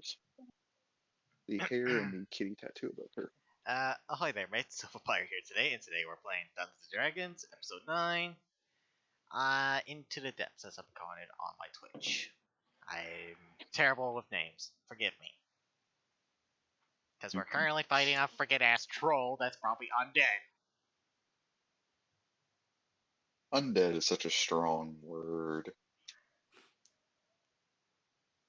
girls. The hair and the kitty tattoo above her. Ahoy there, mates. Silverfire here today, and today we're playing Dungeons & Dragons, Episode 9, Into the Depths, as I'm calling it on my Twitch. I'm terrible with names. Forgive me. Because we're currently fighting a frickin' ass troll that's probably undead. Undead is such a strong word.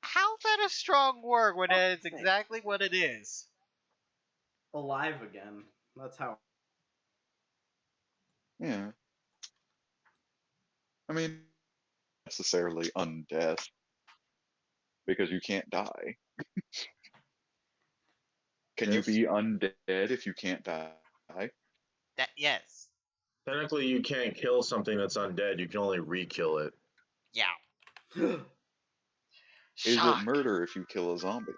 How's that a strong word when it is exactly what it is? Alive again. That's how. Yeah. I mean, necessarily undeath. Because you can't die. Can you be undead if you can't die? Yes. Technically, you can't kill something that's undead. You can only re-kill it. Yeah. Is it murder if you kill a zombie?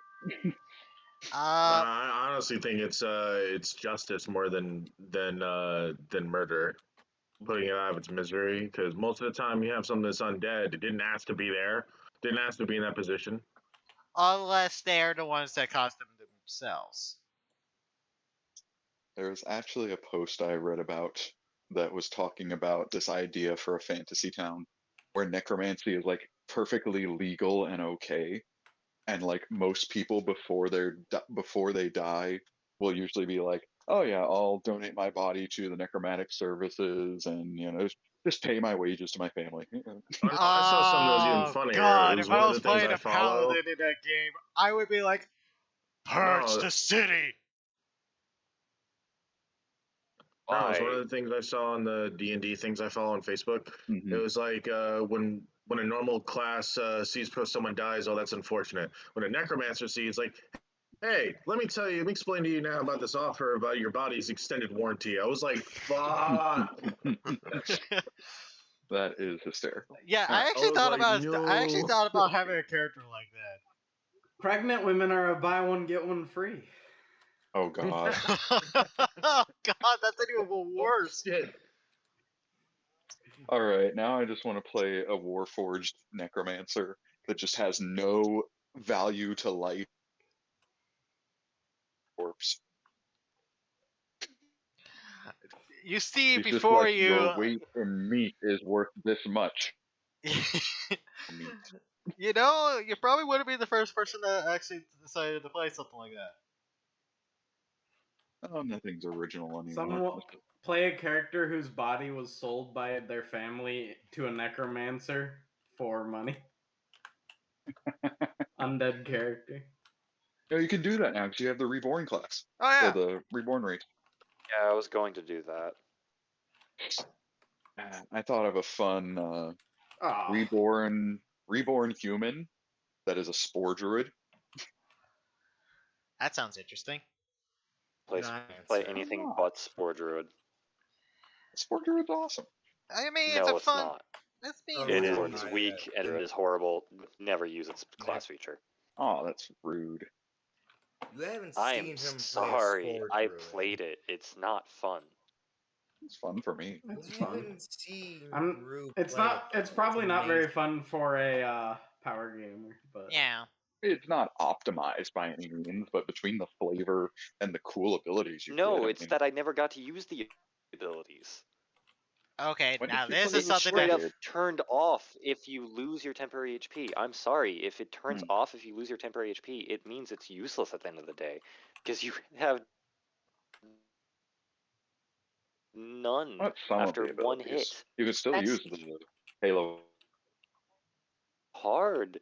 I honestly think it's justice more than murder, putting it out of its misery. Because most of the time, you have something that's undead. It didn't ask to be there. Didn't ask to be in that position. Unless they're the ones that caused them themselves. There was actually a post I read about that was talking about this idea for a fantasy town where necromancy is like perfectly legal and okay, and like most people before they die will usually be like, oh yeah, I'll donate my body to the necromantic services and just pay my wages to my family. I saw something that was even funnier. God, It was if one I of was the things playing I a follow. paladin in that game, I would be like, purge No. the city. That was one of the things I saw on the D&D things I follow on Facebook. Mm-hmm. It was like when a normal class sees someone dies, oh, that's unfortunate. When a necromancer sees, like, hey, let me explain to you now about this offer about your body's extended warranty. I was like, fuck. That is hysterical. Yeah, I actually thought about having a character like that. Pregnant women are a buy one get one free. Oh god. Oh god, that's even worse. Shit. All right, now I just want to play a warforged necromancer that just has no value to life. Corpse. You see He's before just like, you. Your weight in meat is worth this much. Meat. You know, you probably wouldn't be the first person that actually decided to play something like that. Oh, nothing's original anymore. Someone play a character whose body was sold by their family to a necromancer for money. Undead character. No, you can do that now because you have the reborn class. Oh yeah. Or the reborn race. Yeah, I was going to do that. I thought of a fun reborn human that is a spore druid. That sounds interesting. Play anything but Spore Druid. Spore druid's awesome. I mean, No, it's a fun. not. It's It is weak and it is horrible. Never use its class feature. Oh, that's rude. You haven't I seen am him sorry. play a I Spore played it. It's not fun. It's fun for me. It's You fun. haven't seen Rue It's play not. It's probably not very fun for a power gamer, but Yeah. It's not optimized by any means, but between the flavor and the cool abilities you No, get, it's that I never got to use the abilities. Okay, When now did you this play is with something Straight that. up turned off if you lose your temporary HP. I'm sorry, if it turns off if you lose your temporary HP, it means it's useless at the end of the day. Because you have none after one hit. You can still use the Halo. Hard.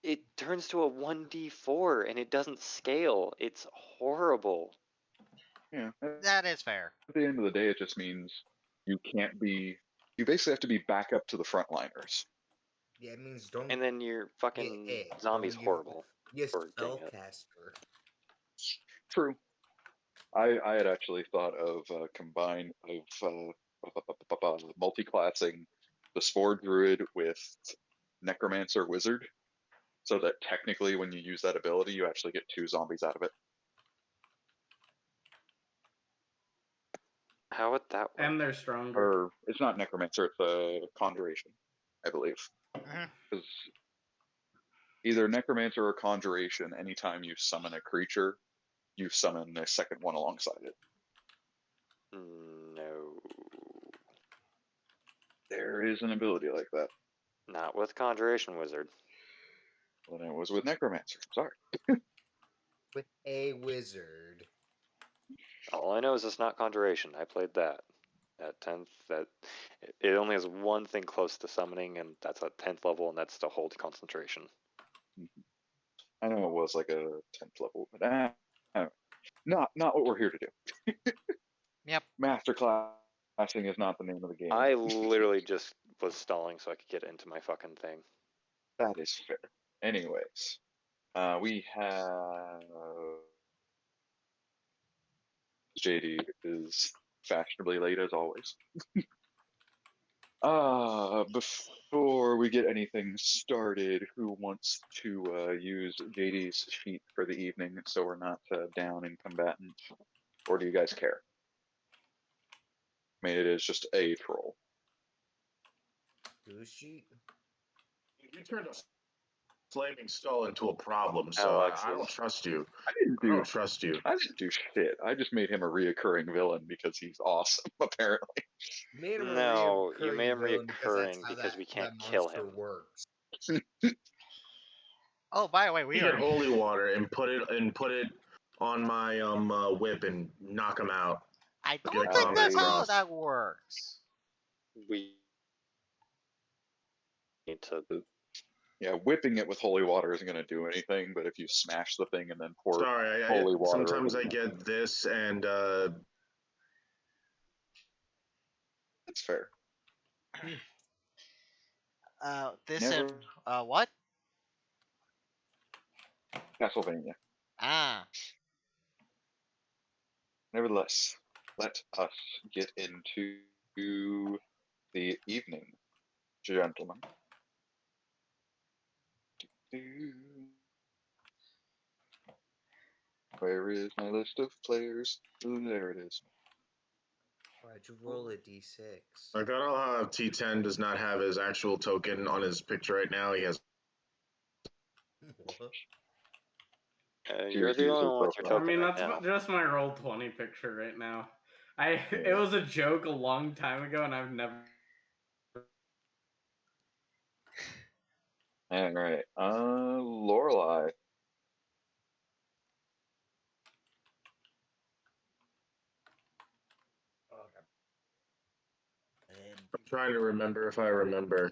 It turns to a 1d4 and it doesn't scale. It's horrible. Yeah. That is fair. At the end of the day, it just means you can't be. You basically have to be back up to the frontliners. Yeah, it means don't. And then your fucking zombie's horrible. Yes, for getting it. spellcaster. True. I had actually thought of combine of multi-classing the Spore Druid with Necromancer Wizard, so that technically when you use that ability, you actually get 2 zombies out of it. How would that work? and they're stronger. Or it's not Necromancer, it's a Conjuration, I believe. Because either necromancer or conjuration. Anytime you summon a creature, you summon a second one alongside it. No. There is an ability like that. Not with Conjuration Wizard. Well, it was with necromancer. Sorry. With a wizard. All I know is it's not Conjuration. I played that. At 10th, it only has one thing close to summoning, and that's at 10th level, and that's to hold concentration. I know it was like a 10th level, but I don't know. Not what we're here to do. Yep. Master classing is not the name of the game. I literally just was stalling so I could get into my fucking thing. That is fair. Anyways, we have JD is fashionably late as always. Before we get anything started, who wants to use JD's sheet for the evening so we're not down in combatant? Or do you guys care? I mean, it is just a troll. Goose sheet? You turned a flaming skull into a problem, so I don't trust you. I didn't I don't trust you. I didn't do shit. I just made him a reoccurring villain because he's awesome, apparently. No, you made him reoccurring because we can't kill him. Works. Oh, by the way, we You get are. holy water and put it on my whip and knock him out. I Get don't a think combat that's how cross. that works. We need to. Yeah, whipping it with holy water isn't going to do anything, but if you smash the thing and then pour Sorry, holy water sometimes over I get this and that's fair. This Never and what? Castlevania. Ah, Nevertheless, let us get into the evening, gentlemen. Where is my list of players? There it is. Why'd you roll a d6? I got all how T10 does not have his actual token on his picture right now. He has. What? You're the only one with your profile. I token mean, right that's now. just my Roll20 picture right now. It was a joke a long time ago, and I've never. All right, Lorelei. I'm trying to remember if I remember.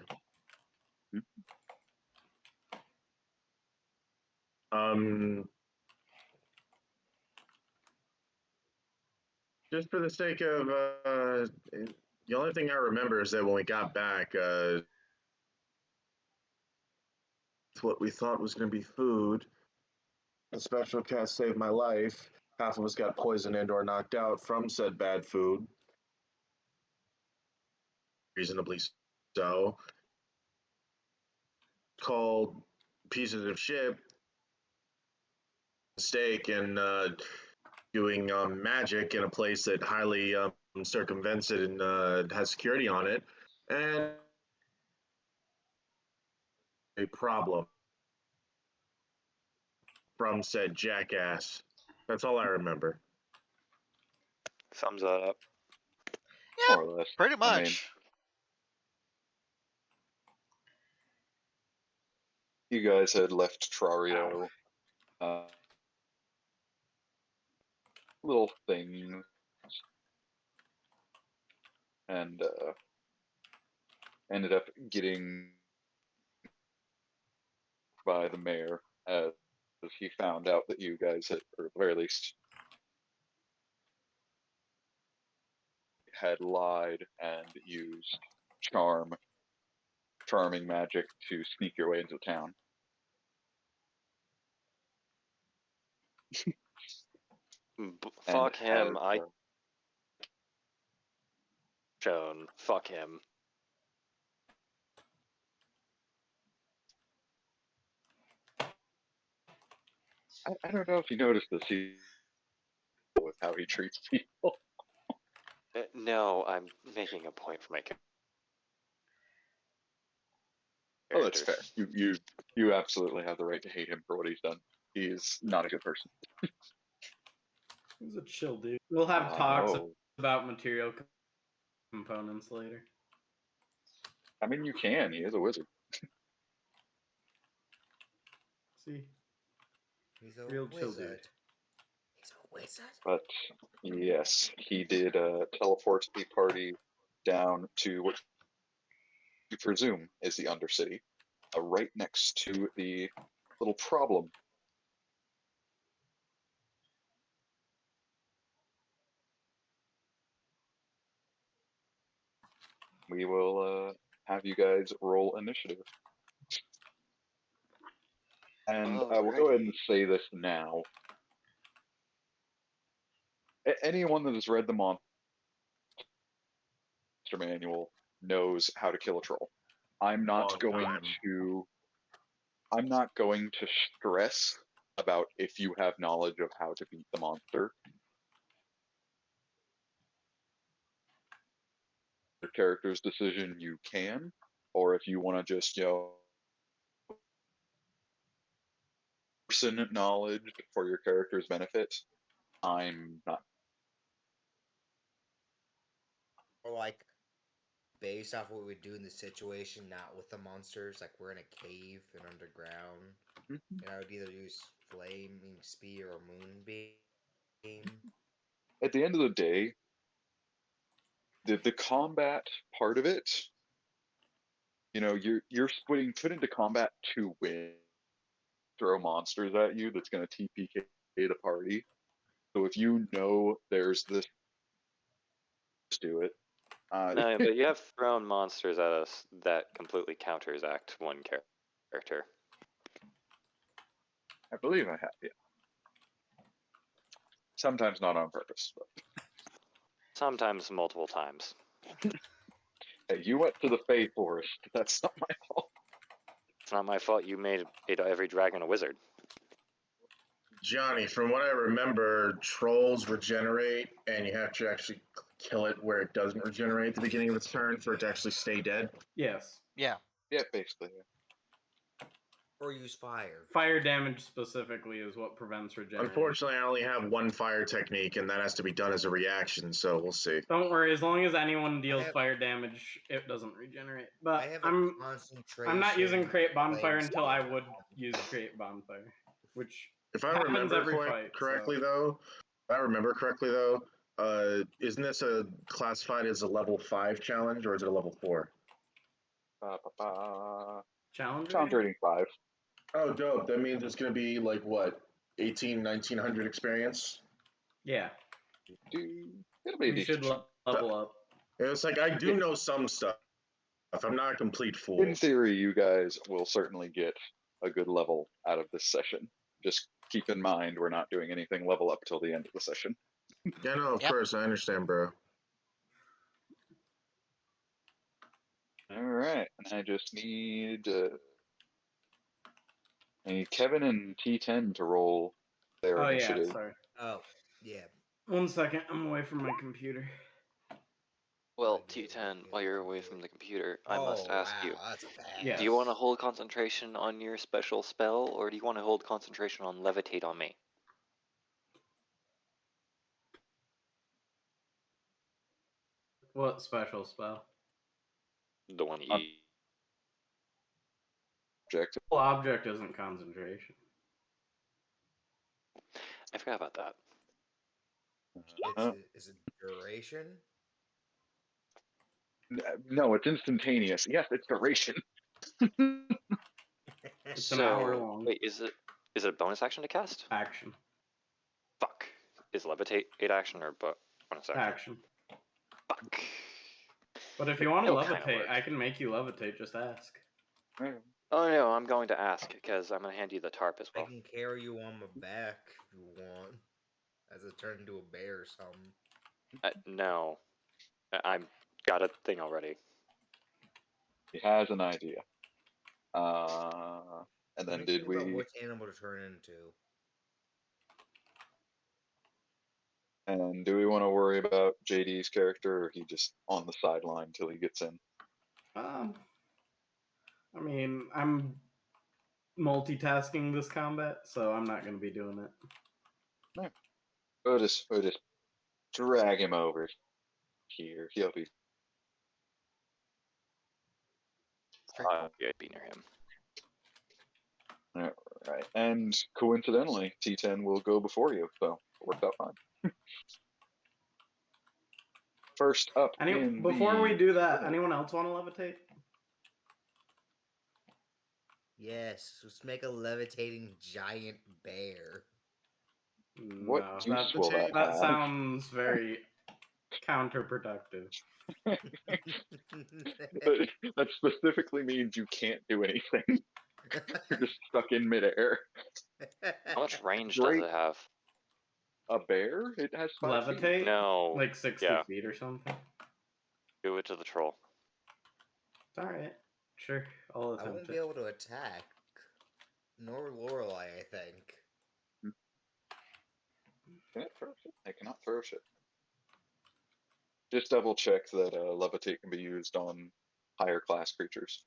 Just for the sake of the only thing I remember is that when we got back, what we thought was going to be food, a special cat saved my life. Half of us got poisoned and or knocked out from said bad food. Reasonably so. Called pieces of shit, steak, and doing magic in a place that highly circumvents it and has security on it. And a problem from said jackass. That's all I remember. Thumbs that up. yeah, More or less. pretty I mean, much. you guys had left Trario. Little things. And ended up getting by the mayor as he found out that you guys had, or at the very least, had lied and used charming magic to sneak your way into town. Fuck him. Had, Shown. Fuck him. I don't know if you noticed this with how he treats people. No, I'm making a point for my Oh, that's character. fair. You absolutely have the right to hate him for what he's done. He is not a good person. He's a chill dude. We'll have I talks know. about material components later. I mean, you can. He is a wizard. See, He's a real chill dude. wizard. He's a wizard. But yes, he did teleport the party down to what you presume is the undercity, right next to the little problem. We will have you guys roll initiative. And we'll go ahead and Alrighty. say this now. Anyone that has read the Monster Manual knows how to kill a troll. I'm not Long going time. to I'm not going to stress about if you have knowledge of how to beat the monster. Your character's decision, you can, or if you want to just, person knowledge for your character's benefit, I'm not. Or like, based off what we would do in the situation, not with the monsters. Like we're in a cave and underground, and I would either use flaming spear or moonbeam. At the end of the day, the combat part of it, you're put into combat to win. Throw monsters at you that's going to TPK the party. So if you know there's this, do it. No, but you have thrown monsters at us that completely counters Act 1 character. I believe I have, yeah. Sometimes not on purpose, but Sometimes multiple times. hey, you went to the Fey Forest. That's not my fault. It's not my fault you made every dragon a wizard. Johnny, from what I remember, trolls regenerate, and you have to actually kill it where it doesn't regenerate at the beginning of its turn for it to actually stay dead. Yes. Yeah. Yeah, basically. Or use fire. Fire damage specifically is what prevents regeneration. Unfortunately, I only have one fire technique, and that has to be done as a reaction, so we'll see. Don't worry, as long as anyone deals have- fire damage, it doesn't regenerate. I But have a I'm concentration. not using create bonfire flame until I spear. would use create bonfire, which If I happens remember every fight. correctly, So. though, isn't this classified as a level 5 challenge, or is it a level 4? Challenge Challenge rating? rating 5. Oh, dope. That means it's going to be like, what, 1900 experience? Yeah. It'll be a You should decent. level up. It's like, I do know some stuff. I'm not a complete fool. In theory, you guys will certainly get a good level out of this session. Just keep in mind, we're not doing anything level up till the end of the session. Yeah, no, of Yep. course, I understand, bro. All right, and I just need Kevin and T10 to roll their Oh initiative. yeah, sorry. Oh, yeah. 1 second, I'm away from my computer. Well, T10, while you're away from the computer, I must ask you, That's fast. Yeah. do you want to hold concentration on your special spell, or do you want to hold concentration on levitate on me? What special spell? The one you... Objective. Well, object isn't concentration. I forgot about that. Is it duration? No, it's instantaneous. Yes, it's duration. It's an hour long. Wait, is it a bonus action to cast? Action. Fuck. Is levitate 8 action or bonus action? Action. Fuck. But if you want to It'll kinda levitate, work. I can make you levitate. Just ask. Oh no, I'm going to ask, because I'm going to hand you the tarp as I well. can carry you on my back if you want. As it turned into a bear or something. No. I've got a thing already. He has an idea. And then did About we? which animal to turn into? And do we want to worry about JD's character, or he just on the sideline till he gets in? I mean, I'm multitasking this combat, so I'm not going to be doing it. We'll just drag him over here. He'll be fine. I'd be near him. Alright, and coincidentally, T10 will go before you, so it worked out fine. First up Before we do that, order. anyone else want to levitate? Yes, let's make a levitating giant bear. What No, use will that that have? sounds very counterproductive. That specifically means you can't do anything. You're just stuck in midair. How much range Great. does it have? A bear? It has 5 feet. Levitate? No. Like 60 Yeah. feet or something? Do it to the troll. Alright, sure. I'll I attempt won't be it. able to attack. Nor Lorelei, I think. Can't throw shit. I cannot throw shit. Just double check that levitate can be used on higher class creatures.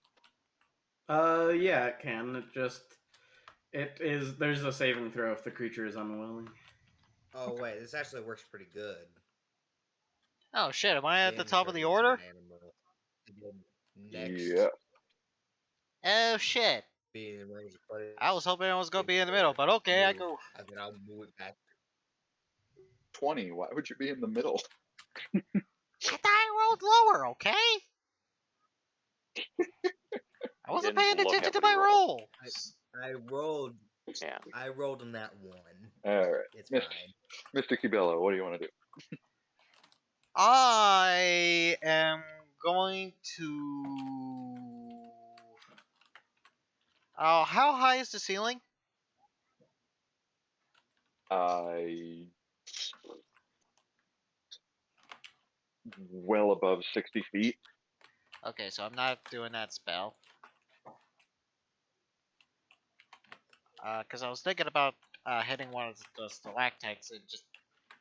Yeah, it can. There's a saving throw if the creature is unwilling. Oh, wait, this actually works pretty good. Oh shit, am I at the Can top of turn the into order? an animal. And then next, Yeah. Oh shit. being in range of players, I was hoping I was gonna take be in the the middle, but okay, I move, go. and then I'll move it back. 20. Why would you be in the middle? I thought I rolled lower, okay? I wasn't didn't paying look attention at to what my you rolled. rolls. I rolled. Yeah. I rolled on that one. Alright. It's fine. Mr. Kibello, what do you want to do? I am going to. Oh, how high is the ceiling? Well above 60 feet. Okay, so I'm not doing that spell. Because I was thinking about hitting one of the stalactites and just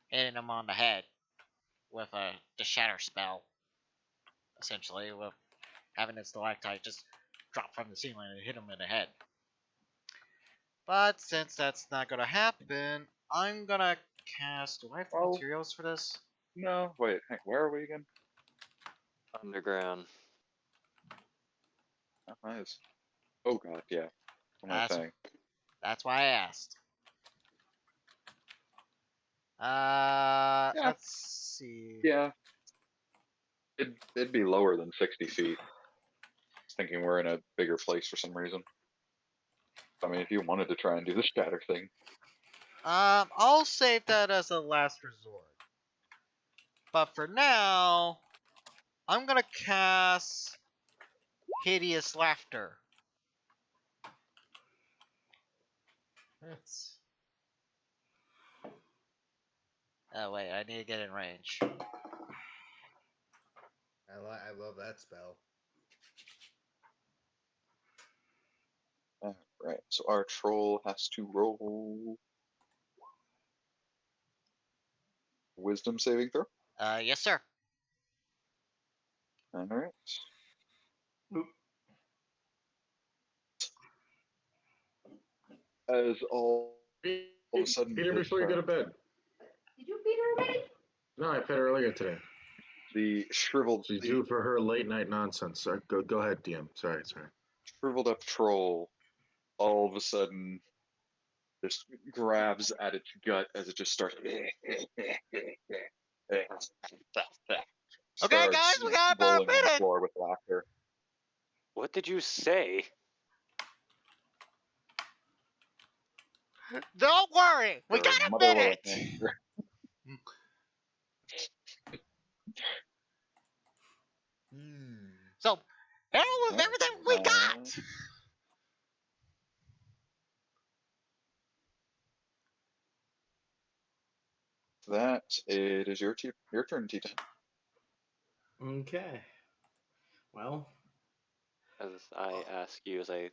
hitting him on the head with the shatter spell. Essentially, with having a stalactite just drop from the ceiling and hit him in the head. But since that's not gonna happen, I'm gonna cast. Do I have Oh. materials for this? No, wait, where are we again? Underground. Oh, nice. Oh god, yeah. What am I saying? That's why I asked. Yeah. Let's see. Yeah. It'd be lower than 60 feet. I was thinking we're in a bigger place for some reason. I mean, if you wanted to try and do the shatter thing. I'll save that as a last resort. But for now, I'm gonna cast Hideous Laughter. Oh wait, I need to get in range. I love that spell. Alright, so our troll has to roll wisdom saving throw. Yes sir. Alright. As all of a sudden Peter, before you go to bed. Did you feed her already? No, I fed her earlier today. the shriveled She's due for her late night nonsense. So go ahead, DM. Sorry. shriveled up troll all of a sudden just grabs at its gut as it just starts. Okay, guys, we got about a rolling on the minute. floor with laughter. What did you say? Don't worry, we Her got a mother will minute. anger. So, hell with everything we got. That it is your turn, T10. Okay. Well, As I ask you, as I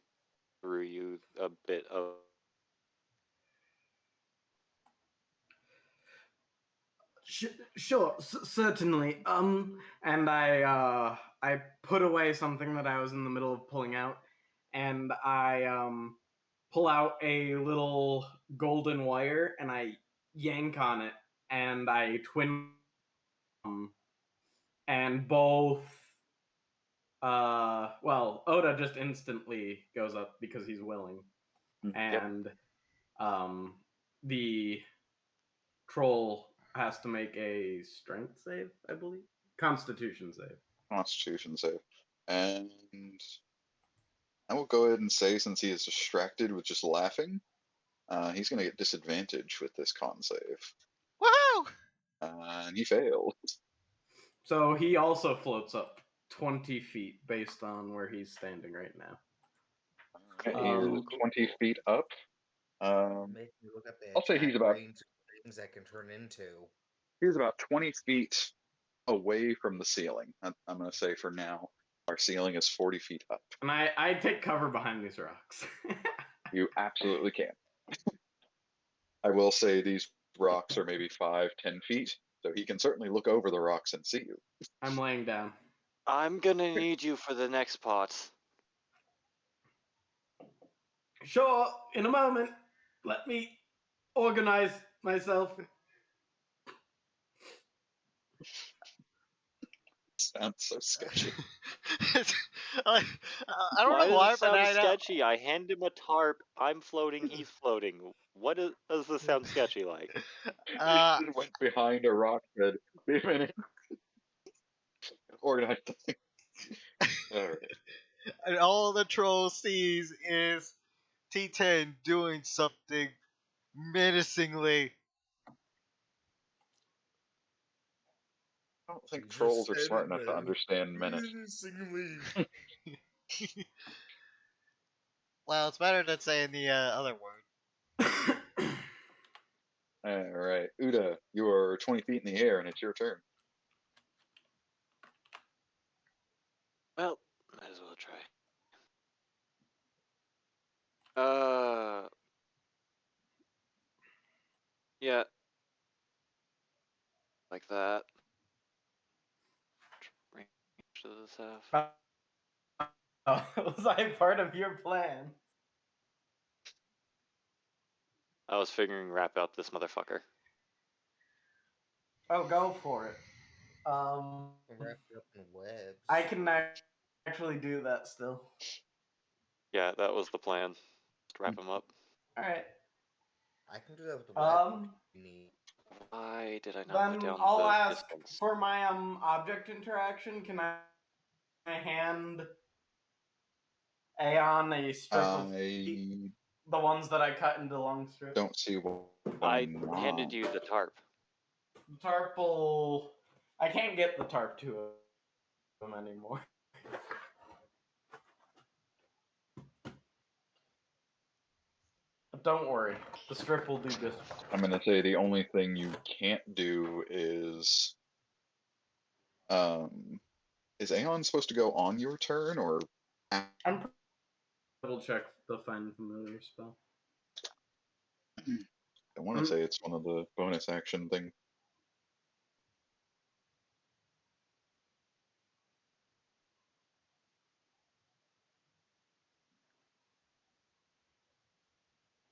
threw you a bit of. sure, certainly. And I put away something that I was in the middle of pulling out, and I pull out a little golden wire and I yank on it, and I twin, and both. Well, Oda just instantly goes up because he's willing, and the troll has to make a strength save, I believe, Constitution save. Constitution save. And I will go ahead and say, since he is distracted with just laughing, he's going to get disadvantage with this con save. Woohoo! And he failed. So he also floats up 20 feet based on where he's standing right now. He is 20 feet up. Make me look at the I'll say he's about range of things that can turn into. He's about 20 feet away from the ceiling. I'm going to say for now, our ceiling is 40 feet up. And I take cover behind these rocks. You absolutely can. I will say these rocks are maybe 5-10 feet, so he can certainly look over the rocks and see you. I'm laying down. I'm gonna need you for the next pot. Sure, in a moment. Let me organize myself. Sounds so sketchy. I don't Why know why, does it but sound I know. sketchy? I hand him a tarp. I'm floating. He's floating. Does this sound sketchy like? He just went behind a rock bed. Be a minute. Organize the thing. All right. And all the troll sees is T10 doing something menacingly. I don't think You just trolls are said smart it, enough to man. understand minutes. Menacingly. Well, it's better than saying the other word. All right. Uda, you are 20 feet in the air, and it's your turn. Well, might as well try. Yeah. Like that. Range does this have? Was I part of your plan? I was figuring wrap out this motherfucker. Oh, go for it. Wrapped up in webs. I can actually do that still. Yeah, that was the plan. Just wrap him up. All right. I can do that with the web. You need. Why did I not put Then down I'll the ask distance? for my object interaction. Can I hand Aeon a strip of I the ones that I cut into long strips? don't see why I not. handed you the tarp. The tarp will. I can't get the tarp to him anymore. But don't worry, the strip will do just. I'm going to say the only thing you can't do is Aeon supposed to go on your turn or? I'm double check the find familiar spell. I want to say it's one of the bonus action things.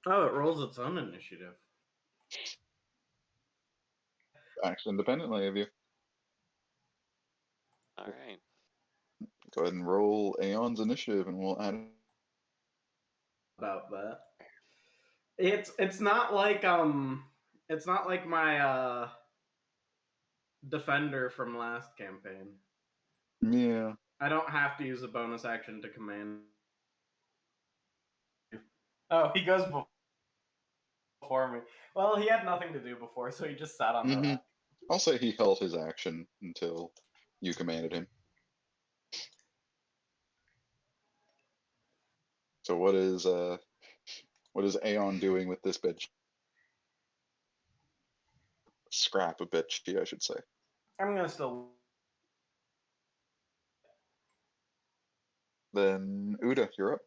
Oh, it rolls its own initiative. Acts independently of you. All right. Go ahead and roll Aeon's initiative, and we'll add. About that. It's not like my defender from last campaign. Yeah. I don't have to use a bonus action to command. Oh, he goes before me. Well, he had nothing to do before, so he just sat on the rock. I'll say he held his action until you commanded him. So what is Aeon doing with this bed? Scrap of bed sheet, I should say. I'm gonna still. Then Uda, you're up.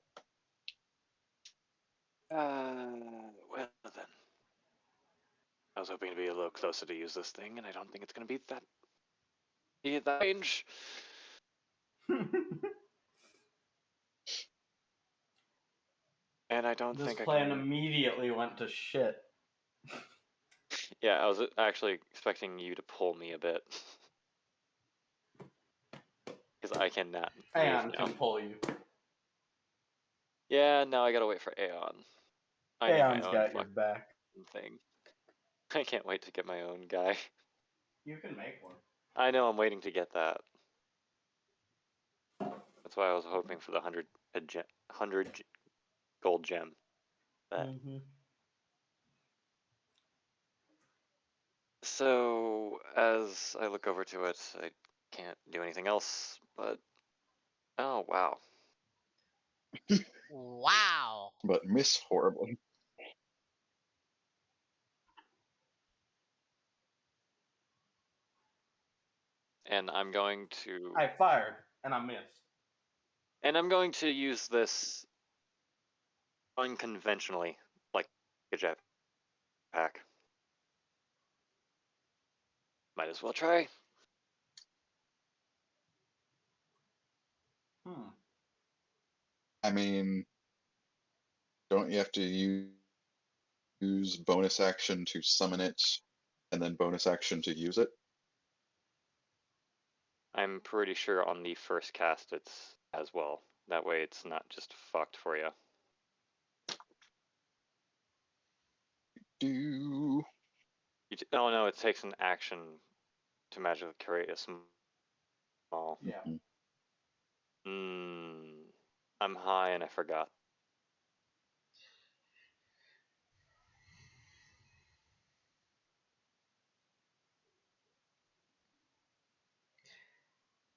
Well then. I was hoping to be a little closer to use this thing, and I don't think it's gonna be that range. and I don't This think I plan can. immediately went to shit. Yeah, I was actually expecting you to pull me a bit. Because I cannot move Aeon now. can pull you. Yeah, now I gotta wait for Aeon. I need my Aeon's own got your fucking back. thing. I can't wait to get my own guy. You can make one. I know, I'm waiting to get that. That's why I was hoping for the 100 gold gem. But so as I look over to it, I can't do anything else. But oh wow, Wow. But miss horribly. and I'm going to I fired and I missed. use this unconventionally, like a jetpack. Might as well try. I mean, don't you have to use bonus action to summon it, and then bonus action to use it? I'm pretty sure on the first cast it's as well. That way it's not just fucked for you. Do Oh no, it takes an action to magically create a small. Yeah. I'm high and I forgot.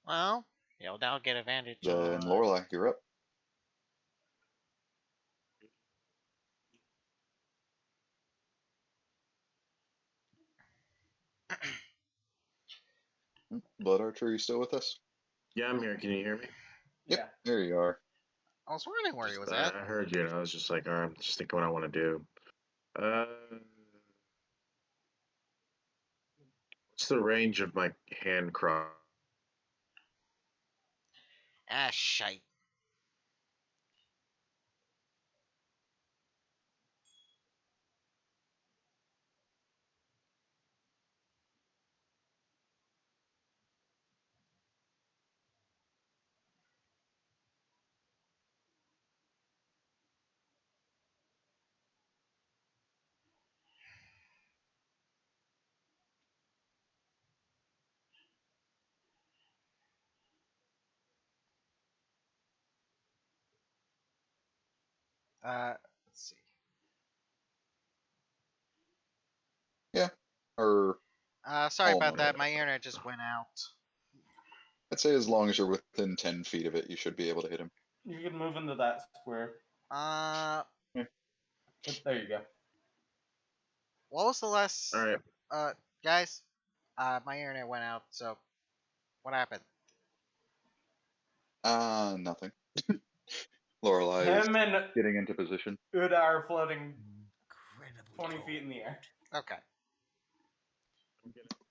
Well, you'll now get advantage then on. Lorelai, you're up. Blood Archer, are you still with us? Yeah, I'm here. Can you hear me? Yep, Yeah. there you are. I was wondering where he Just, was at. I heard you, and I was just like, I'm just thinking what I want to do. What's the range of my hand cross? Ah, shite. Let's see. Yeah, or Sorry about almost. that. My internet just went out. I'd say as long as you're within 10 feet of it, you should be able to hit him. You can move into that square. Uh, There you go. what was the last? All right. Guys, my internet went out. So, what happened? Nothing. Lorelai is Him and getting into position. Uda are floating 20 feet in the air. Okay.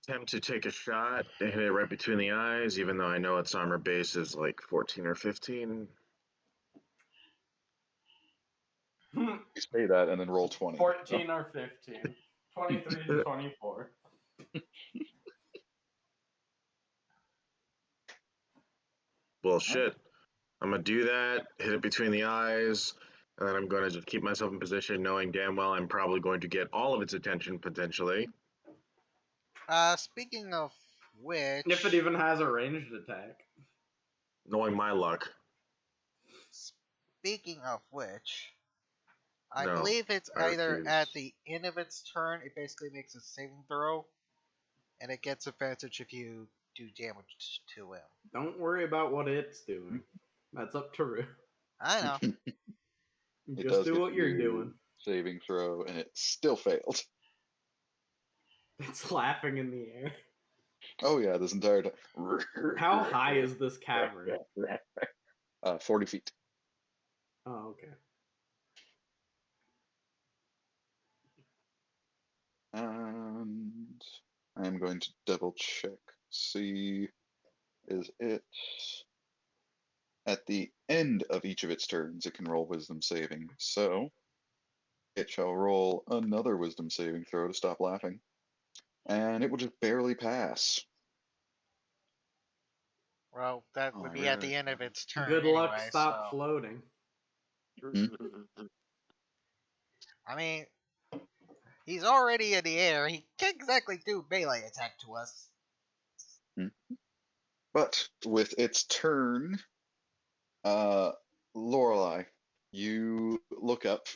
Attempt to take a shot and hit it right between the eyes, even though I know its armor base is like 14 or 15. You say that and then roll 20. 14 or 15. 23 to 24. Well, shit. I'm gonna do that, hit it between the eyes, and then I'm gonna just keep myself in position, knowing damn well I'm probably going to get all of its attention potentially. Speaking of which, If it even has a ranged attack. Knowing my luck. speaking of which, I No, believe it's I either refuse. at the end of its turn, it basically makes a saving throw, and it gets advantage if you do damage to him. Don't worry about what it's doing. That's up to Rue. I know. It Just does do get what to you're do doing. saving throw, and it still failed. It's laughing in the air. Oh yeah, this entire time. How high is this cavern? 40 feet. Oh, okay. And I'm going to double check. See, is it At the end of each of its turns, it can roll wisdom saving. So it shall roll another wisdom saving throw to stop laughing. And it will just barely pass. Well, that would be at the Alright. end of its turn Good luck, anyway, stop so... floating. I mean, he's already in the air. He can't exactly do melee attack to us. But with its turn, Lorelei, you look up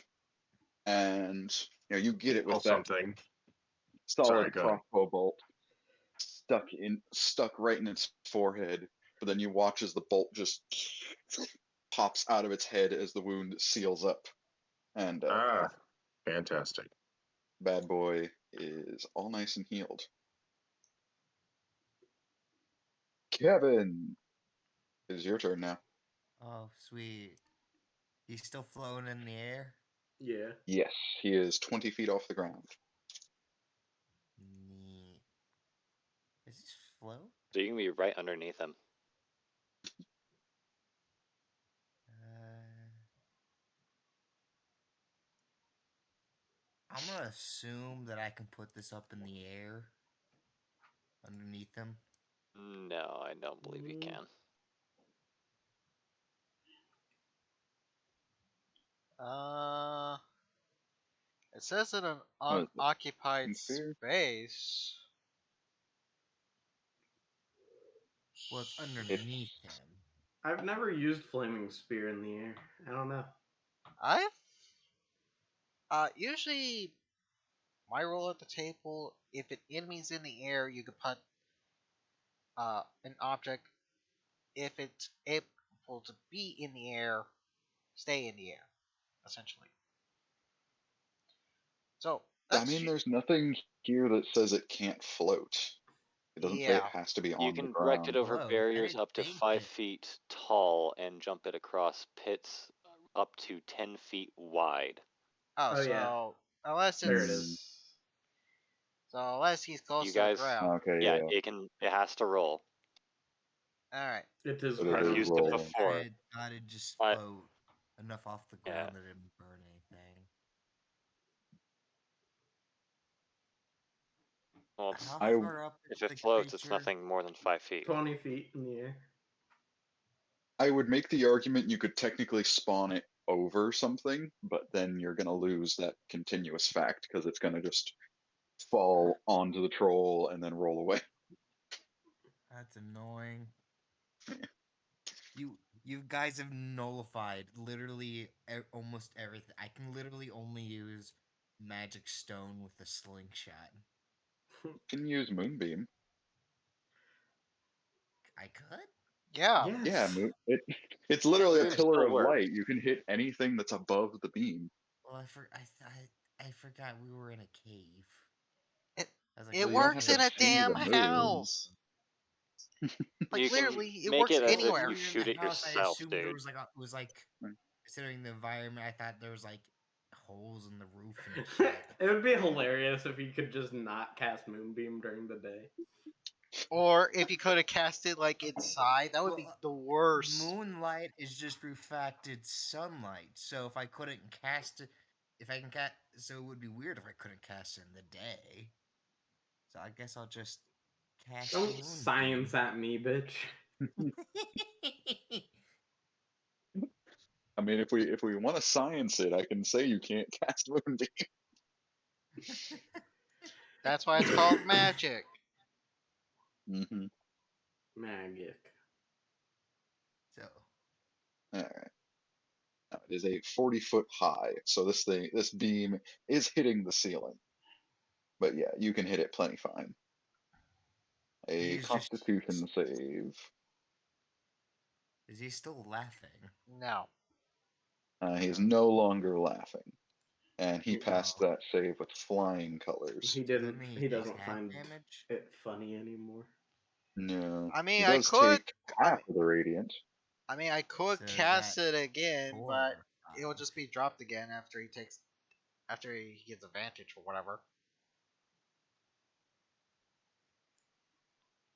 and you get it Oh, with that something. Sorry, solid go ahead. crossbow bolt stuck right in its forehead. But then you watch as the bolt just pops out of its head as the wound seals up, and Fantastic. bad boy is all nice and healed. Kevin, it is your turn now. Oh, sweet. He's still floating in the air? Yeah. Yes, he is 20 feet off the ground. Neat. Is he float? So you can be right underneath him. I'm gonna assume that I can put this up in the air underneath him. No, I don't believe you can. It says in an What is it? unoccupied Sphere? space. Well, it's underneath him. I've never used flaming spear in the air. I don't know. I've usually my role at the table. If an enemy's in the air, you can put an object. If it's able to be in the air, stay in the air, essentially. So I mean, there's nothing here that says it can't float. It doesn't say it yeah. has to be You on the can direct it ground. over Float. I barriers didn't up to think 5 that- feet tall and jump it across pits up to 10 feet wide. Oh, Oh, so yeah. unless There it's it is. so unless he's close You to the guys, ground. Okay, yeah, yeah. it has to roll. All right. It is But I've it is used it rolling. before. I thought it'd just I- float enough off the Yeah. ground that it didn't burn anything. Well, it's, How I- far up is if it the floats, it's creature? nothing more than 5 feet. 20 feet in the air. I would make the argument you could technically spawn it over something, but then you're going to lose that continuous fact because it's going to just fall onto the troll and then roll away. That's annoying. You guys have nullified literally almost everything. I can literally only use magic stone with a slingshot. You can use Moonbeam. I could? Yeah. Yeah, Yes. it's literally a Moonbeam pillar still of works. light. You can hit anything that's above the beam. Well, I forgot we were in a cave. It, I was like, it Well, you don't works have in to a see damn the moon. house. Like You can literally, it make works it as if anywhere. you shoot it I yourself, assumed there dude. was Right. considering the environment, I thought there was like holes in the roof and shit. It would be hilarious if you could just not cast Moonbeam during the day. Or if you could have cast it like inside, that would be Well, the worst. Moonlight is just refracted sunlight. So if I couldn't cast it, if I can cast, so it would be weird if I couldn't cast it in the day. So I guess I'll just cast Don't Moonbeam. science at me, bitch. I mean, if we want to science it, I can say you can't cast Moonbeam. That's why it's called magic. Mm-hmm. Magic. So All right. Now, it is a 40-foot high, so this beam is hitting the ceiling. But yeah, you can hit it plenty fine. A He's just- Constitution save. is he still laughing? No. He's no longer laughing, and he passed Oh. that save with flying colors. He Does that didn't. mean He takes doesn't half find damage? it funny anymore. No, I mean, he I does could. take half of the radiant. I could So is cast that it again, 4 but or it'll 5? just be dropped again after he gets advantage or whatever.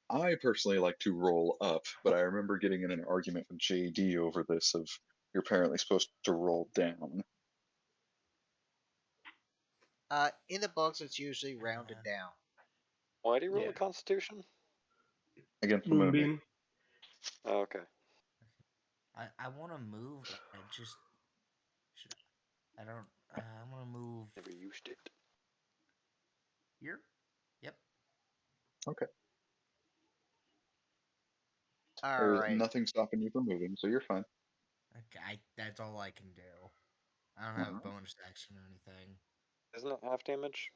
I personally like to roll up, but I remember getting in an argument with JD over this of you're apparently supposed to roll down. In the books, it's usually rounded down. Why do you roll Yeah. a Constitution? Against the moonbeam. Moonbeam. Oh, okay. I want to move, but I just should. I don't. I want to move Never used it. here. Yep. Okay. All There's right. nothing stopping you from moving, so you're fine. Okay. That's all I can do. I don't have bonus action or anything. Isn't it half damage?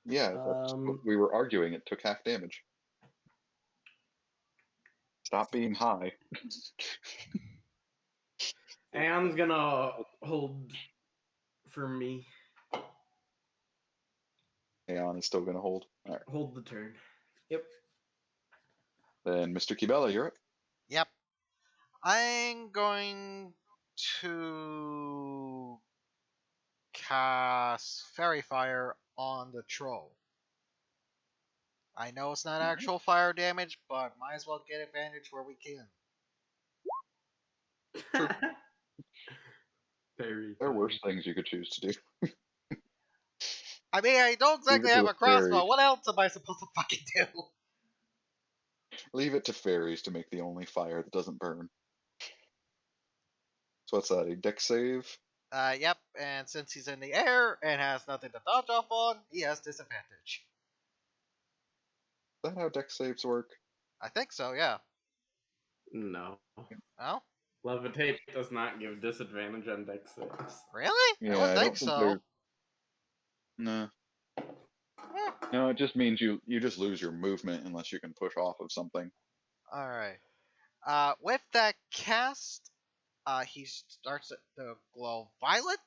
Yeah, that's what we were arguing. It took half damage. Stop being high. Aeon's gonna hold for me. Aeon is still going to hold. All right. Hold the turn. Yep. Then Mr. Kibella, you're up. Yep. I'm going to cast Fairy Fire on the troll. I know it's not actual fire damage, but might as well get advantage where we can. Very. There are worse things you could choose to do. I mean, I don't Leave it exactly to have the a crossbow. fairies. What else am I supposed to fucking do? Leave it to fairies to make the only fire that doesn't burn. So what's that? A dex save? Yep, and since he's in the air and has nothing to dodge off on, he has disadvantage. Is that how dex saves work? I think so, yeah. No. Oh? Levitate does not give disadvantage on dex saves. Really? Yeah, I would I think don't think so. there's. No. No, it just means you just lose your movement unless you can push off of something. Alright. With that cast, he starts to glow violet.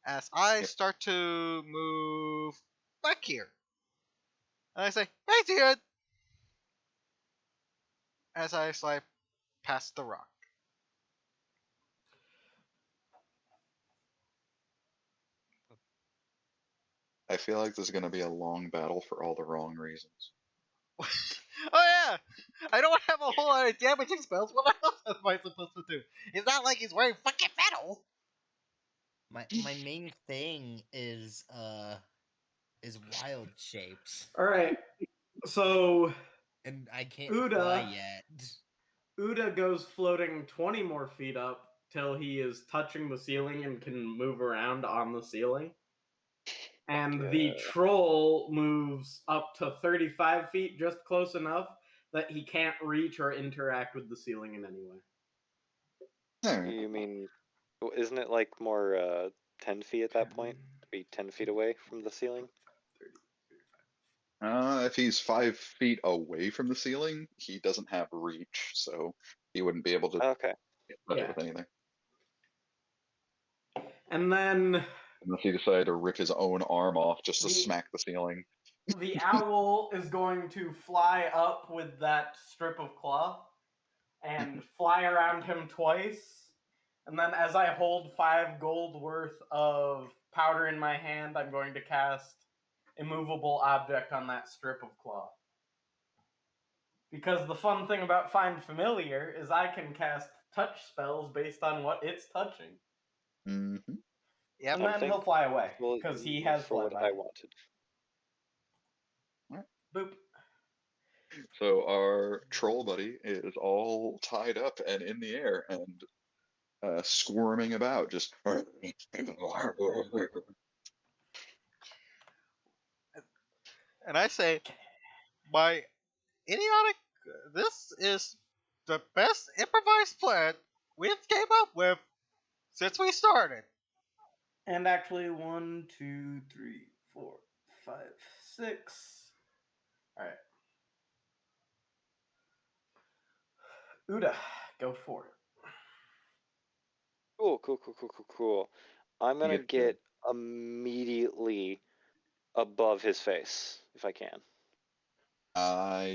As I Yep. start to move back here. And I say, hey dude! As I slide past the rock. I feel like this is going to be a long battle for all the wrong reasons. Oh yeah! I don't have a whole lot of damaging spells. What else am I supposed to do? It's not like he's wearing fucking metal! My main thing is wild shapes, Alright. So and I can't Uda. fly yet. Uda goes floating 20 more feet up till he is touching the ceiling and can move around on the ceiling. And the troll moves up to 35 feet, just close enough that he can't reach or interact with the ceiling in any way. Alright. You mean, isn't it like more 10 feet at that point? To be 10 feet away from the ceiling? If he's 5 feet away from the ceiling, he doesn't have reach, so he wouldn't be able to Okay. touch Yeah. it with anything. And then Unless he decided to rip his own arm off just to The- smack the ceiling. the owl is going to fly up with that strip of cloth and fly around him twice. And then as I hold 5 gold worth of powder in my hand, I'm going to cast immovable object on that strip of cloth. Because the fun thing about Find Familiar is I can cast touch spells based on what it's touching. Mm-hmm. Yep. And then he'll fly away, Well, because he has for what flyby. I wanted. Boop. So our troll buddy is all tied up and in the air and squirming about, just. And I say, my idiotic, this is the best improvised plan we've came up with since we started. And actually, 1, 2, 3, 4, 5, 6. Alright. Uda, go for it. Cool. I'm gonna get get immediately above his face, if I can.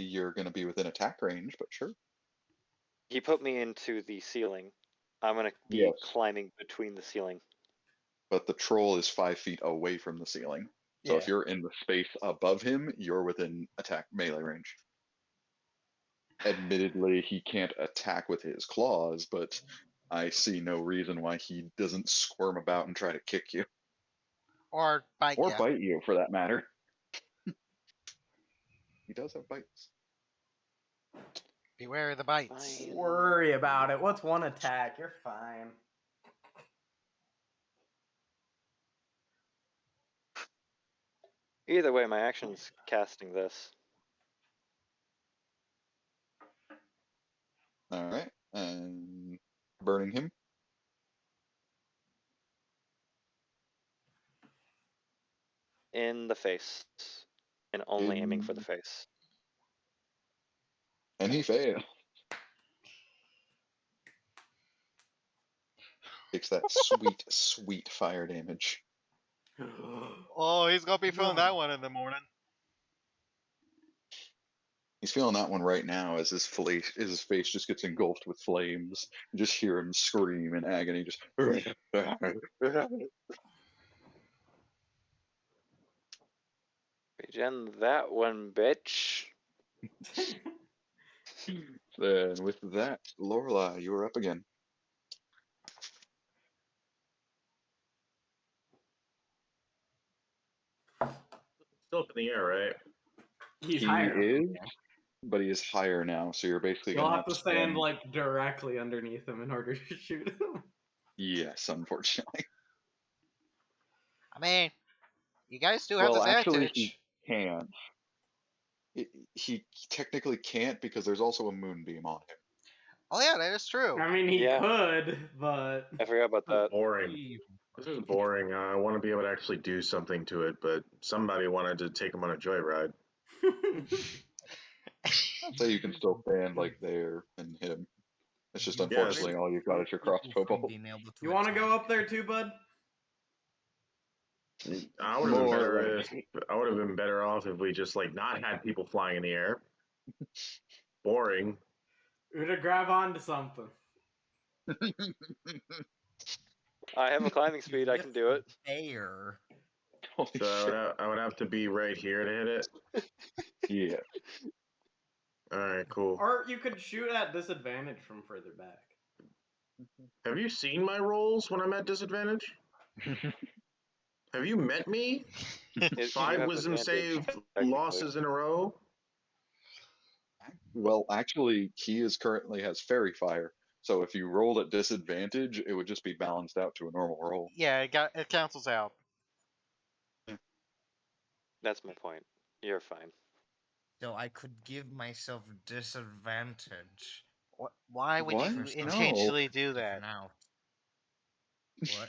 You're gonna be within attack range, but sure. He put me into the ceiling. I'm gonna be Yes. climbing between the ceiling. But the troll is 5 feet away from the ceiling. So Yeah. if you're in the space above him, you're within attack melee range. Admittedly, he can't attack with his claws, but I see no reason why he doesn't squirm about and try to kick you. Or bite Or ya. bite you, for that matter. He does have bites. Beware of the bites. Fine. Worry about it. What's one attack? You're fine. Either way, my action's casting this. Alright, and burning him. In the face. And only aiming for the face. And he fails. Takes that sweet, sweet fire damage. Oh, he's gonna be feeling No. that one in the morning. He's feeling that one right now as his face just gets engulfed with flames. You just hear him scream in agony, just Regen that one, bitch. Then with that, Lorelai, you are up again. Still up in the air, right? He's He higher. is, but he is higher now, so you're basically You'll gonna have to spend. stand like directly underneath him in order to shoot him. Yes, unfortunately. I mean, you guys do have Well, this actually, advantage. he can't. He technically can't because there's also a moonbeam on him. Oh yeah, that is true. I mean, he Yeah. could, but I forgot about that. Boring. This is boring. I want to be able to actually do something to it, but somebody wanted to take him on a joyride. I'd say you can still stand like there and hit him. It's just You unfortunately all you've got is your people crossbow from bolt. being able to you want to attack. go up there too, bud? I would have been More better. like- I would have been better off if we just like not had people flying in the air. Boring. Uda, grab onto something. I have a climbing speed, I can do it. Air. Holy So shit. I would have to be right here to hit it. Yeah. All right, cool. Or you could shoot at disadvantage from further back. Have you seen my rolls when I'm at disadvantage? Have you met me? You 5 have wisdom advantage, save technically. losses in a row. Well, actually, he currently has fairy fire. So if you rolled at disadvantage, it would just be balanced out to a normal roll. Yeah, it cancels out. That's my point. You're fine. So I could give myself disadvantage. Why would What? you for some intentionally do that? different out. What?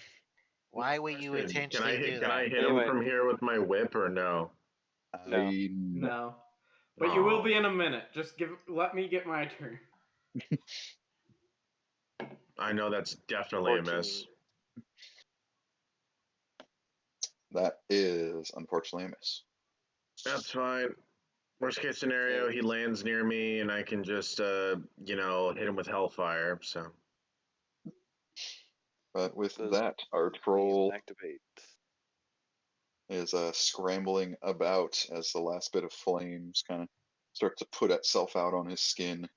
Why would you Can intentionally I do hit? Can that? I hit Anyway. him from here with my whip or no? No. No. But you will be in a minute. Just let me get my turn. I know that's definitely a miss. 14. That is unfortunately a miss. That's fine. Worst case scenario, he lands near me and I can just, hit him with hellfire. So But with Does that, our freeze troll activate. is scrambling about as the last bit of flames kind of start to put itself out on his skin,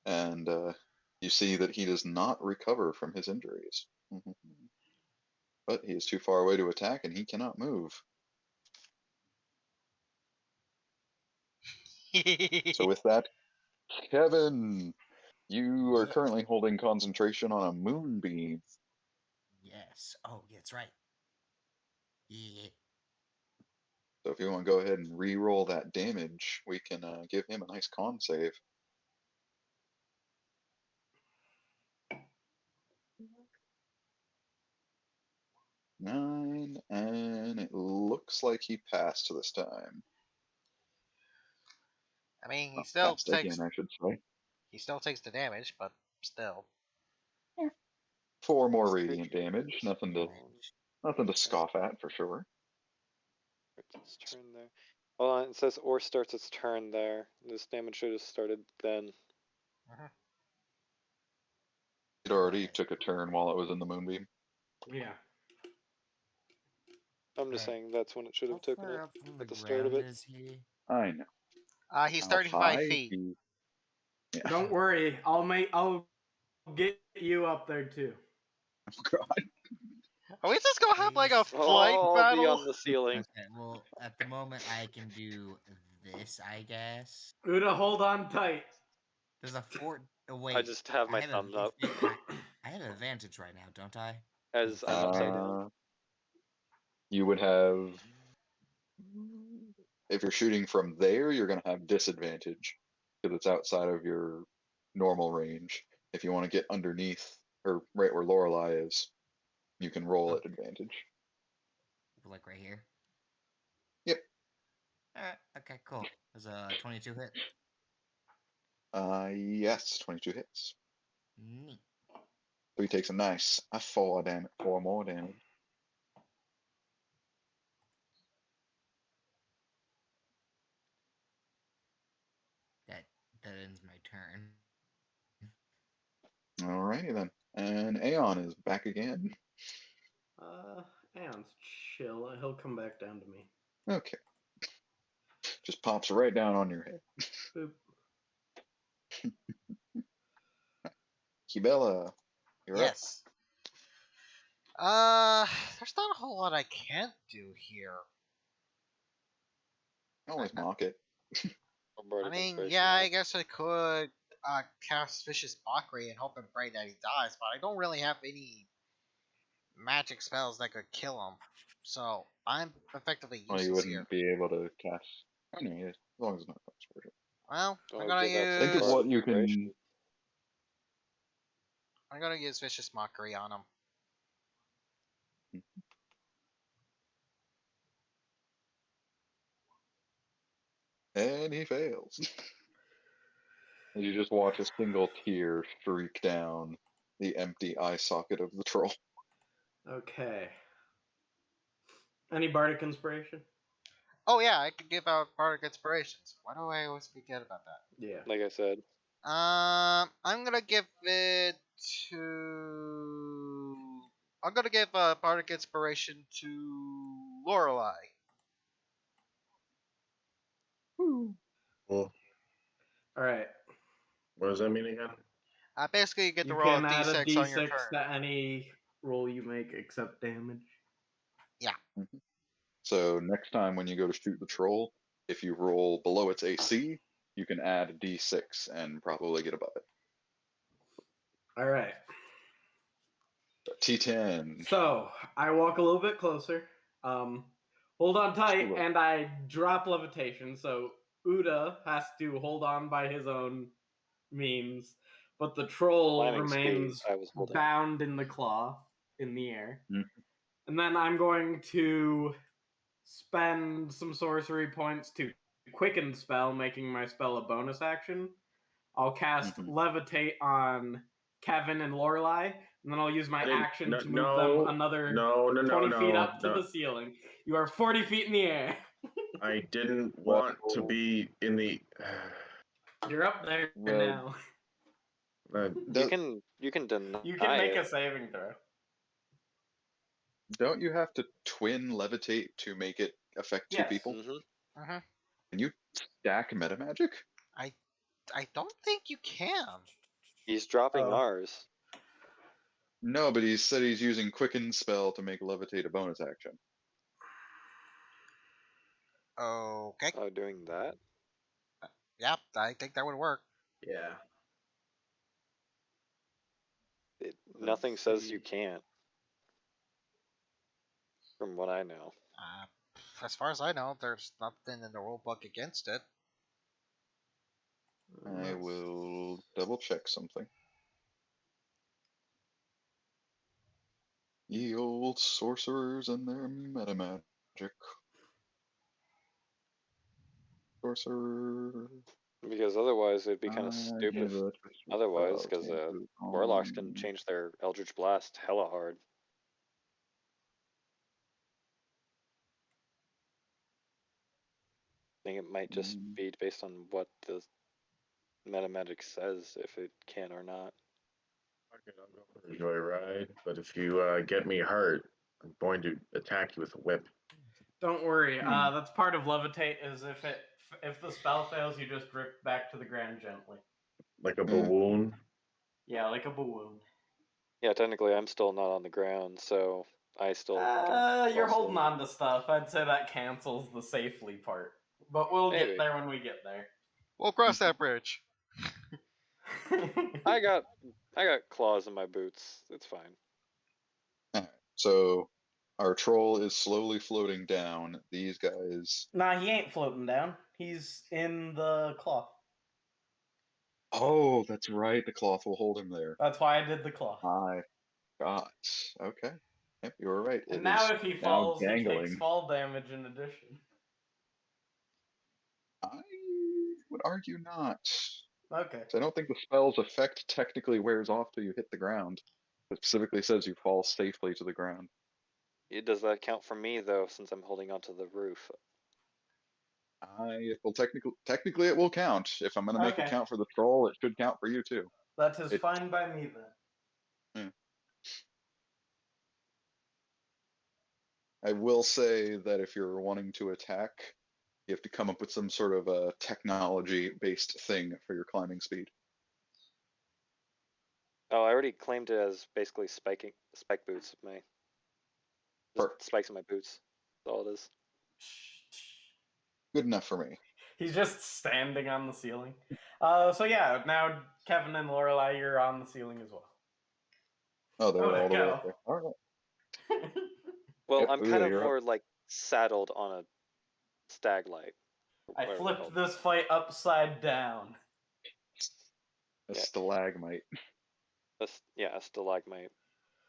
and you see that he does not recover from his injuries. But he is too far away to attack, and he cannot move. So with that, Kevin, you are Yeah. currently holding concentration on a moonbeam. Yes. Oh, yeah, that's right. Yeah. So if you want to go ahead and re-roll that damage, we can give him a nice con save. 9, and it looks like he passed this time. I mean, Not passed again, I should say. he still takes the damage, but still. 4 more This radiant creature damage. is Nothing prone. to scoff at for sure. Starts its turn there. Hold on, it says or starts its turn there. This damage should have started then. It already took a turn while it was in the moonbeam. Yeah. I'm just Right. saying that's when it should How have taken far it up from the at the start of ground it. is he? I know. He's How 35 high? feet. Yeah. Don't worry, I'll get you up there too. Oh, God. Are we just gonna have like a Please. flight I'll be battle? on the ceiling. Okay, well, at the moment I can do this, I guess. Uda, hold on tight. There's a fort. Oh, I wait. just have my have thumb up I have advantage right now, don't I? as I'm upside down. You would have, if you're shooting from there, you're going to have disadvantage because it's outside of your normal range. If you want to get underneath or right where Lorelei is, you can roll at advantage. Like right here. Yep. Alright, okay, cool. There's a 22 hit. Yes, 22 hits. Neat. So he takes a nice 4 more damage. That ends my turn. Alrighty then. And Aeon is back again. Aeon's chill. He'll come back down to me. Okay. Just pops right down on your head. Boop. Kibella, you're up. Yes. There's not a whole lot I can't do here. Always mock it. Or bardic I mean, inspiration yeah, now. I guess I could cast Vicious Mockery and hope and pray that he dies, but I don't really have any magic spells that could kill him. So I'm effectively Well, you useless here. wouldn't be able to cast. I know, yeah, as long as it's not conspiration. Well, Or I'm gonna give out some Think of use what bardic you inspiration. can. Vicious Mockery on him. And he fails. And you just watch a single tear streak down the empty eye socket of the troll. Okay. Any bardic inspiration? Oh yeah, I could give out bardic inspirations. Why do I always forget about that? Yeah. Like I said, I'm gonna give it to. I'm gonna give bardic inspiration to Lorelei. Cool. All right. What does that mean again? Basically, you get to You roll a can add a d6 on your d6 turn. to any roll you make except damage. So next time when you go to shoot the troll, if you roll below its AC, you can add a d6 and probably get above it. All right. T10. So I walk a little bit closer. Hold on tight, and I drop levitation. So Uda has to hold on by his own means, but the troll climbing speed, remains I was holding. bound in the cloth in the air. Mhm. And then I'm going to spend some sorcery points to quicken spell, making my spell a bonus action. I'll cast levitate on Kevin and Lorelei, and then I'll use my action to move them another 20 feet up to the ceiling. You are 40 feet in the air. I didn't want to be in the. You're up there now. You can deny You can make it. a saving throw. Don't you have to twin levitate to make it affect two Yes. people? Mm-hmm. Can you stack meta magic? I don't think you can. He's dropping ours. No, but he said he's using quicken spell to make levitate a bonus action. Okay. Oh, doing that? Yep, I think that would work. Yeah. Nothing says you can't. From what I know. As far as I know, there's nothing in the rule book against it. I will double check something. Ye old sorcerers and their meta magic. Sorcerer. Because otherwise it'd be kind of stupid. Otherwise, because warlocks can change their Eldritch Blast hella hard. I think it might just be based on what the meta magic says, if it can or not. Okay, I'll go for a joyride, but if you get me hurt, I'm going to attack you with a whip. Don't worry. Hmm. That's part of levitate. Is if the spell fails, you just drift back to the ground gently. Like a Yeah. balloon. Yeah, like a balloon. Yeah, technically, I'm still not on the ground, so I still can. You're also- holding on to stuff. I'd say that cancels the safely part, but we'll Maybe. get there when we get there. We'll cross that bridge. I got claws in my boots. It's fine. Alright, so our troll is slowly floating down. These guys. Nah, he ain't floating down. He's in the cloth. Oh, that's right. The cloth will hold him there. That's why I did the cloth. I got. Okay. Yep, you were right. And It now is if he now falls, he takes dangling. fall damage in addition. I would argue not. Okay. So I don't think the spell's effect technically wears off till you hit the ground. It specifically says you fall safely to the ground. Does that count for me though, since I'm holding onto the roof? Well, technically it will count. If I'm gonna make it Okay. count for the troll, it should count for you too. That is It- fine by me then. I will say that if you're wanting to attack, you have to come up with some sort of a technology-based thing for your climbing speed. Oh, I already claimed it as basically spike boots. Just Perfect. spikes in my boots. That's all it is. Good enough for me. He's just standing on the ceiling. So yeah, now Kevin and Lorelai, you're on the ceiling as well. Oh, they're Oh, there all the way you up there. All right. Well, Yep, I'm Uya, kind of you're up. more like saddled on a staglight. I whatever they're flipped called. this fight upside down. A Yeah. stalagmite. Yeah, a stalagmite.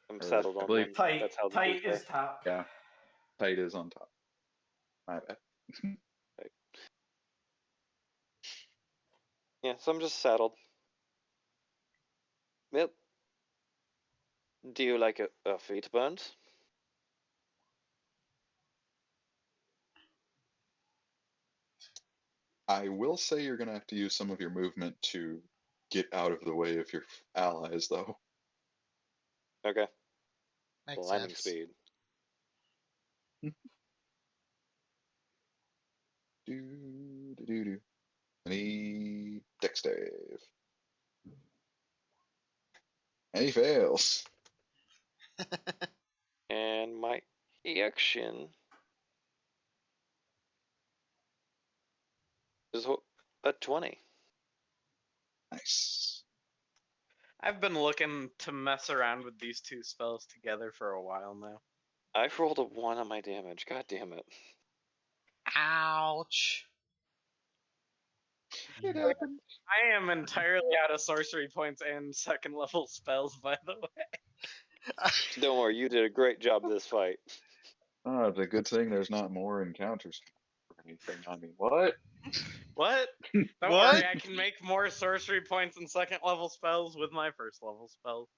I'm Or, saddled I on believe- one. Tight, That's how the tight boots is top. Yeah. Tight is on top. My bad. are. Yeah, so I'm just saddled. Yep. Do you like a feet burnt? I will say you're gonna have to use some of your movement to get out of the way of your allies, though. Okay. Makes Climbing sense. speed. Do. Any dex save. And he fails. And my action is a 20. Nice. I've been looking to mess around with these two spells together for a while now. I've rolled a 1 on my damage. God damn it. Ouch. It happened. I am entirely out of sorcery points and second level spells, by the way. Don't worry, you did a great job this fight. Oh, it's a good thing there's not more encounters or anything. I mean, what? What? Don't What? worry, I can make more sorcery points and second level spells with my first level spells.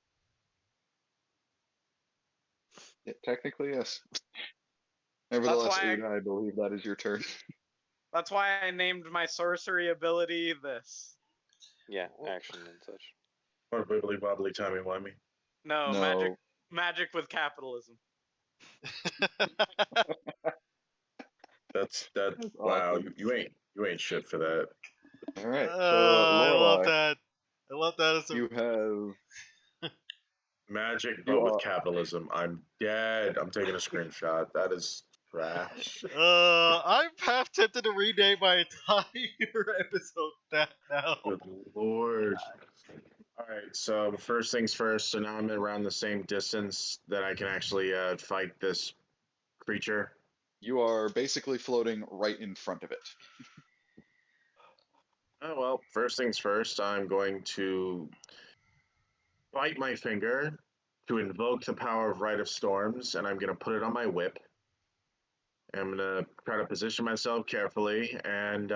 Yeah, technically, yes. Nevertheless, why Uda, I believe that is your turn. That's why I named my sorcery ability this. Yeah, action and such. Or wibbly wobbly timey wimey. No, No. magic with capitalism. That's That's wow. awesome. You ain't shit for that. All right. So, I love Lorelai, that. I love that as a you have Magic, but You with are- capitalism. I'm dead. I'm taking a screenshot. That is trash. I'm half tempted to rename my entire episode that now. Good lord. All right, so first things first. So now I'm around the same distance that I can actually fight this creature. you are basically floating right in front of it. Oh well, first things first. I'm going to bite my finger to invoke the power of Rite of Storms, and I'm going to put it on my whip. I'm going to try to position myself carefully and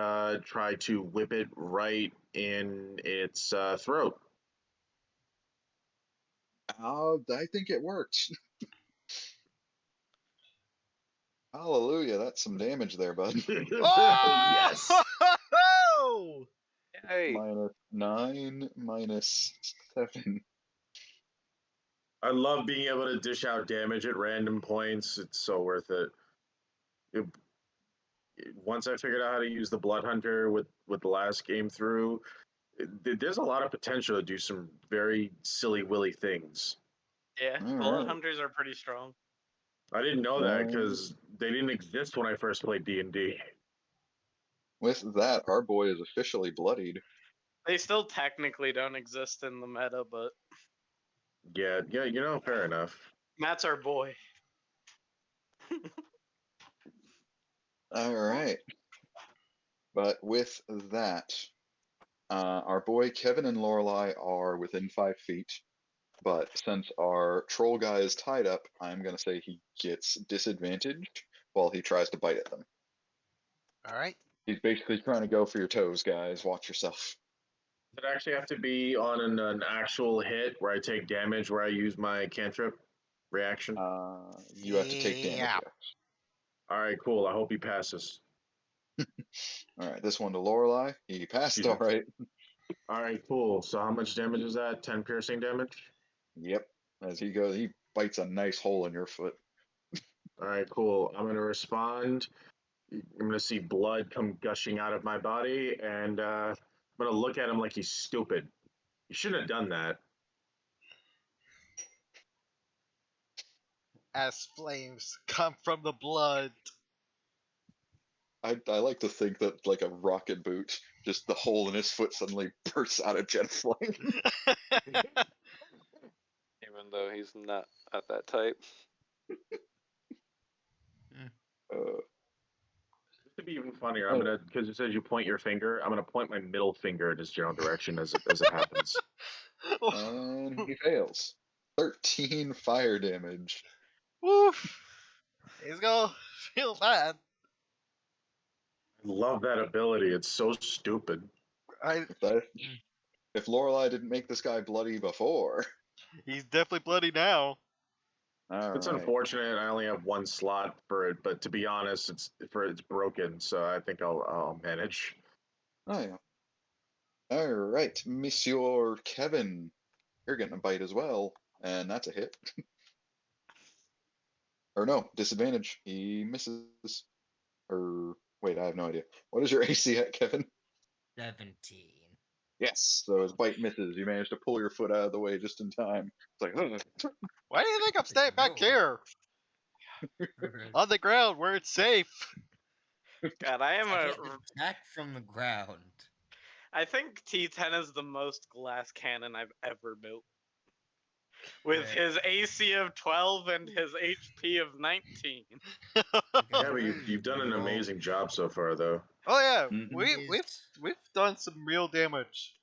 try to whip it right in its throat. I think it worked. Hallelujah, that's some damage there, bud. Yes! Oh! Hey, -9, -7. I love being able to dish out damage at random points. It's so worth it. once I figured out how to use the Blood Hunter with the last game through, there's a lot of potential to do some very silly willy things. Yeah, All bullet right. hunters are pretty strong. I didn't know that because they didn't exist when I first played D&D. With that, our boy is officially bloodied. They still technically don't exist in the meta, but Yeah, fair enough. Matt's our boy. All right. But with that, our boy Kevin and Lorelai are within 5 feet. But since our troll guy is tied up, I'm going to say he gets disadvantaged while he tries to bite at them. All right. He's basically trying to go for your toes, guys. Watch yourself. Does it actually have to be on an actual hit where I take damage, where I use my cantrip reaction? You have to take damage. Yeah. Yeah. All right, cool. I hope he passes. All right, this one to Lorelai. He passed Excuse all me. right. All right, cool. So how much damage is that? 10 piercing damage? Yep. As he goes, he bites a nice hole in your foot. All right, cool. I'm going to respond. I'm going to see blood come gushing out of my body, and I'm going to look at him like he's stupid. You shouldn't have done that. As flames come from the blood. I like to think that like a rocket boot, just the hole in his foot suddenly bursts out of jet flame. Even though he's not at that type. To be even funnier, I'm gonna, because it says you point your finger, I'm gonna point my middle finger in his general direction as it happens. And he fails. 13 fire damage. Woof. He's gonna feel bad. I love that ability. It's so stupid. If Lorelai didn't make this guy bloody before. He's definitely bloody now. It's Right. unfortunate. I only have one slot for it, but to be honest, it's broken, so I think I'll manage. Oh yeah. All right, Monsieur Kevin, you're getting a bite as well, and that's a hit. Or no, disadvantage. He misses. Or wait, I have no idea. What is your AC at, Kevin? 17. Yes. So his bite misses. You managed to pull your foot out of the way just in time. It's like, Why do you think I'm staying back No. here? On the ground where it's safe. God, I am I a. get attacked from the ground. I think T10 is the most glass cannon I've ever built. With Yeah. his AC of 12 and his HP of 19. Yeah, but you've done an amazing job so far, though. Oh yeah, Mhm. we've done some real damage.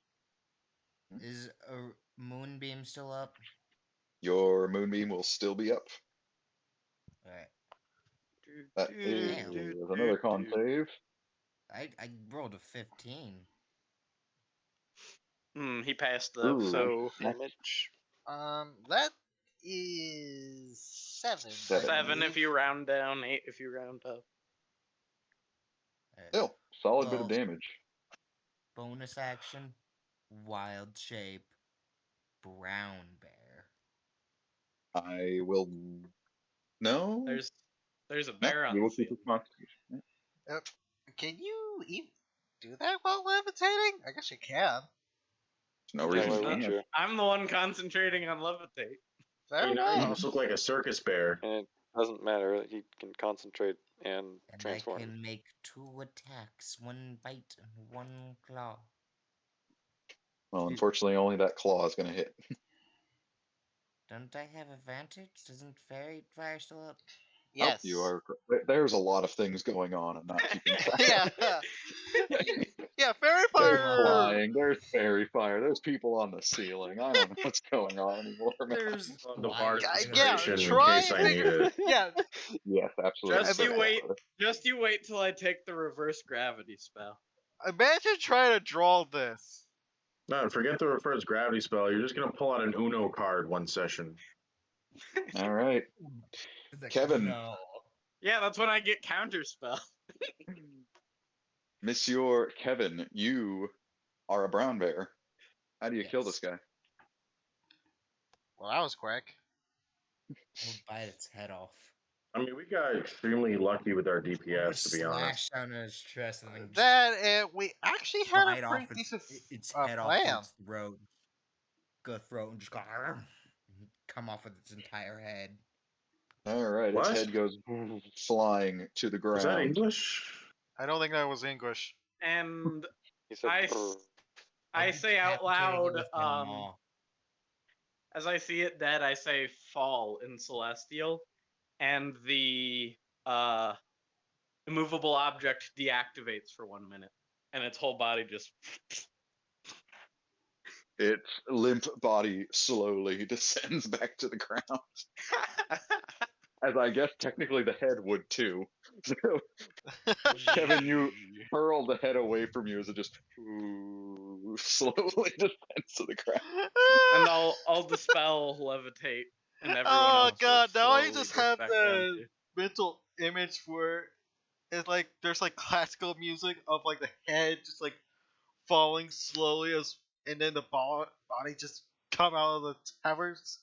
Is a moonbeam still up? your moonbeam will still be up. Alright. That is Damn. another con save. I rolled a 15. He passed though, Ooh. so Damage. That is 7. 7 if you round down, 8 if you round up. Alright. Still, solid bit of Well- damage. Bonus action, wild shape, brown bear. I will. No. There's a No, bear on we the will keep field. his constitution. Yeah. Can you even do that while levitating? I guess you can. There's no Yeah, reason why you wouldn't can't. you? I'm the one concentrating on levitate. Fair You enough. almost look like a circus bear. And it doesn't matter. He can concentrate and And transform. I can make 2 attacks, 1 bite and 1 claw. Well, unfortunately, only that claw is going to hit. Don't I have advantage? Doesn't fairy fire still up? Yes. You are. There's a lot of things going on. I'm not keeping track. Yeah. Yeah, fairy There's fire. flying. There's fairy fire. There's people on the ceiling. I don't know what's going on anymore. Man. There's The bardic Yeah, inspiration in try case and I need it. Yeah, Yes, absolutely. Just you wait till I take the reverse gravity spell. imagine trying to draw this. No, forget the reverse gravity spell. You're just gonna pull out an Uno card one session. All right, Kevin. No. Yeah, that's when I get counter spell. Monsieur Kevin, you are a brown bear. How do you kill this guy? Well, that was quick. We'll bite its head off. I mean, we got extremely lucky with our DPS, to be honest. Slash down in his chest and then That and we actually had a bite pretty off decent its head off plan. its throat. Go throat and just go come off with its entire head. All right, its What? head goes flying to the Was that ground. English? I don't think that was English. And He said, I "Brr." I say out loud, Decapitating it with my maw. as I see it dead, I say fall in Celestial, and the immovable object deactivates for 1 minute, and its whole body just. Its limp body slowly descends back to the ground. As I guess technically the head would too. So, Kevin, you hurl the head away from you as it just slowly descends to the ground. And I'll dispel levitate, and everyone Oh else god, will now I slowly just drift have back the down to- mental image where it's like there's like classical music of like the head just like falling slowly as and then the body just come out of the towers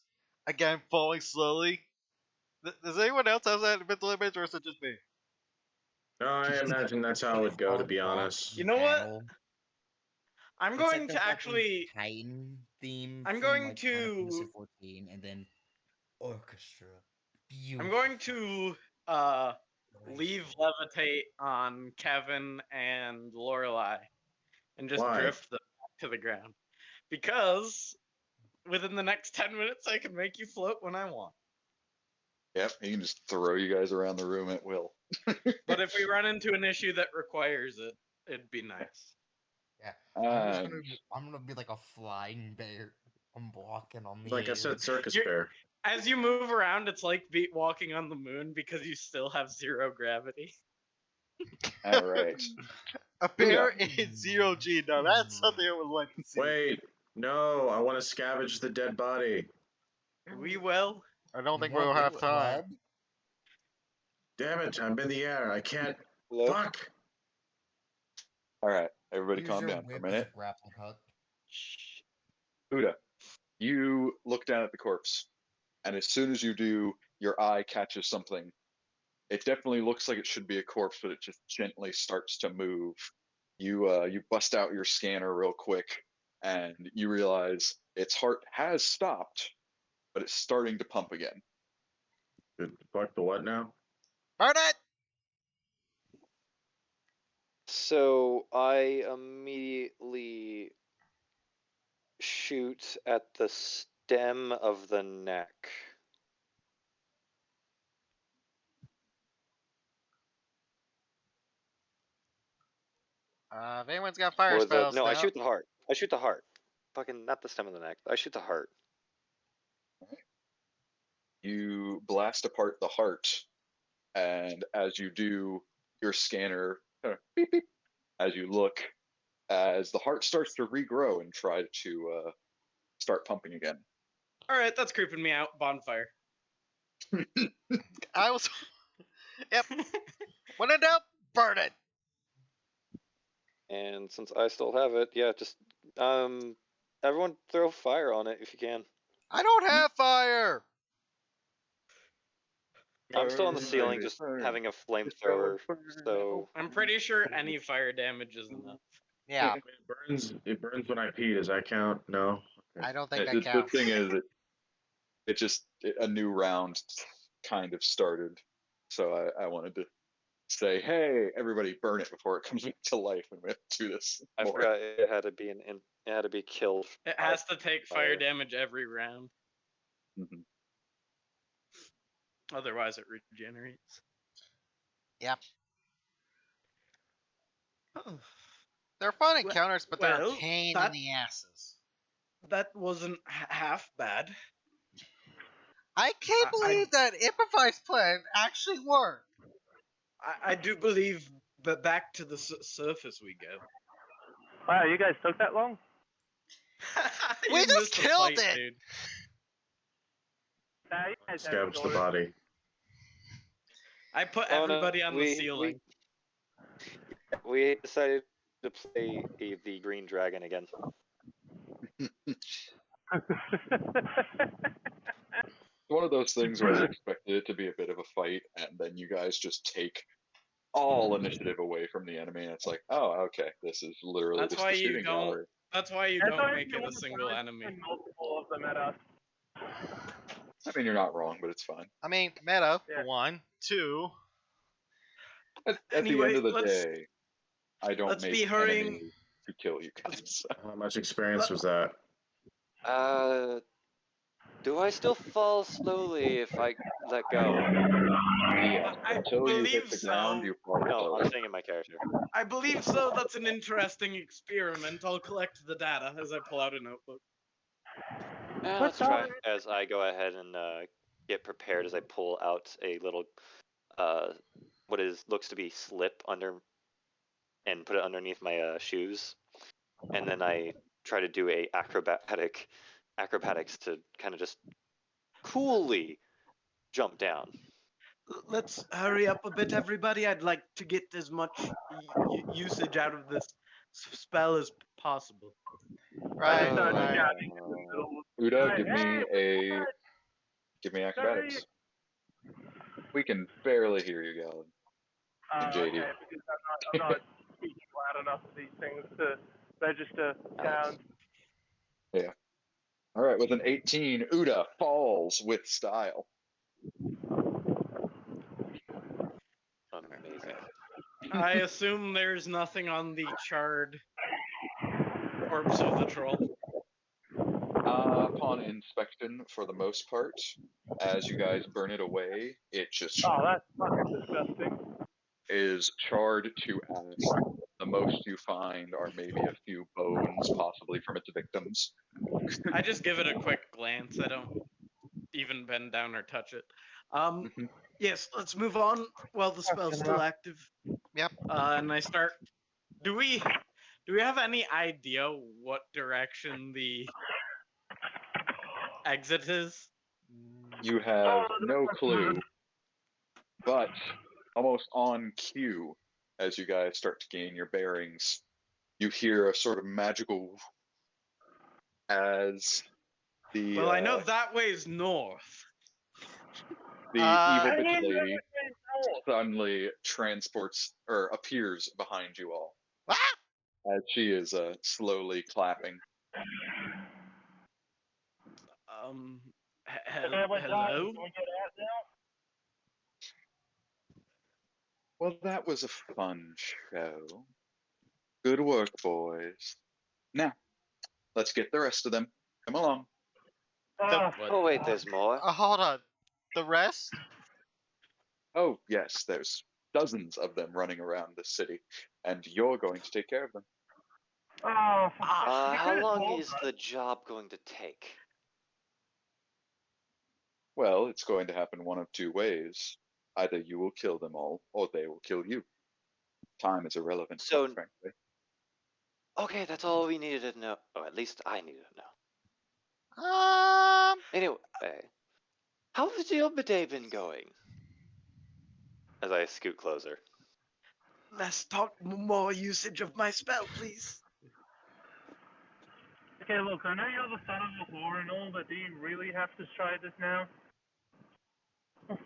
again falling slowly. Does anyone else have that mental image or is it just me? No, I imagine that's how it would go, to be honest. You know what? I'm It's going like the to fucking actually. Titan theme. I'm from, going like, Final to- Fantasy 14, and then orchestra. I'm going to leave levitate on Kevin and Lorelai, and just Why? drift them back to the ground, because within the next 10 minutes I can make you float when I want. Yep, he can just throw you guys around the room at will. But if we run into an issue that requires it, it'd be nice. I'm gonna be like a flying bear. I'm walking on the Like I air. said, circus You're- bear. As you move around, it's like walking on the moon because you still have 0 gravity. All right. A bear in 0G. Now that's something I would like to see. Wait, no, I want to scavenge the dead body. We will. I don't think You want we'll have the time. blood? Damn it, I'm in the air. I can't. Hello? Fuck. All right, everybody Use calm your down for a whip as minute. grappling hook. Uda, you look down at the corpse, and as soon as you do, your eye catches something. It definitely looks like it should be a corpse, but it just gently starts to move. You bust out your scanner real quick, and you realize its heart has stopped, but it's starting to pump again. Fuck the what now? Burn it! So I immediately shoot at the stem of the neck. If anyone's got fire Or spells, no, I now- shoot the heart. I shoot the heart. Fucking not the stem of the neck. I shoot the heart. You blast apart the heart, and as you do, your scanner kind of beep beep as you look, as the heart starts to regrow and try to start pumping again. Alright, that's creeping me out. Bonfire. I was. Yep. When in doubt, burn it. And since I still have it, yeah, just everyone throw fire on it if you can. I don't have fire. I'm still on the Burn, ceiling, just burn. having a flamethrower. So I'm pretty sure any fire damage is enough. Yeah, It burns when I pee. Does that count? No. I don't think The that counts. thing is, a new round kind of started, so I wanted to say, hey, everybody, burn it before it comes back to life, and we have to do this. I more. forgot it had to be it had to be killed. It has to take fire Fire. damage every round, Mhm. otherwise it regenerates. Yep. They're fun encounters, but they're a well, pain that- in the asses. That wasn't half bad. I can't believe that improvised plan actually worked. I do believe that back to the surface we go. Wow, you guys took that long? You We just missed the killed fight, it. dude. Nah, you guys had Scavenge the shoulders. body. I put Oh, no, everybody on the we- ceiling. We decided to play the green dragon again. one of those things where I expected it to be a bit of a fight, and then you guys just take all initiative away from the enemy, and it's like, oh, okay, this is literally That's just why a you shooting don't. gallery. That's why you That's don't why make you it a want to single throw enemy. multiple of them at us. I mean, you're not wrong, but it's fine. I mean, meta, Yeah. for one. Two, At the Anyway, end of the let's- day, I don't let's make be hurrying. enemies to kill you guys. How much experience was that? Do I still fall slowly if I let go? Yeah, I until you hit believe the ground, so. you fall No, slowly. I'm saying in my character. I believe so. That's an interesting experiment. I'll collect the data as I pull out a notebook. Let's try. As I go ahead and get prepared, as I pull out a little, what looks to be slip under, and put it underneath my shoes, and then I try to do a acrobatics to kind of just coolly jump down. Let's hurry up a bit, everybody. I'd like to get as much usage out of this spell as possible. right? started right. shouting. Uda, Hey, give me acrobatics. We can barely hear you, Galen. And JD. Okay, because I'm not speaking loud enough for these things to register down. Yeah. All right, with an 18, Uda falls with style. Amazing. I assume there's nothing on the charred corpse of the troll. Upon inspection, for the most part, as you guys burn it away, it just Oh, that's fucking disgusting. is charred to ash. The most you find are maybe a few bones, possibly from its victims. I just give it a quick glance. I don't even bend down or touch it. Mhm. Yes, let's move on while the spell's still active. Yep. And I start. Do we have any idea what direction the exit is? You have no clue, but almost on cue, as you guys start to gain your bearings, you hear a sort of magical as the Well, I know that way's north. evil Hey, bitch you lady know, suddenly transports or appears behind you all Ah! as she is slowly clapping. Hello? Well, that was a fun show. Good work, boys. Now, let's get the rest of them. Come along. Oh wait, there's more. Hold on. The rest? Oh, yes, there's dozens of them running around the city, and you're going to take care of them. How long is the job going to take? Well, it's going to happen one of two ways. Either you will kill them all, or they will kill you. Time is irrelevant, So- quite frankly. Okay, that's all we needed to know. Or at least I needed to know. Anyway, how's the bidet been going? As I scoot closer. Let's talk more usage of my spell, please. Okay, look, I know you're the son of a whore and all, but do you really have to try this now? I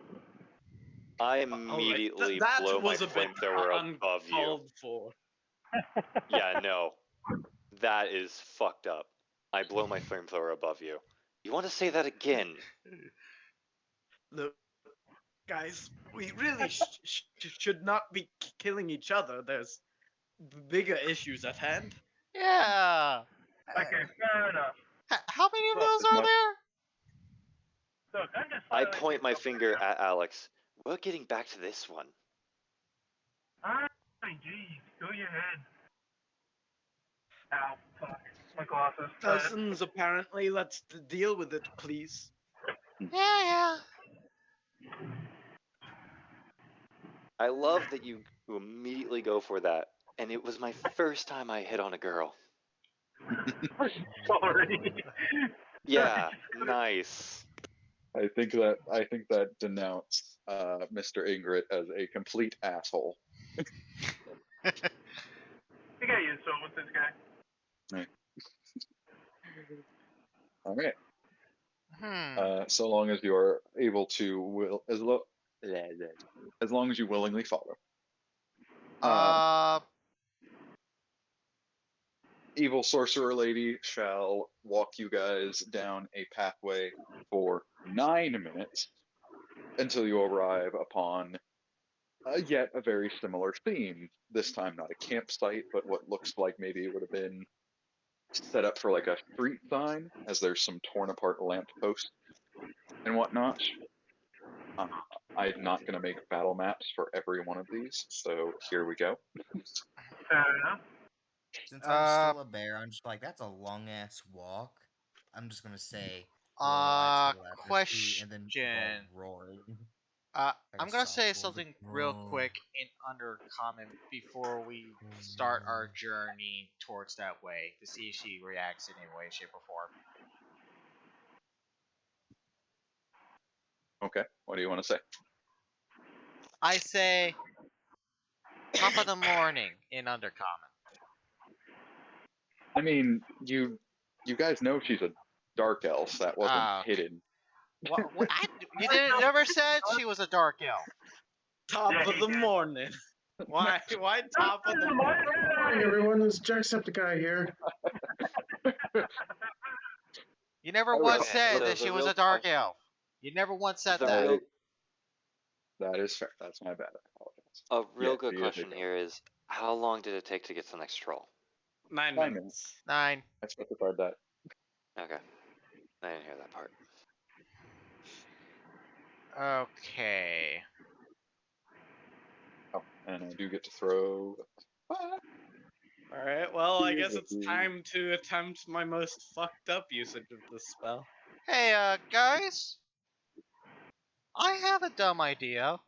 All right, immediately that blow my was a bit flamethrower above you. uncalled for. Yeah, no. That is fucked up. I blow my flamethrower above you. You want to say that again? Look, guys, we really should not be killing each other. There's bigger issues at hand. Yeah. Okay, fair enough. How many of Look, those are there? Look, I'm just I filing point my myself finger out. at Alex. We're getting back to this one. Ah, geez, go your head. Ow, fuck. My glasses. Dozens, apparently. Let's deal with it, please. Yeah. I love that you immediately go for that. And it was my first time I hit on a girl. Sorry. Yeah, nice. I think that denounced Mr. Ingrid as a complete asshole. You got used to it with this guy. All right. So long as you are able to as long as you willingly follow. Evil sorcerer lady shall walk you guys down a pathway for 9 minutes until you arrive upon yet a very similar theme. This time not a campsite, but what looks like maybe it would have been set up for like a street sign, as there's some torn apart lamp posts and whatnot. I'm not going to make battle maps for every one of these, so here we go. Fair enough. Since I'm still a bear, I'm just like, that's a long ass walk. I'm just gonna say, roll telepathy, and then Question. roaring. I'm gonna say something real quick in Undercommon before we start our journey towards that way to see if she reacts in any way, shape, or form. Okay, what do you want to say? I say top of the morning in Undercommon. I mean, you guys know she's a dark elf. That wasn't hidden. What? You never said she was a dark elf. Top of the morning. Why top of the morning? Good morning, everyone. This is Jacksepticeye here. You never once said that she was a dark elf. You never once said that. That is fair. That's my bad. I apologize. A real good question here is, how long did it take to get to the next troll? 9 minutes. 9. I specified that. Okay. I didn't hear that part. Okay. Oh, and I do get to throw. Alright, well, I guess it's time to attempt my most fucked up usage of this spell. Hey, guys. I have a dumb idea.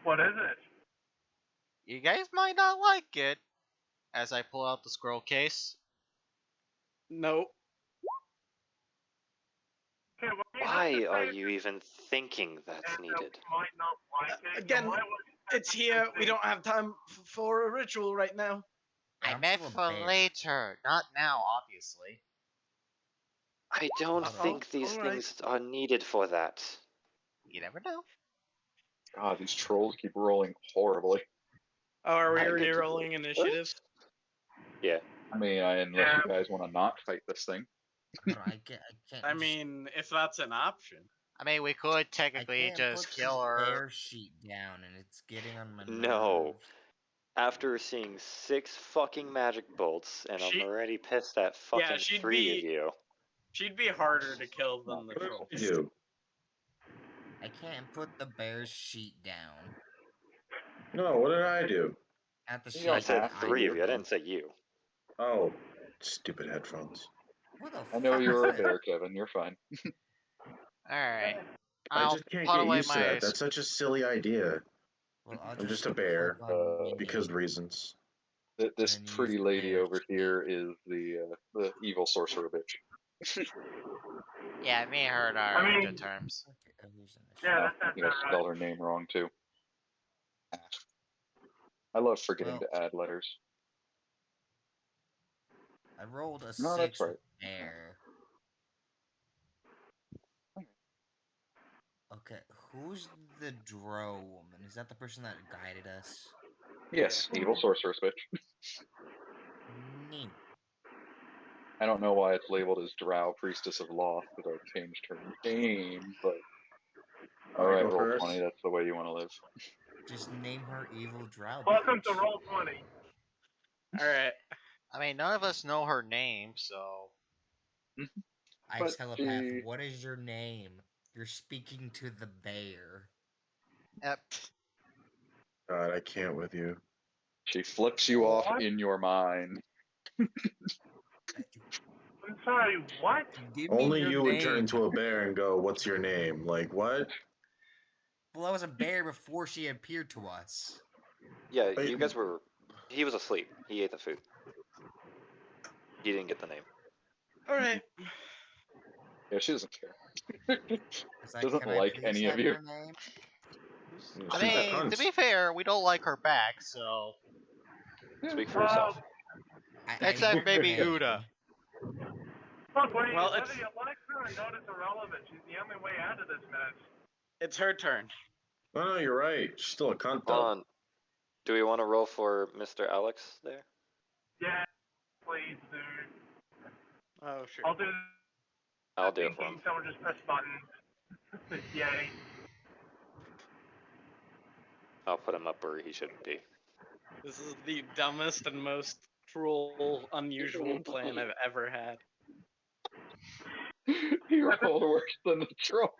What is it? You guys might not like it. As I pull out the scroll case. Nope. Okay, Why are you even thinking that's needed? Might not like it. Again, it's here. We don't have time for a ritual right now. I meant for later, not now, obviously. I don't think these things are needed for that. You never know. God, these trolls keep rolling horribly. Oh, are we re-rolling initiative? Yeah. I mean, unless you guys want to not fight this thing. I can't. I mean, if that's an option. I mean, we could technically just kill her. Bear sheet down, and it's getting on my No. nerves. After seeing 6 fucking magic bolts, and I'm already pissed at fucking 3 of you. She'd be harder to kill than the trolls. You. I can't put the bear's sheet down. No, what did I do? At the I said 3 of you. I didn't say you. Oh, stupid headphones. I know you're a bear, Kevin. You're fine. Alright. I just can't get used to that. That's such a silly idea. Well, I'm just a bear because reasons. This pretty lady over here is the evil sorcerer bitch. Yeah, me and her are on good terms. Yeah, I think I spelled her name wrong too. I love forgetting to add letters. I rolled a 6 that's right. bear. Okay, who's the drow woman? Is that the person that guided us? Yes, evil sorceress bitch. Neat. I don't know why it's labeled as Drow Priestess of Loth because I changed her name, but alright, roll 20, that's the way you want to live. Just name her evil drow. Welcome to Roll 20. Alright. I mean, none of us know her name, so... I telepath, what is your name? You're speaking to the bear. Yep. God, I can't with you. She flips you off in your mind. I'm sorry, what? Only you would turn into a bear and go, what's your name? Like, what? Well, I was a bear before she appeared to us. Yeah, you guys were... He was asleep. He ate the food. He didn't get the name. Alright. Yeah, she doesn't care. Like, doesn't like any of you. I mean, to be fair, we don't like her back, so... Speak for yourself. Except maybe Uda. Look, whether Well, you like her or not, it's irrelevant. She's the only way out of this match. it's her turn. No, you're right. She's still a cunt, Hold though. on. Do we want to roll for Mr. Alex there? Yeah, please, dude. Oh, sure. I'll do it for him. Someone just press buttons. Yay. I'll put him up where he should be. This is the dumbest and most cruel, unusual plan I've ever had. You rolled worse than the troll.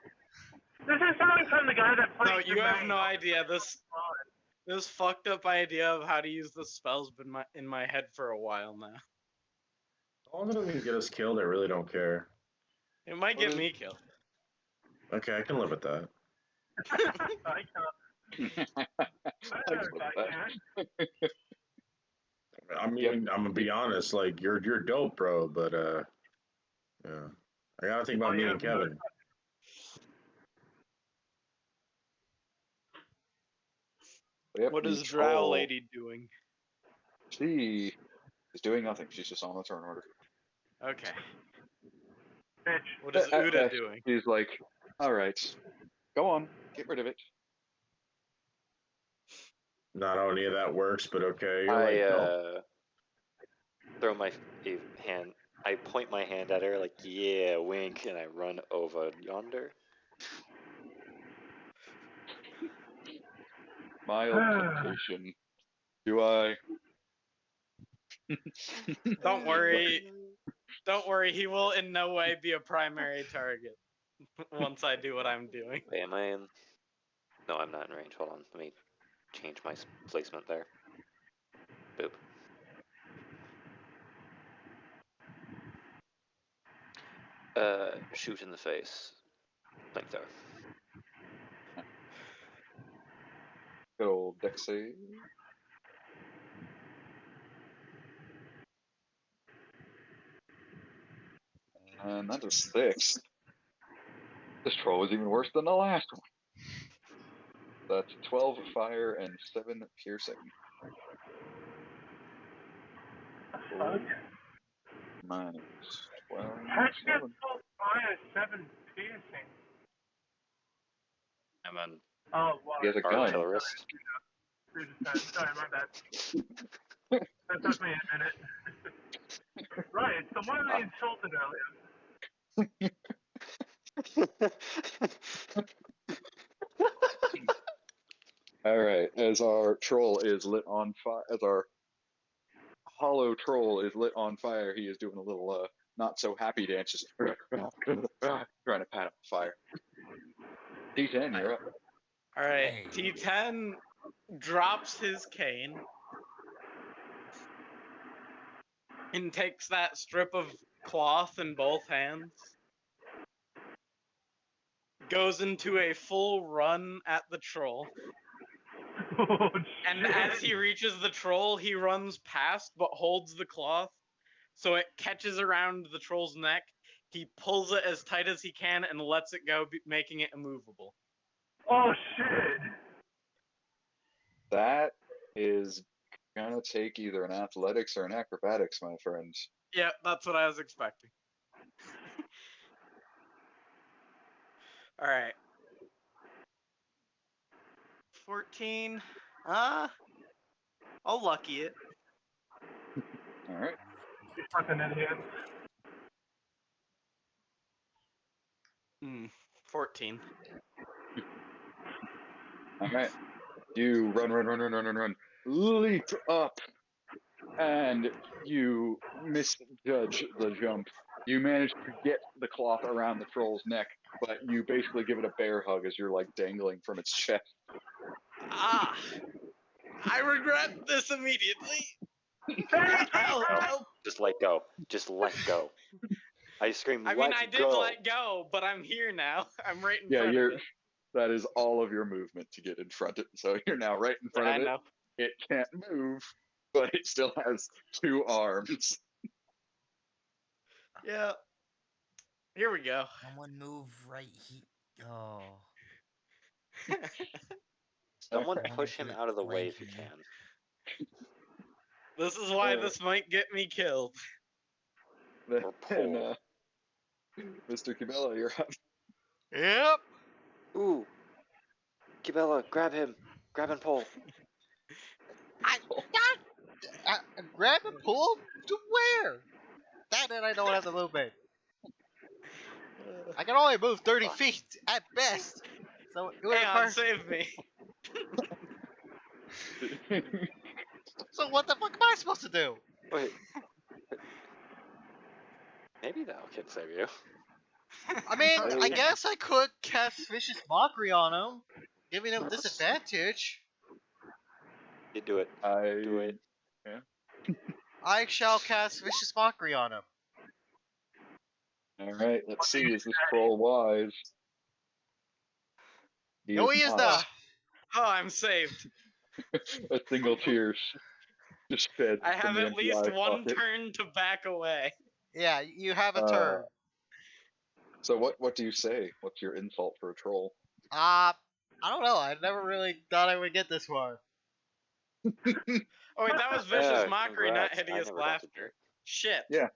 This is coming from the guy that plays No, the you have main. no idea. This fucked up idea of how to use the spell's been in my head for a while now. As long as it doesn't get us killed, I really don't care. It might get me killed. Okay, I can live with that. I can't. I mean, I'm gonna be honest. Like, you're dope, bro. But yeah, I gotta think about me and Kevin. Yep, What the is Drow troll, Lady doing? She is doing nothing. She's just on the turn order. Okay. Bitch. What is At Uda best, doing? She's like, all right, go on, get rid of it. Not how any of that works, but okay. You're I right, Phil. throw my hand. I point my hand at her like, yeah, wink, and I run over yonder. Mild temptation. Do I? Don't worry. Don't worry. He will in no way be a primary target once I do what I'm doing. Wait, am I in? No, I'm not in range. Hold on. Let me change my placement there. Boop. Shoot in the face. Flamethrower. Good old deck save. And that's a 6. This troll is even worse than the last one. That's 12 fire and 7 piercing. Okay. Minus 12. How'd you get 7. 12 fire, 7 piercing? I'm an Oh, wow. He has a gun. artillerist. Sorry, my bad. That took me a minute. Right, so one of the insulted earlier. Alright, as our troll is lit on fire, as our hollow troll is lit on fire, he is doing a little not so happy dance, just trying to pat up the fire. D10, you're up. Alright, T10 drops his cane and takes that strip of cloth in both hands, goes into a full run at the troll, Oh, and as he reaches the troll, he runs past but holds the cloth so it catches around the troll's neck. He pulls it as tight as he can and lets it go, making it immovable. Oh, shit. That is gonna take either an athletics or an acrobatics, my friends. Yeah, that's what I was expecting. Alright. 14. I'll lucky it. Alright. You fucking idiot. 14. Alright. You run, leap up, and you misjudge the jump. You manage to get the cloth around the troll's neck, but you basically give it a bear hug as you're like dangling from its chest. Ah! I regret this immediately! Help! Just let go. Just let go. I scream, I let mean, I did go. let go, but I'm here now. I'm right in Yeah, front of it. that is all of your movement to get in front of it. So you're now right in front I of it. know. It can't move, but it still has 2 arms. Yeah. Here we go. Someone move right here. Oh. Someone I wanted push to him out of the way explain if you to you. can. This is why this might get me killed. Then, Or pull. Mr. Cabela, you're up. Yep. Ooh, Cabela, grab him. Grab and pull. Grab and pull to where? That and I don't have the movement. I can only move 30 feet at best. So it would Hang on, require. save me. So what the fuck am I supposed to do? Wait. Maybe that can save you. I mean, I guess I could cast Vicious Mockery on him, giving him disadvantage. You do it. Do it. I shall cast Vicious Mockery on him. Alright, let's see, is this troll wise? No, he is not. Oh, I'm saved. A single tear just fed. I have from the at least empty eye one socket. turn to back away. Yeah, you have a turn. So what do you say? What's your insult for a troll? I don't know. I never really thought I would get this far. Oh wait, that was Vicious Yeah, Mockery, congrats. not Hideous I never got to Laughter. do it. Shit. Yeah.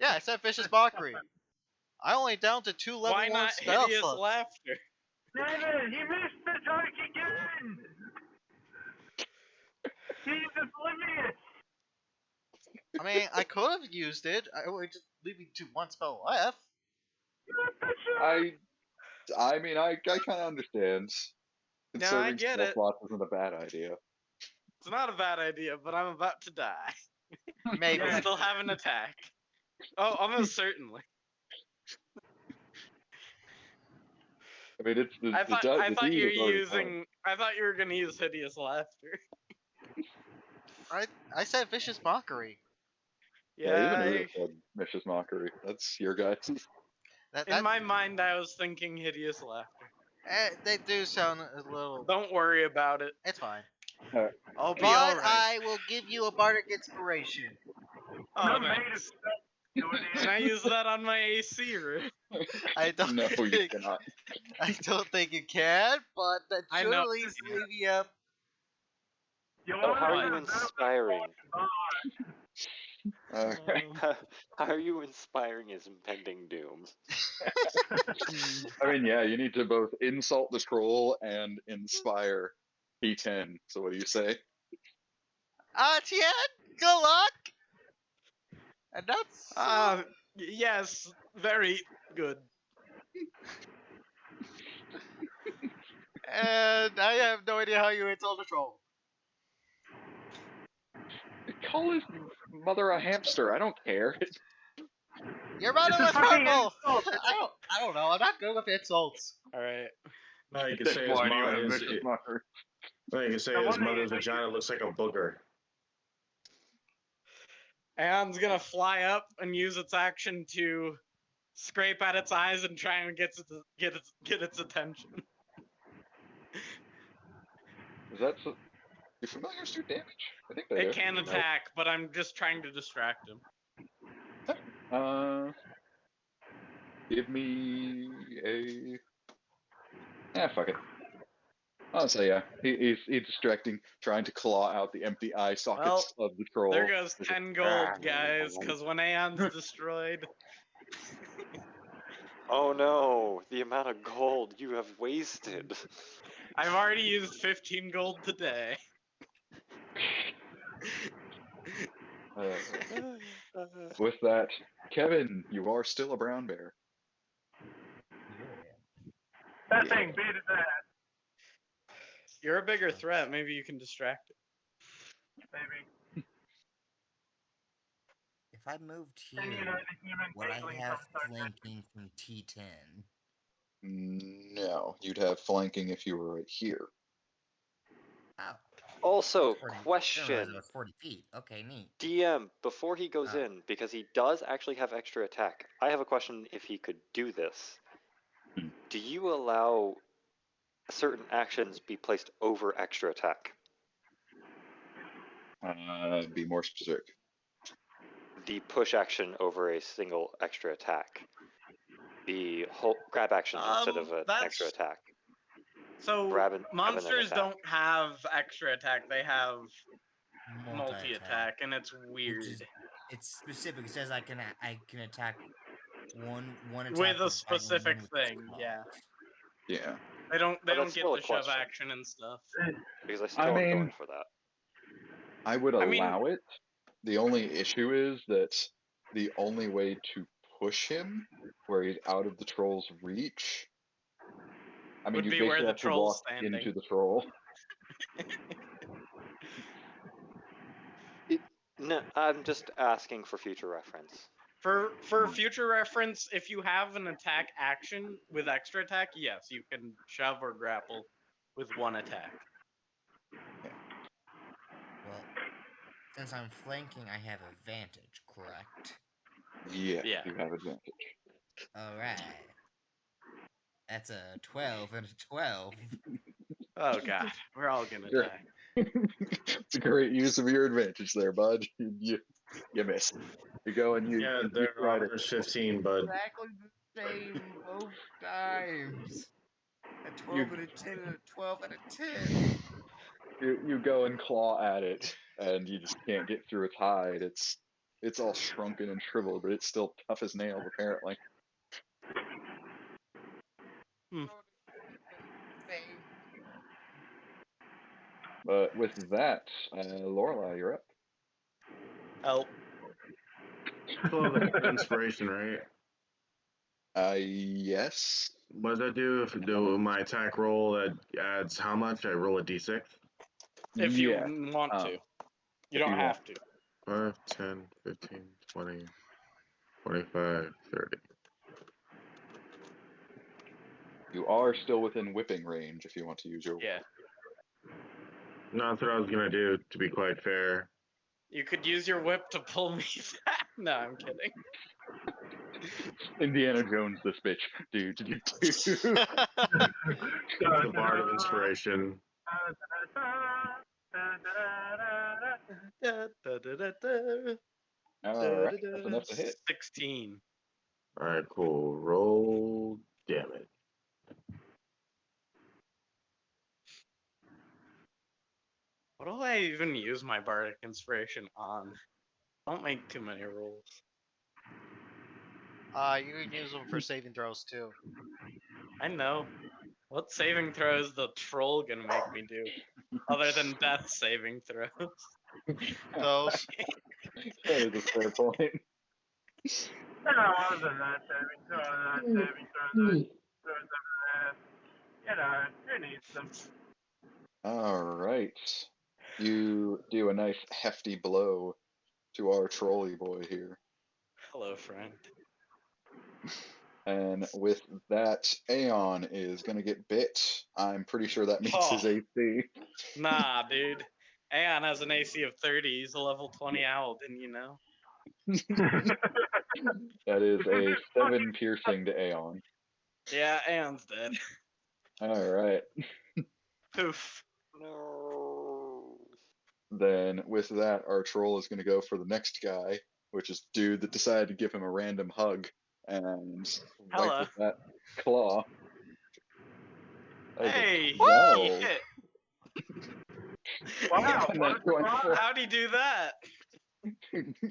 Yeah, I said Vicious Mockery. I only down to 2 level Why 1 not spell Hideous slots. Laughter? David, he missed the dark again! He's oblivious! I mean, I could have used it. I would just leaving to 1 spell left. I mean, I kind of understand. No, I Conserving get spell it. slots isn't a bad idea. It's not a bad idea, but I'm about to die. Maybe. I still have an attack. Oh, almost certainly. I mean, it's the I thought deed you is were already using. I thought you were gonna use Hideous Laughter. I said Vicious Mockery. done. Yeah. Even Ruth said Vicious Mockery. That's your guys'. In my mind, I was thinking Hideous Laughter. They do sound a little. Don't worry about it. It's fine. I'll be But alright. I will give you a bardic inspiration. Oh, thanks. Can I use that on my AC room? I don't No, you think. cannot. I don't think you can, but that I should know. at least leave you up. Oh, how are you inspiring? Alright. How are you inspiring his impending doom? I mean, yeah, you need to both insult the troll and inspire P10. So what do you say? Tien, good luck. And that's. Yes, very good. And I have no idea how you insult a troll. Call his mother a hamster. I don't care. Your mother It's a was fucking purple. insult. I don't know. I'm not good with insults. All right. No, you can That's say his why you mother. have His, Vicious Mockery. no, you can say his mother's vagina looks like a booger. Aeon's gonna fly up and use its action to scrape at its eyes and try and get its attention. Is that so? Do familiars do damage? I think they do. It can attack, but I'm just trying to distract him. Give me a. Fuck it. I'll say yeah. He's distracting, trying to claw out the empty eye sockets of the troll. There goes 10 gold, guys, because when Aeon's destroyed. Oh no, the amount of gold you have wasted. I've already used 15 gold today. With that, Kevin, you are still a brown bear. That thing beat his ass, You're a bigger threat. Maybe you can distract it. baby. If I moved And here, you know, the human would I tiefling have comes out next. flanking from T10? No, you'd have flanking if you were right here. Oh. Also, 40, I didn't question. realize it was 40 feet. Okay, neat. DM, before he goes in, because he does actually have extra attack, I have a question if he could do this. Do you allow certain actions be placed over extra attack? Be more specific. The push action over a single extra attack. The whole grab action instead of an extra attack. So Grab monsters attack. don't have extra attack; they have multi-attack, and it's weird. It's specific. It says I can attack One attack With a with bite and specific one with his thing, claw. yeah. Yeah. They don't But get that's still a the shove question. action and stuff. Because I still am mean- going for that. I would I mean- allow it. The only issue is that the only way to push him where he's out of the troll's reach. I mean, Would you be basically where the have to troll's walk standing. into the troll. No, I'm just asking for future reference. For future reference, if you have an attack action with extra attack, yes, you can shove or grapple with one attack. Well, since I'm flanking, I have advantage, correct? Yes, Yeah. you have advantage. Alright. That's a 12 and a 12. Oh god, we're all gonna Sure. die. It's a great use of your advantage there, bud. You miss. You go and you. Yeah, you they're try to- honors 15, bud. Exactly the same both times. A 12 and a 10 and a 12 and a 10. You go and claw at it, and you just can't get through its hide. It's all shrunken and shriveled, but it's still tough as nails, apparently. Same. But with that, Lorelai, you're up. Help. Still have the inspiration, right? Yes. What does that do? If I do my attack roll, that adds how much? I roll a d6? If you Yeah. want to. You if don't you have to. 5, 10, 15, 20, 25, 30. You are still within whipping range if you want to use your. Yeah. No, that's what I was going to do, to be quite fair. You could use your whip to pull me back. No, I'm kidding. Indiana Jones, this bitch. Dude. The Bard of Inspiration. Alright, that's enough to hit. 16. Alright, cool. Roll damage. What do I even use my bardic inspiration on? Don't make too many rolls. You can use them for saving throws too. I know. What saving throw is the troll gonna make me do? Other than death saving throws. Those. That is a fair point. Other than that saving throw, you know, who needs them? Alright. You do a nice hefty blow to our trolley boy here. Hello, friend. And with that, Aeon is gonna get bit. I'm pretty sure that meets his Oh. AC. Nah, dude. Aeon has an AC of 30. He's a level 20 owl, didn't you know? That is a 7 piercing to Aeon. Yeah, Aeon's dead. Alright. Poof. No. Then with that, our troll is gonna go for the next guy, which is dude that decided to give him a random hug and wipe Hello. with that claw. That is a Hey, 12. he hit. Wow, And what that's a going for- How'd he do that?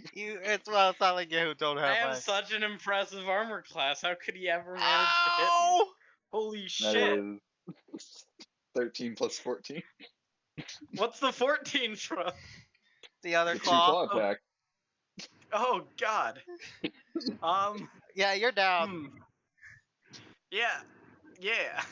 It's not like you don't I have have much. such an impressive armor class. How could he ever manage to hit me? Ow! Holy That shit. is 13 plus 14. What's the 14 from? The other The 2 claw. claw attack. Oh, God. Yeah, you're down. Yeah. Yeah.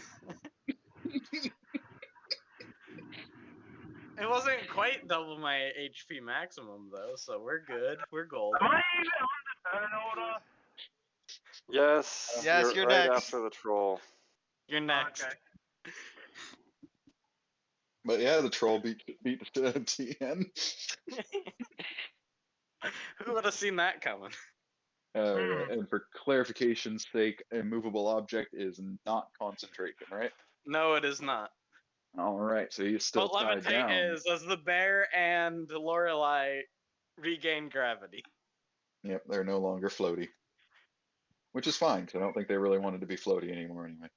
It wasn't quite double my HP maximum, though, so we're good. We're gold. Am I even on the turn order? Yes. Yes, you're right next. after the troll. You're next. Okay. But yeah, the troll beat TN. Who would have seen that coming? And for clarification's sake, a movable object is not concentration, right? No, it is not. All right, so he's still But tied down. levitate is as the bear and Lorelei regain gravity. Yep, they're no longer floaty, which is fine because I don't think they really wanted to be floaty anymore anyway.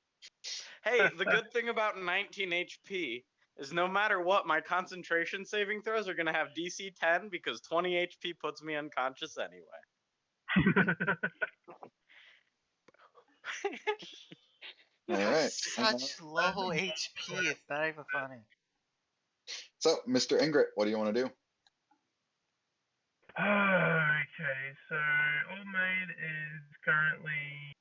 Hey, the good thing about 19 HP is no matter what, my concentration saving throws are going to have DC 10 because 20 HP puts me unconscious anyway. All You have right. such low HP. It's not even funny. So, Mr. Ingrid, what do you want to do? Okay, so Old Maid is currently.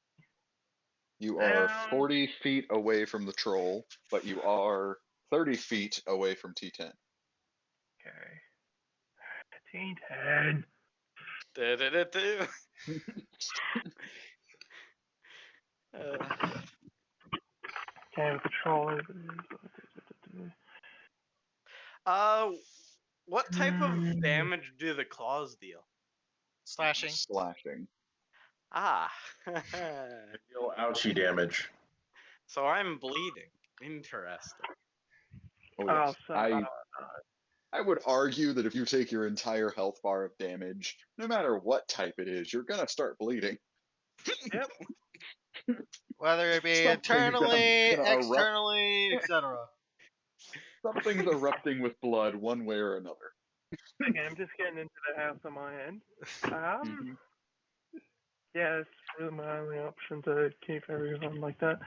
You are 40 feet away from the troll, but you are 30 feet away from T10. Okay. T10. Okay, control. What type of damage do the claws deal? Slashing. Slashing. Ah. Deal ouchie damage. So I'm bleeding. Interesting. Oh, yes. so I would argue that if you take your entire health bar of damage, no matter what type it is, you're going to start bleeding. Yep. Whether it be Something's internally, gonna erupt. externally, etc. Something's erupting with blood one way or another. Okay, I'm just getting into the house on my end. Mhm. Yeah, it's really my only option to keep everyone like that.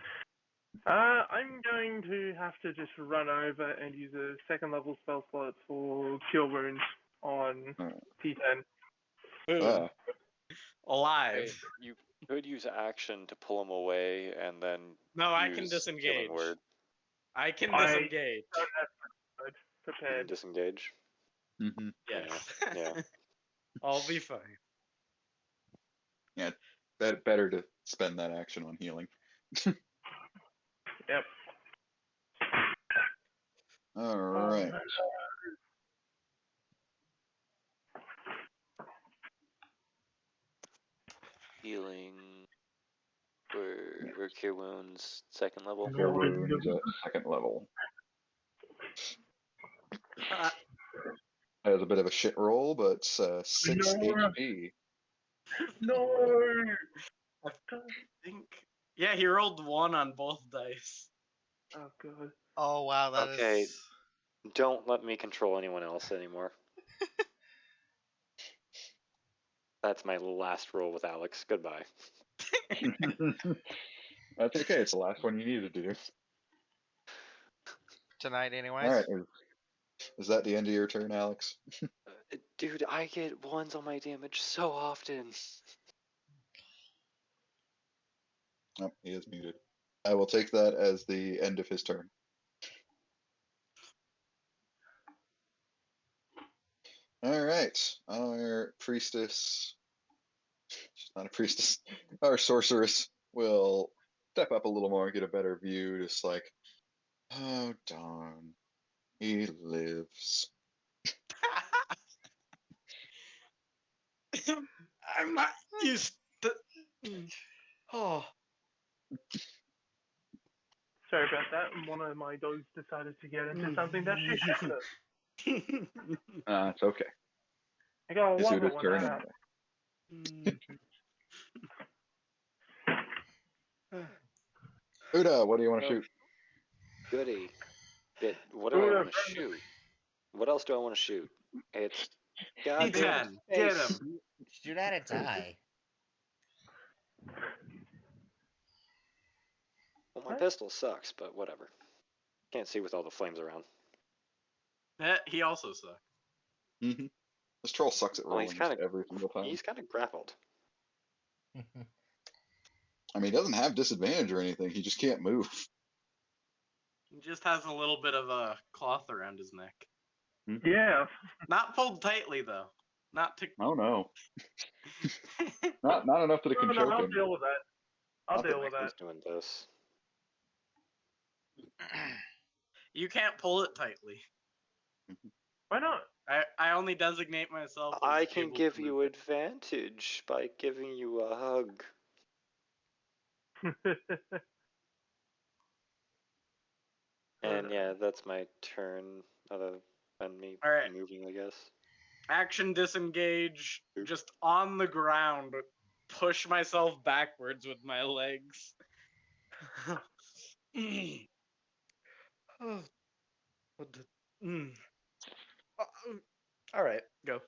I'm going to have to just run over and use a second level spell slot for Cure Wounds on T10. Ah, Alive. You could use action to pull him away and then No, I use can disengage. Healing Word. I can I disengage. don't have good You can prepared. disengage. mhm. Yes. Yeah. I'll be fine. Yeah, better to spend that action on healing. Yep. All right. Healing. Or Cure Wounds, second level. Cure Wounds at second level. Has a bit of a shit roll, but 6 HP. No. I think. Yeah, he rolled 1 on both dice. Oh god. Oh wow, that Okay. is. Don't let me control anyone else anymore. That's my last roll with Alex. Goodbye. That's okay. It's the last one you needed to do. Tonight, anyways. All right. Is that the end of your turn, Alex? Dude, I get 1s on my damage so often. Oh, he is muted. I will take that as the end of his turn. All right. Our priestess. She's not a priestess. Our sorceress will step up a little more, get a better view. Just like, oh, darn. He lives. I'm not used to. Oh. Sorry about that. One of my dogs decided to get into something that she shouldn't have. It's okay. I gotta It's love it Uda's when turn that anyway. happens. Uda, what do you want to shoot? Goody. What do I want to shoot? What else do I want to shoot? It's goddamn Get face. him. Shoot at a tie. Well, my pistol sucks, but whatever. Can't see with all the flames around. He also sucks. Mm-hmm. This troll sucks at Well, rolling every single time. He's kind of grappled. I mean, he doesn't have disadvantage or anything. He just can't move. He just has a little bit of a cloth around his neck. Yeah. Not pulled tightly though. Not to. Oh no. not enough that it can choke I'll him. deal with that. I'll deal with that. He's doing this. You can't pull it tightly. Why not? I only designate myself. As I can able give to you move it. advantage by giving you a hug. And yeah, that's my turn. Other than me All right. moving, I guess. Action disengage. Just on the ground. Push myself backwards with my legs. All right, go.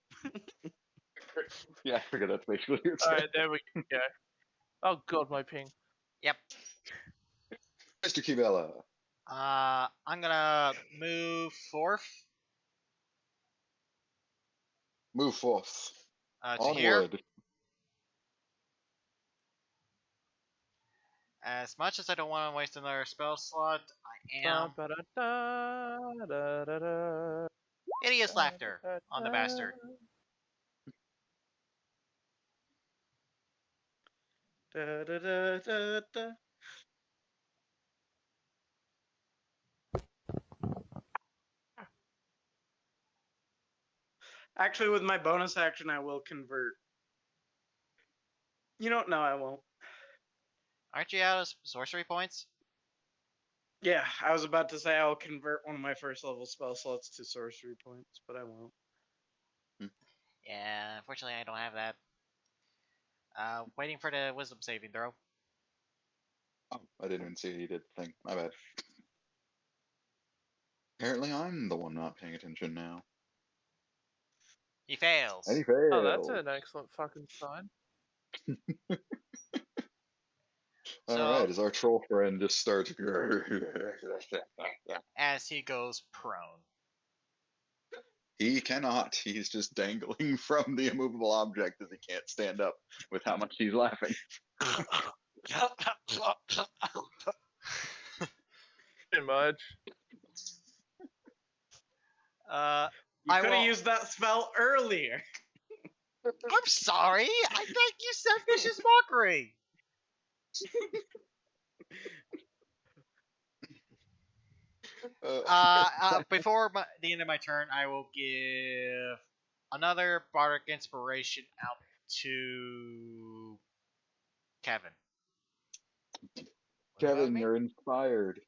Yeah, I figured that's basically your Alright, there we go. Oh god, my ping. Yep. Mr. Kibella. I'm gonna move fourth Move forth. to here. Onward. As much as I don't want to waste another spell slot, I am hideous laughter on the bastard. Da, da, da, da, da. Actually, with my bonus action, I will convert. You know, no, I won't. Aren't you out of sorcery points? Yeah, I was about to say I'll convert one of my first level spell slots to sorcery points, but I won't. Yeah, unfortunately I don't have that. Waiting for the wisdom saving throw. Oh, I didn't even see he did the thing. My bad. Apparently I'm the one not paying attention now. He fails. And he failed. Oh, that's an excellent fucking sign. Alright, as our troll friend just starts... As he goes prone. He cannot. He's just dangling from the immovable object as he can't stand up with how much he's laughing. Pretty much. You could have used that spell earlier. I'm sorry. I think you said vicious mockery. Before the end of my turn, I will give another bardic inspiration out to Kevin. Kevin, you're inspired.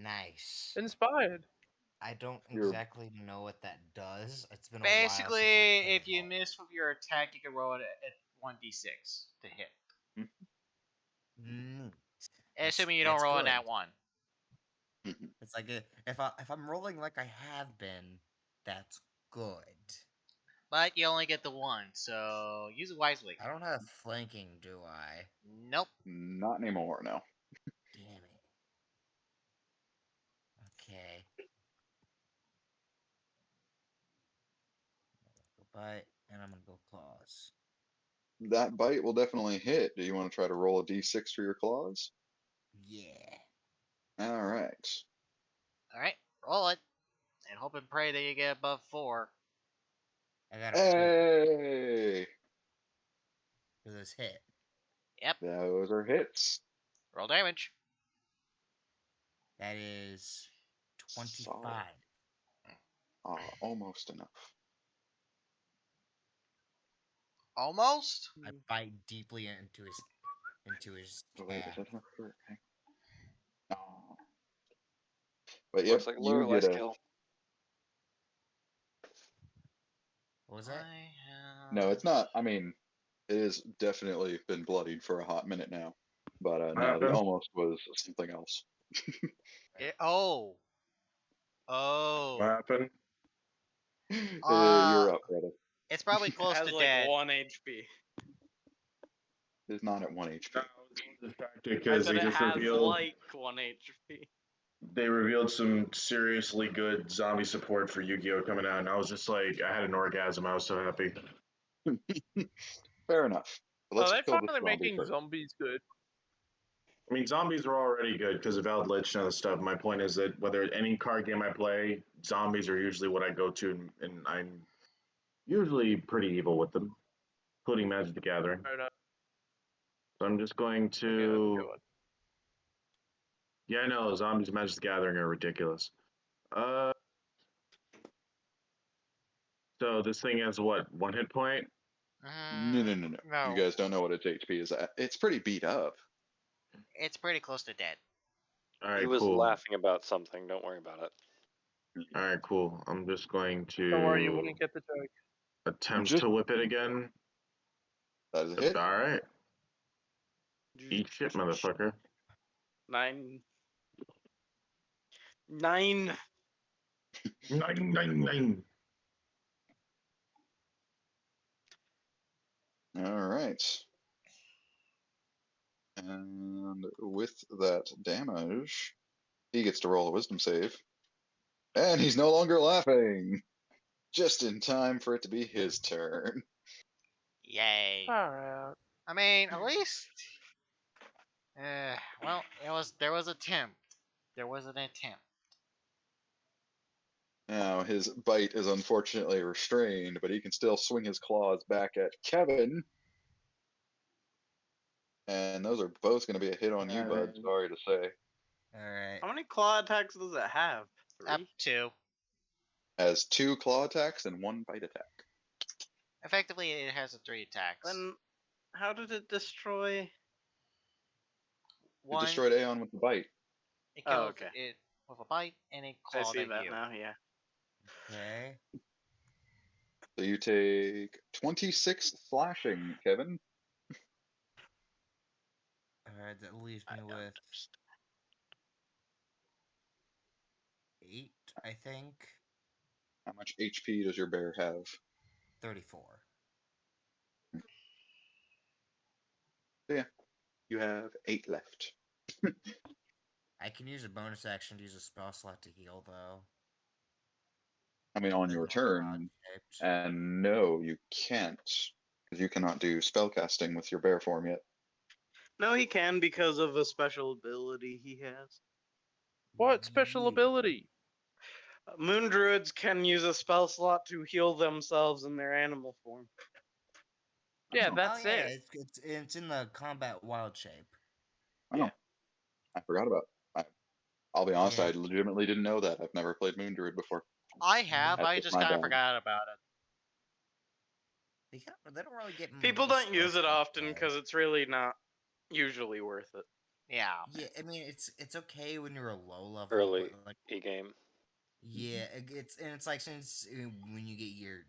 Nice. Inspired. I don't You're- exactly know what that does. It's been a while since I Basically, played if you one. miss with your attack, you can roll it at 1d6 to hit. Mm, Assuming you don't that's roll good. in at 1. It's like if I'm rolling like I have been, that's good. But you only get the 1, so use it wisely. I don't have flanking, do I? Nope. Not anymore, no. Damn it. Okay. Go bite, and I'm gonna go claws. That bite will definitely hit. Do you want to try to roll a d6 for your claws? Yeah. Alright. Alright, roll it. And hope and pray that you get above 4. I got a Hey! 4 for this hit. Yep. Those are hits. Roll damage. That is 25. Solid. Almost enough. Almost? I bite deeply into his Oh, wait, calf. is that enough for... Oh. But yep, Looks like you Lorelai's get a... kill. What was that? No, it's not. I mean, it has definitely been bloodied for a hot minute now. But no, the happened? almost was something else. Oh. What Oh. happened? You're up, brother. It's probably close Has to like dead. 1 HP. It's not at 1 HP. No, it was distracted I because said they it just has revealed like 1 HP. they revealed some seriously good zombie support for Yu-Gi-Oh coming out, and I was just like, I had an orgasm. I was so happy. Fair enough. But let's Are they kill the finally zombie making first. zombies good? I mean, zombies are already good because of Lich and other stuff. My point is that whether any card game I play, zombies are usually what I go to, and I'm usually pretty evil with them, including Magic the Gathering. Oh, no. So I'm just going Okay, that's a to. good one. Yeah, I know zombies and Magic the Gathering are ridiculous. So this thing has what, 1 hit point? No. No. You guys don't know what its HP is at. It's pretty beat up. It's pretty close to dead. All right, He was cool. laughing about something. Don't worry about it. All right, cool. I'm just going to Don't worry, you wouldn't get the joke. attempt Just- to whip it again. That is a hit. All right. Eat shit, motherfucker. 9. 9. 999. All right. And with that damage, he gets to roll a wisdom save. And he's no longer laughing. Just in time for it to be his turn. Yay. Far out. I mean, at least. Well, there was attempt. There was an attempt. Now, his bite is unfortunately restrained, but he can still swing his claws back at Kevin. And those are both going to be a hit on you, bud. Sorry to say. Alright. How many claw attacks does it have? Up 3? to. Has 2 claw attacks and 1 bite attack. Effectively, it has 3 attacks. Then how did it destroy? It One, destroyed Aeon with the bite. it Oh, killed okay. it with a bite, and it I clawed see at that you. now. Yeah. Okay. So you take 26 slashing, Kevin. Alright, that leaves me with 8, I think. How much HP does your bear have? 34. Yeah, you have 8 left. I can use a bonus action to use a spell slot to heal, though. I mean, on But your not turn. rod-shaped. And no, you can't. Because you cannot do spellcasting with your bear form yet. No, he can because of a special ability he has. What special ability? Moon druids can use a spell slot to heal themselves in their animal form. Yeah, Oh. that's oh, yeah, it. it's in the combat wild shape. Oh, Yeah. I forgot about it. I'll be honest, Yeah. I legitimately didn't know that. I've never played Moon Druid before. I have. That's I just just my kind of bad. forgot about it. They don't really get People the don't use spell it slot often play. because it's really not usually worth it. Yeah. Yeah, I mean it's okay when you're a low level, Early but like e-game. yeah, it's like since when you get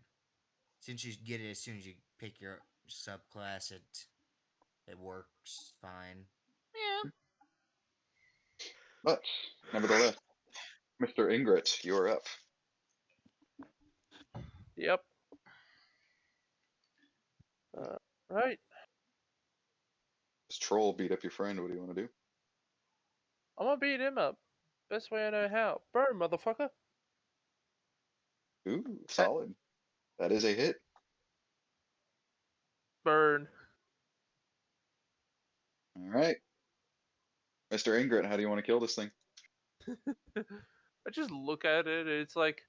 since you get it as soon as you pick your subclass, it works fine. Yeah. But, nevertheless, Mr. Ingrid, you're up. Yep. Right. This troll beat up your friend. What do you want to do? I'm gonna beat him up. Best way I know how. Burn, motherfucker. Ooh, solid. That is a hit. Burn. All right. Mr. Ingrid, how do you want to kill this thing? I just look at it, and it's like,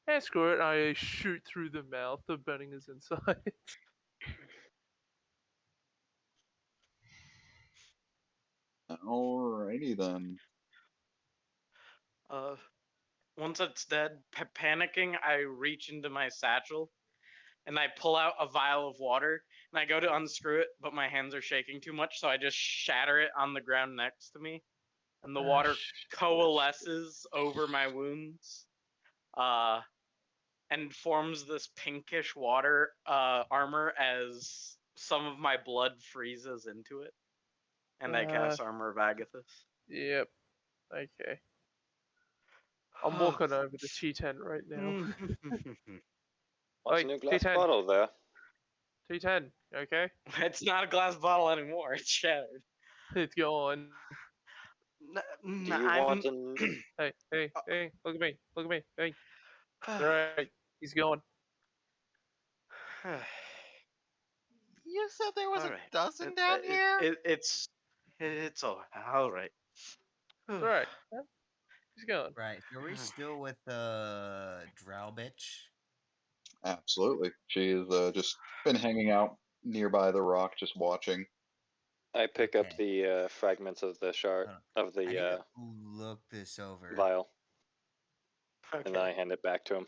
hey, screw it. I shoot through the mouth. The burning is inside. Alrighty then. Once it's dead, panicking, I reach into my satchel and I pull out a vial of water and I go to unscrew it, but my hands are shaking too much, so I just shatter it on the ground next to me, and the water coalesces over my wounds, and forms this pinkish water armor as some of my blood freezes into it, and I cast Armor of Agathis. Yep. Okay. I'm walking over to T10 right now. What's Oi, a new glass T10. bottle there? T10, okay? It's not a glass bottle anymore. It's shattered. It's gone. Do you want an... Hey, look at me. Look at me. Hey. Alright, he's gone. You said there was All a right. dozen down here? It's all right. Alright. He's gone. Right. Are we still with the drow bitch? Absolutely. She's just been hanging out nearby the rock, just watching. I pick up Okay. the fragments of the shard of I need the to look this over. vial, Okay. and then I hand it back to him.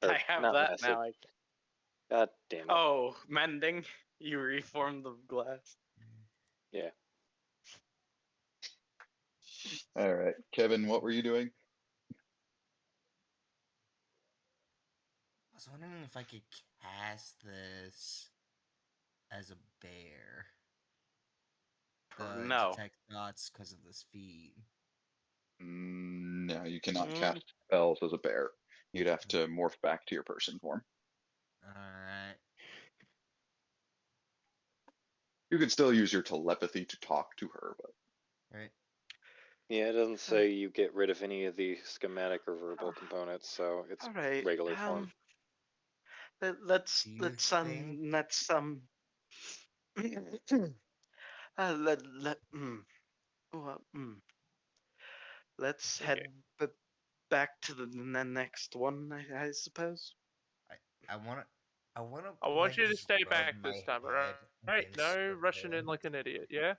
I Or, have not that mess it. now. God damn it. Oh, mending. You reformed the glass. Yeah. All right, Kevin, what were you doing? I was wondering if I could cast this as a bear. The No. detect thoughts because of this feat. No, you cannot cast spells as a bear. You'd have to morph back to your person form. Alright. You could still use your telepathy to talk to her, but Right. Yeah, it doesn't say you get rid of any of the schematic or verbal components, so it's All right. regular form. Let's Do you let's think? let's let well, let's Okay. head back to the next one, I suppose. I want to. I want to I want like you to just stay rub back my this time, head alright? against No the rushing in wall. like an idiot, yeah?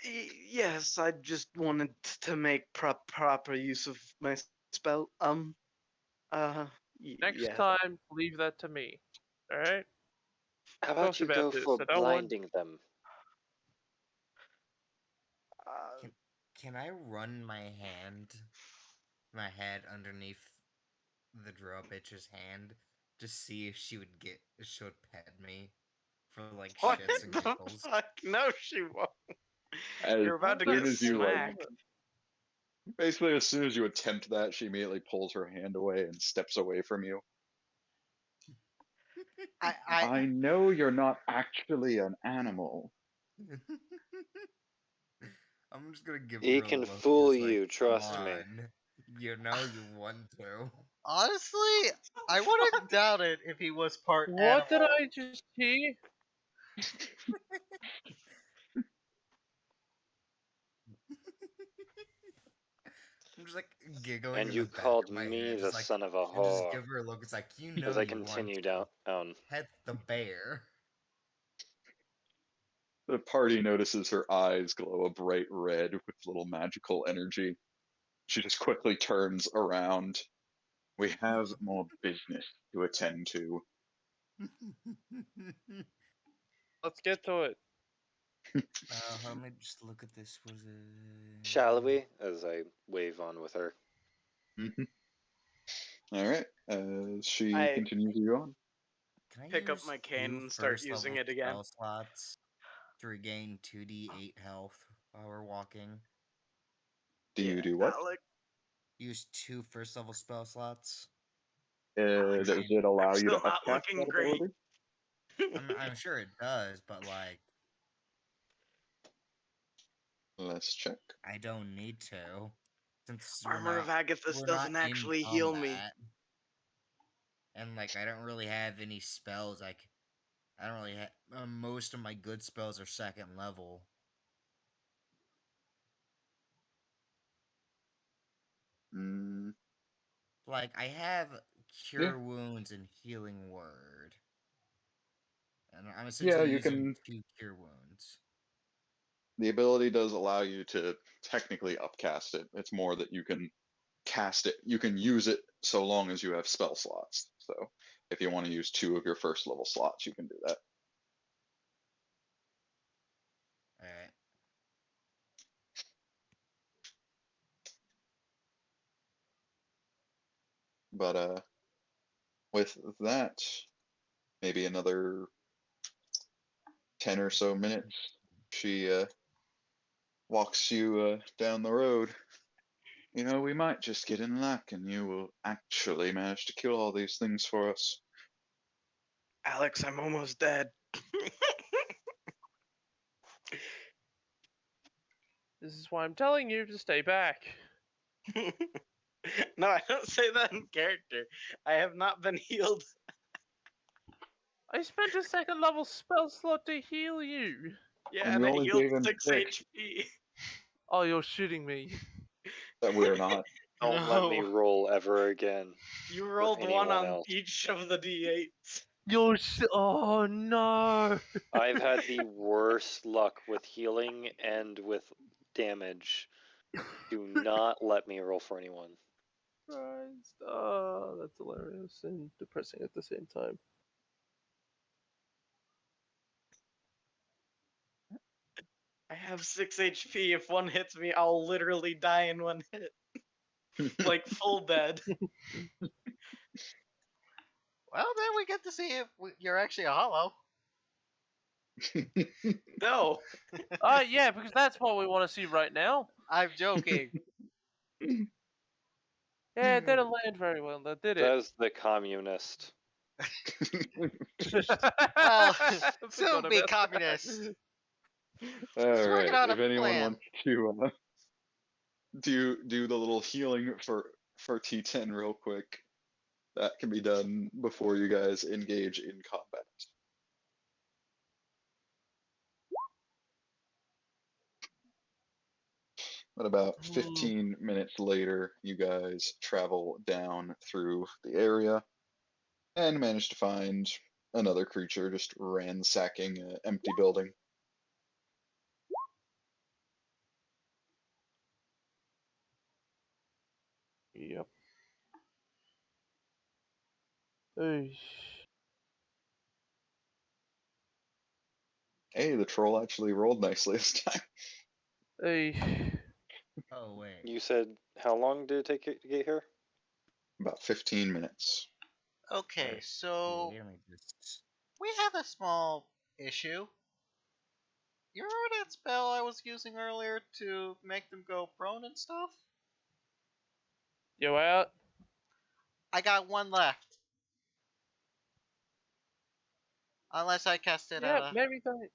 Yes, I just wanted to make proper use of my spell. Next Yeah. time, leave that to me. Alright? How about Talked you about go this. for I don't want. blinding them? Uh, Can I run my head underneath the draw bitch's hand to see if she would pet me for like what shits and the giggles? fuck? No, she won't. as You're about to soon get as you like, smacked. basically as soon as you attempt that, she immediately pulls her hand away and steps away from you. I know you're not actually an animal. I'm just gonna give He her a can look, fool just like, you, come trust me. on. You know you want to. Honestly, I wouldn't doubt it if he was part What did animal. I just hear? I'm just like giggling And in the you back called of my me head, the just like, son of a and just whore. give her a look. It's like, you As know I you want continue to. down. Pet the bear. The party notices her eyes glow a bright red with little magical energy. She just quickly turns around. We have more business to attend to. Let's get to it. Let me just look at this. Was Shall it? we? As I wave on with her. All right. As she I continues to go on. Can I pick up use my cane 2 and start first using level it again. spell slots to regain 2d8 health while we're walking? Do you Yeah, do what? Alec. Use 2 first level spell slots. Does it I'm allow you to still not upcast looking that great. ability? I'm sure it does, but like, Let's check. I don't need to, since Armor of Agathis we're not doesn't in actually heal me. combat, and like I don't really have any spells. Like I don't really have most of my good spells are 2nd level. Mm, Like I have yeah, Cure Wounds and Healing Word, and I'm yeah. essentially You using can. 2 Cure Wounds. The ability does allow you to technically upcast it. It's more that you can cast it. You can use it so long as you have spell slots. So if you want to use 2 of your first level slots, you can do that. All right. But with that, maybe another 10 or so minutes, she walks you down the road. You know, we might just get in luck and you will actually manage to kill all these things for us. Alex, I'm almost dead. This is why I'm telling you to stay back. No, I don't say that in character. I have not been healed. I spent a 2nd level spell slot to heal you. Yeah, And and you it only healed gave him 6 6. HP. Oh, you're shooting me. That we're not. Don't let me No. roll ever again. You For rolled 1 anyone on else. each of the d8s. Oh no! I've had the worst luck with healing and with damage. Do not let me roll for anyone. Christ. Oh, that's hilarious and depressing at the same time. I have 6 HP. If one hits me, I'll literally die in 1 hit. Like full dead. Well, then we get to see if you're actually a hollow. No. Yeah, because that's what we want to see right now. I'm joking. Yeah, it didn't land very well, though, did it? Says the communist. Well, Forgot soon be about communist. that. All Let's work right. out a If anyone plan. wants to do the little healing for T10 real quick, that can be done before you guys engage in combat. But about 15 minutes later, you guys travel down through the area and manage to find another creature just ransacking an empty building. Yep. Hey. Hey, the troll actually rolled nicely this time. Hey. Oh wait. You said how long did it take you to get here? About 15 minutes. Okay, so Yeah, let me just. we have a small issue. You remember that spell I was using earlier to make them go prone and stuff? You out? I got one left. Unless I cast it Yeah, at a. maybe don't.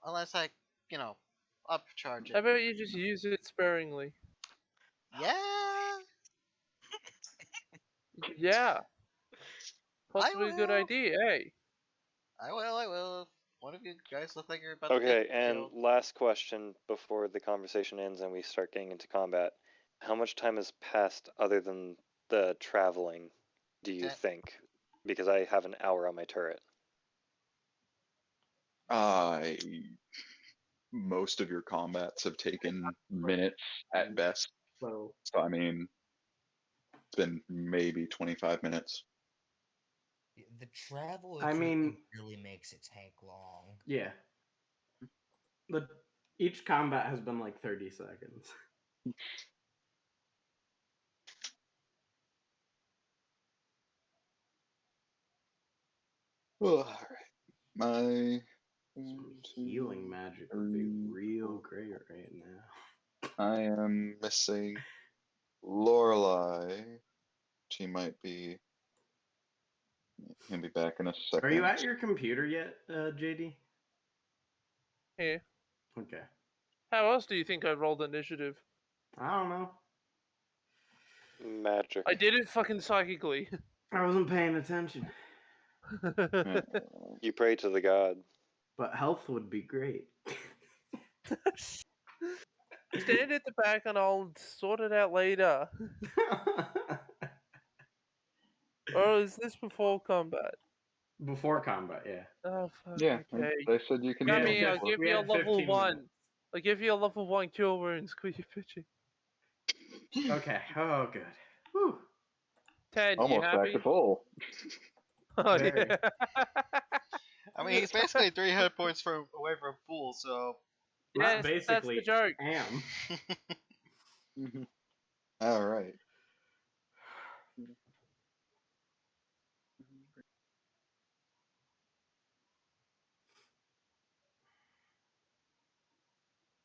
Unless I, you know, upcharge How it. about you just use it sparingly? Yeah, Yeah. I Possibly a good will. idea, hey? I will. One of you guys look like you're about to Okay, get and killed. last question before the conversation ends and we start getting into combat. How much time has passed other than the traveling, do you think? Because I have an hour on my turret. Most of your combats have taken minutes at best. So So, I mean, it's been maybe 25 minutes. The travel I equipment mean- really makes it take long. yeah, each combat has been like 30 seconds. All right. My Some healing magic would be real great right now. I am missing Lorelei. She might be. Can be back in a second. Are you at your computer yet, JD? Yeah. Okay. How else do you think I rolled initiative? I don't know. Magic. I did it fucking psychically. I wasn't paying attention. You pray to the god. But health would be great. Stand at the back and I'll sort it out later. Or is this before combat? Before combat, yeah. Oh fuck. Yeah, Okay. they said you can. We I had mean, I'll fif- give we you a had level 15 1. minutes. I'll give you a level 1 cure wounds. Quit your pitching. Okay. Oh, good. Whew. 10. You Almost back happy? to full. Oh Very. yeah. I mean, he's basically 3 hit points from away from full, so. Not Yes, basically. that's the joke. Am. All right.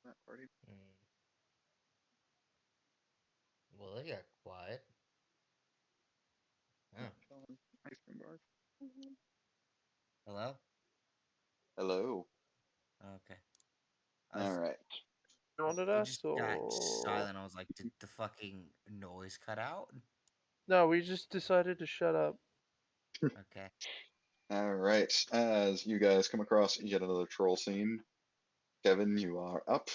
That party. Well, they got quiet. Oh. Ice cream bar. Hello? Hello. Okay. All right. You wanted It us just got or silent. I was like, did the fucking noise cut out? no? We just decided to shut up. Okay. All right. As you guys come across yet another troll scene, Kevin, you are up.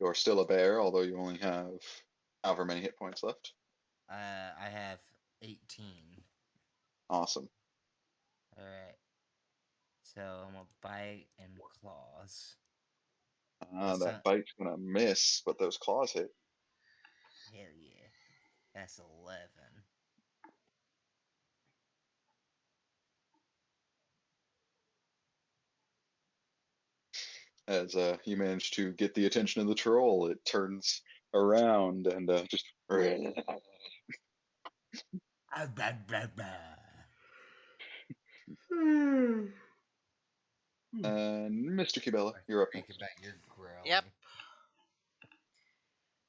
You're still a bear, although you only have however many hit points left. I have 18. Awesome. Alright. So I'm gonna bite and claws. That bite's gonna miss, but those claws hit. Hell yeah. That's 11. As you manage to get the attention of the troll, it turns around and just. Ah, blah, blah, blah. And Mr. Kibella, you're up Think next. about your growling. Yep.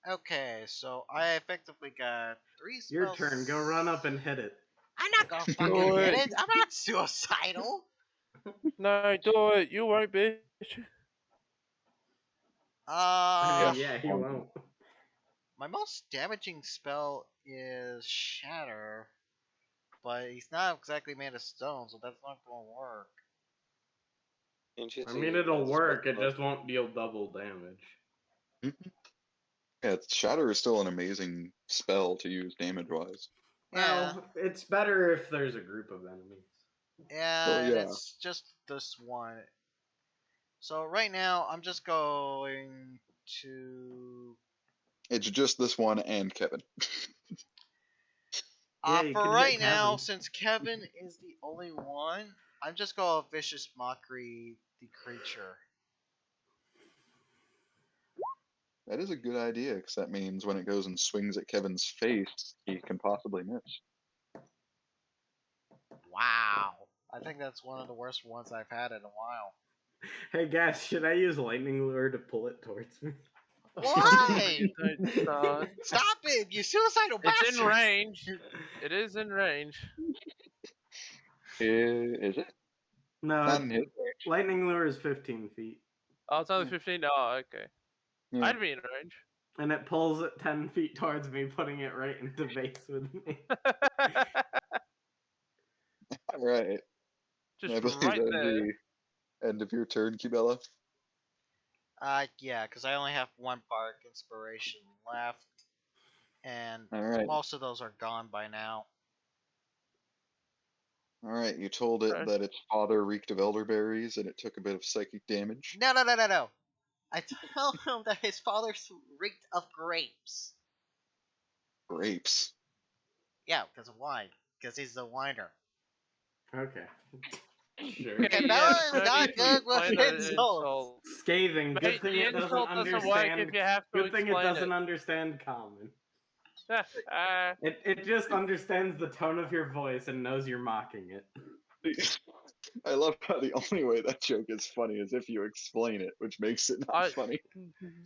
Okay, so I effectively got 3 spells. Your turn. Go run up and hit it. I'm not gonna fucking hit it. I'm not suicidal. No, do it. You won't, bitch. I mean, Uh, yeah, he won't. my most damaging spell is Shatter, but he's not exactly made of stone, so that's not gonna work. I mean, it'll work. It just won't deal double damage. Mhm. Yeah, Shatter is still an amazing spell to use damage-wise. Yeah, Well, it's better if there's a group of enemies. yeah, Oh and yeah, it's just this one. So right now, I'm just going to. it's just this one and Kevin. Yeah, you For could right hit now, Kevin. since Kevin is the only one, I'm just going Vicious Mockery the creature. That is a good idea, because that means when it goes and swings at Kevin's face, he can possibly miss. Wow. I think that's one of the worst ones I've had in a while. Hey guys, should I use lightning lure to pull it towards me? Why? Don't start. Stop it, you suicidal It's bastard! in range. It is in range. Is it? No, Not in his range. lightning lure is 15 feet, Oh, it's only 15. Oh, okay. Yeah. I'd be in range. and it pulls it 10 feet towards me, putting it right into base with me. All right. Just I believe right that there. the end of your turn, Kibella. Yeah, because I only have one Bardic Inspiration left, and All right. most of those are gone by now. All right. You told it Okay. that its father reeked of elderberries, and it took a bit of psychic damage. No. I tell him that his father reeked of grapes. Grapes. Yeah, because of wine. Because he's the winer. Okay. Sure. Okay, Cabela yes, is no not need to good with explain the insults. Scathing. Good Mate, thing the it doesn't insult doesn't work understand. if you have to Good thing it explain doesn't understand common. it. It just understands the tone of your voice and knows you're mocking it. I love how the only way that joke is funny is if you explain it, which makes it not funny.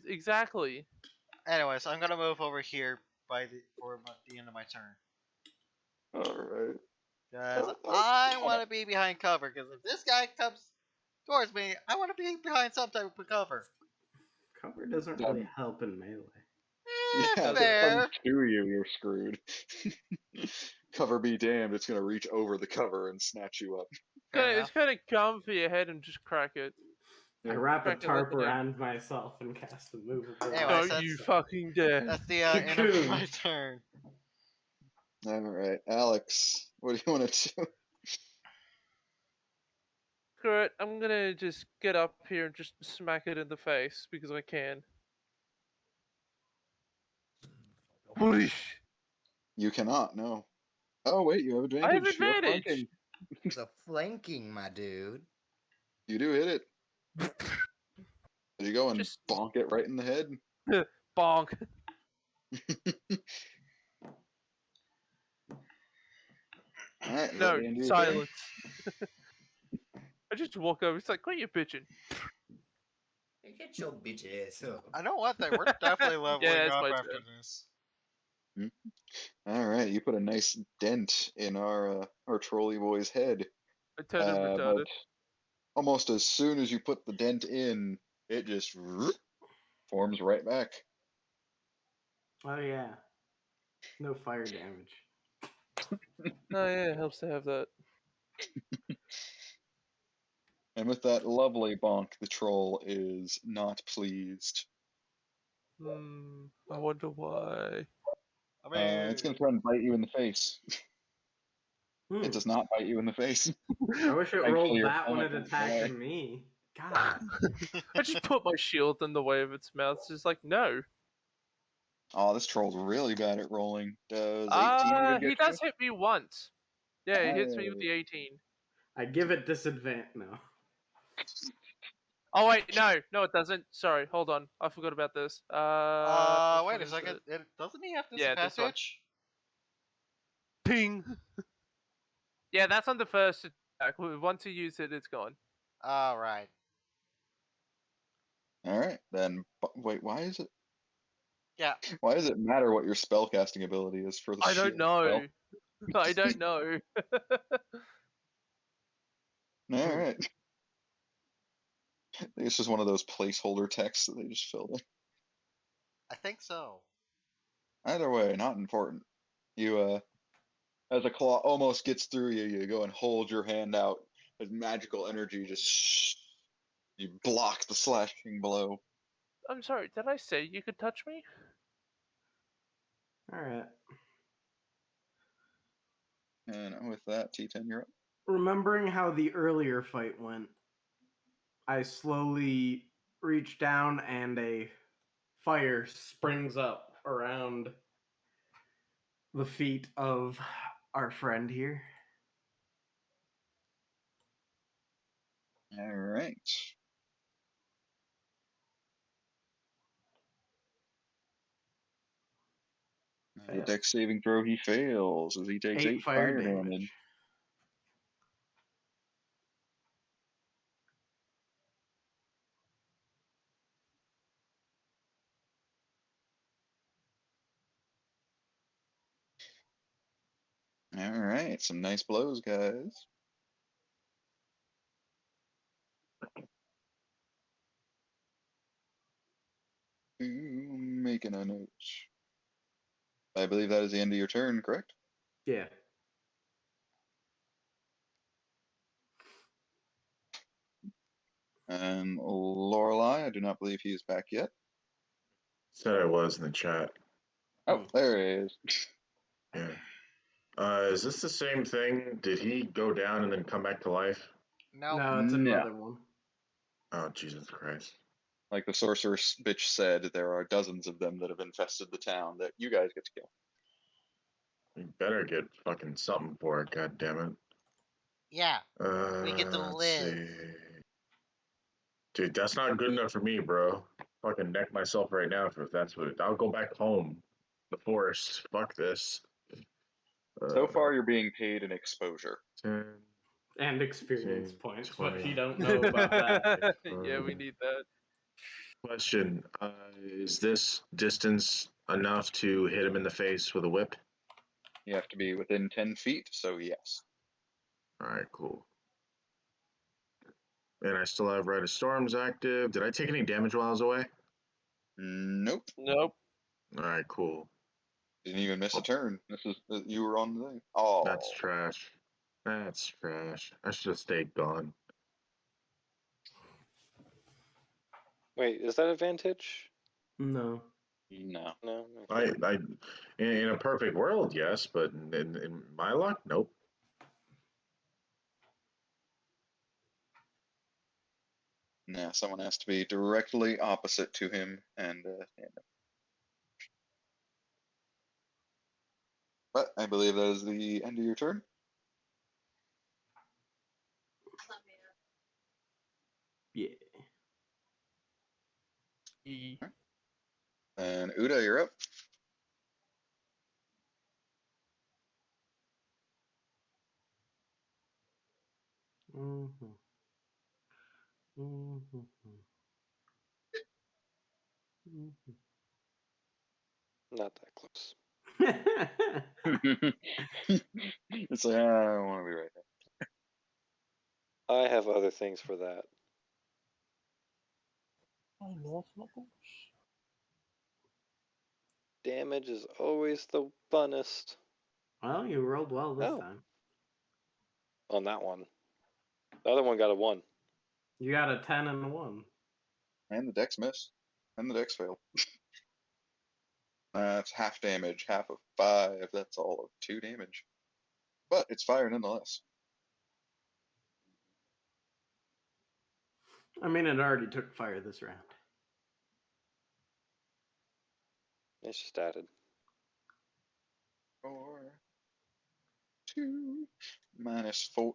Exactly. Anyway, so I'm gonna move over here for the end of my turn. All right. Because I want to be behind cover. Because if this guy comes towards me, I want to be behind some type of cover. Cover doesn't really help in melee. Yeah, if it comes Fair. to you, you're screwed. Cover be damned, it's gonna reach over the cover and snatch you up. It's gonna come for your head and just crack it. I wrap a Crack it tarp like a duck. around myself and cast a movable. Anyway, Don't so you fucking dare. That's the end of Cocoon. my turn. All right, Alex, what do you want to do? Screw it. I'm gonna just get up here and just smack it in the face because I can. Whoosh. You cannot, no. Oh wait, you have advantage. I have You're advantage. flanking. The flanking, my dude. You do hit it. There you go and Just- bonk it right in the head. Bonk. All right, is that No, the end of your turn? silence. I just walk over. It's like, quit your bitching. Get your bitch ass up. I know one thing. We're definitely leveling Yeah, it's up my after turn. this. All right, you put a nice dent in our trolley boy's head. I turned him But retarded. almost as soon as you put the dent in, it just forms right back. Oh yeah. No fire damage. Oh yeah, it helps to have that. And with that lovely bonk, the troll is not pleased. I wonder why. I mean, It's going to try and bite you in the face. It does not bite you in the face. I wish it Thankfully, rolled your that when it helmet went attacked away. me. God. I just put my shield in the way of its mouth. It's just like, no. Oh, this troll's really bad at rolling. Does 18 He get does hit me once. Yeah, he hits me with Oh. the 18. I give it disadvantage. No. Oh wait, no, it doesn't. Sorry, hold on. I forgot about this. wait what a is second. it? Doesn't he have Yeah, this one. disadvantage? Ping. Yeah, that's on the first attack. Once you use it, it's gone. All right. All right, then. Wait, why is it? Yeah. Why does it matter what your spellcasting ability is for the I don't shield know. spell? I don't know. All right. It's just one of those placeholder texts that they just filled in. I think so. Either way, not important. You, as a claw almost gets through you, you go and hold your hand out. As magical energy just you block the slashing blow. I'm sorry, did I say you could touch me? Alright. And with that, T10, you're up. Remembering how the earlier fight went, I slowly reach down and a fire springs up around the feet of our friend here. All right. The dex saving throw he fails as he takes 8 fire damage. All right, some nice blows, guys. Making a note. I believe that is the end of your turn, correct? Yeah. And Lorelei, I do not believe he is back yet. Said I was in the chat. Oh, there he is. Yeah. Is this the same thing? Did he go down and then come back to life? No. No, it's No. another one. Oh, Jesus Christ. Like the sorceress bitch said, there are dozens of them that have infested the town that you guys get to kill. We better get fucking something for it, god damn it. Yeah. We get to Let's live. see. Dude, that's not good enough for me, bro. Fucking neck myself right now if that's what. I'll go back home. The forest. Fuck this. So far, you're being paid an exposure. 10, And experience 15, points, 20. but you don't know about that. Yeah, we need that. Question: is this distance enough to hit him in the face with a whip? You have to be within 10 feet, so yes. All right, cool. And I still have Rite of Storms active. Did I take any damage while I was away? Nope. Nope. All right, cool. Didn't even miss a turn. This is you were on the thing. Oh, That's trash. That's trash. I should have stayed gone. Wait, is that advantage? No. no. No. Okay. I, in a perfect world, yes, but in my luck, nope. Nah, someone has to be directly opposite to him and stand up. But I believe that is the end of your turn. Yeah. And Uda, you're up. Mm-hmm. Mm-hmm. Mm-hmm. Not that close. It's like, I don't want to be right there. I have other things for that. I lost knuckles. Damage is always the funnest Well, you rolled well this Oh. time. on that one. The other one got a 1. You got a 10 and a 1. And the dex miss. And the dex fail. That's half damage, half of 5. That's all of 2 damage. But it's fire nonetheless. I mean, it already took fire this round. It's just added. 4, 2, minus 14.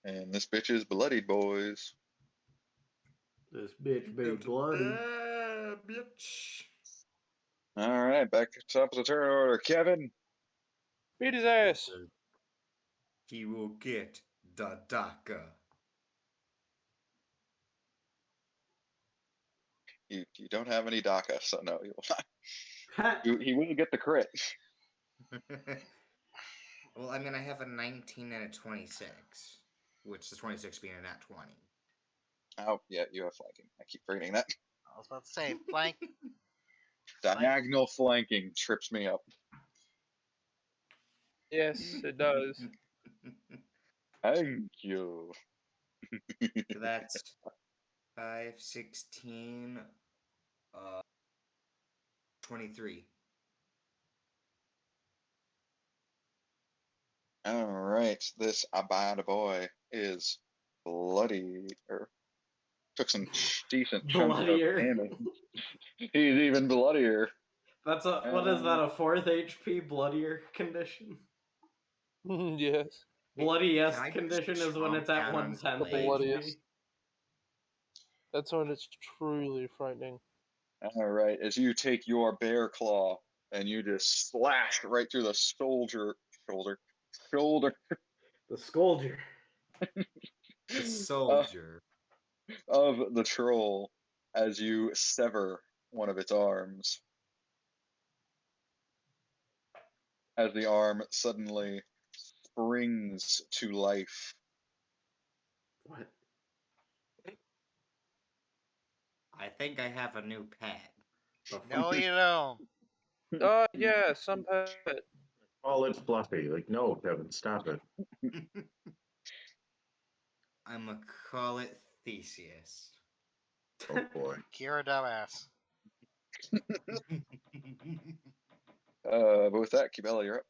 And this bitch is bloodied, boys. This bitch be bloody. Bitch. All right, back to top of the turn order. Kevin. Beat his ass. He will get the DACA. You don't have any DACA, so no, he will not. He will get the crit. Well, I mean, I have a 19 and a 26, which the 26 being a nat 20. Oh, yeah, you have flanking. I keep forgetting that. I was about to say, flank. Diagonal flanking trips me up. Yes, it does. Thank you. So that's 5, 16, 23. All right, this bad boy is bloody, or took some decent chunk of Bloodier. damage. He's even bloodier. That's a what is that? A 4th HP bloodier condition? Yes. Bloodiest Can I just condition is when chomp it's at down on his 1/10 The blade? bloodiest. HP. That's when it's truly frightening. All right, as you take your bear claw and you just slash right through the shoulder. The Scoldger. The uh, soldier. of the troll as you sever one of its arms. As the arm suddenly springs to life. What? I think I have a new pet. No, you don't. Oh, yeah, some pet. Oh, it's Fluffy. Like, no, Kevin, stop it. I'm gonna call it Theseus. Oh boy. You're a dumbass. But with that, Kibella, you're up.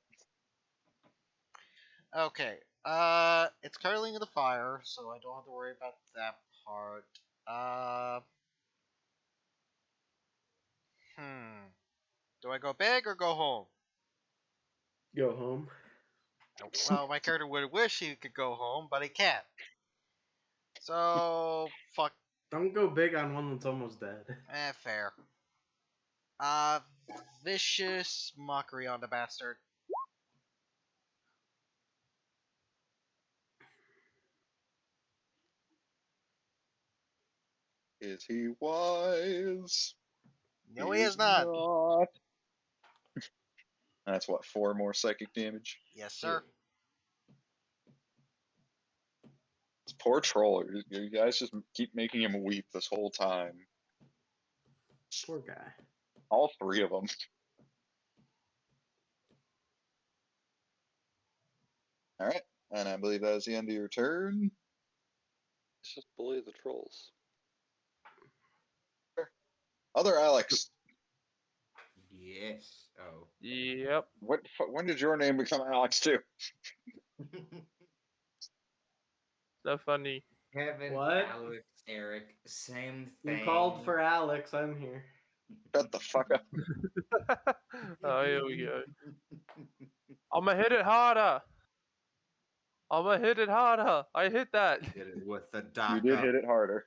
Okay. It's curling in the fire, so I don't have to worry about that part. Hmm. Do I go big or go home? Go home. Well, my character would wish he could go home, but he can't. So fuck. Don't go big on one that's almost dead. Fair. Uh, vicious mockery on the bastard. Is he wise? No, he is not. Not. That's what, 4 more psychic damage? Yes, sir. This poor troll. You guys just keep making him weep this whole time. Poor guy. All 3 of them. All right, and I believe that is the end of your turn. Let's just bully the trolls. Other Alex, Yes. Oh. Yep. when did your name become Alex too? Not funny. Kevin, What? Alex, Eric, same thing. You called for Alex. I'm here. Shut the fuck up. Oh, here we go. I'ma hit it harder. I'ma hit it harder. I hit that. Did it with the You did hit it harder.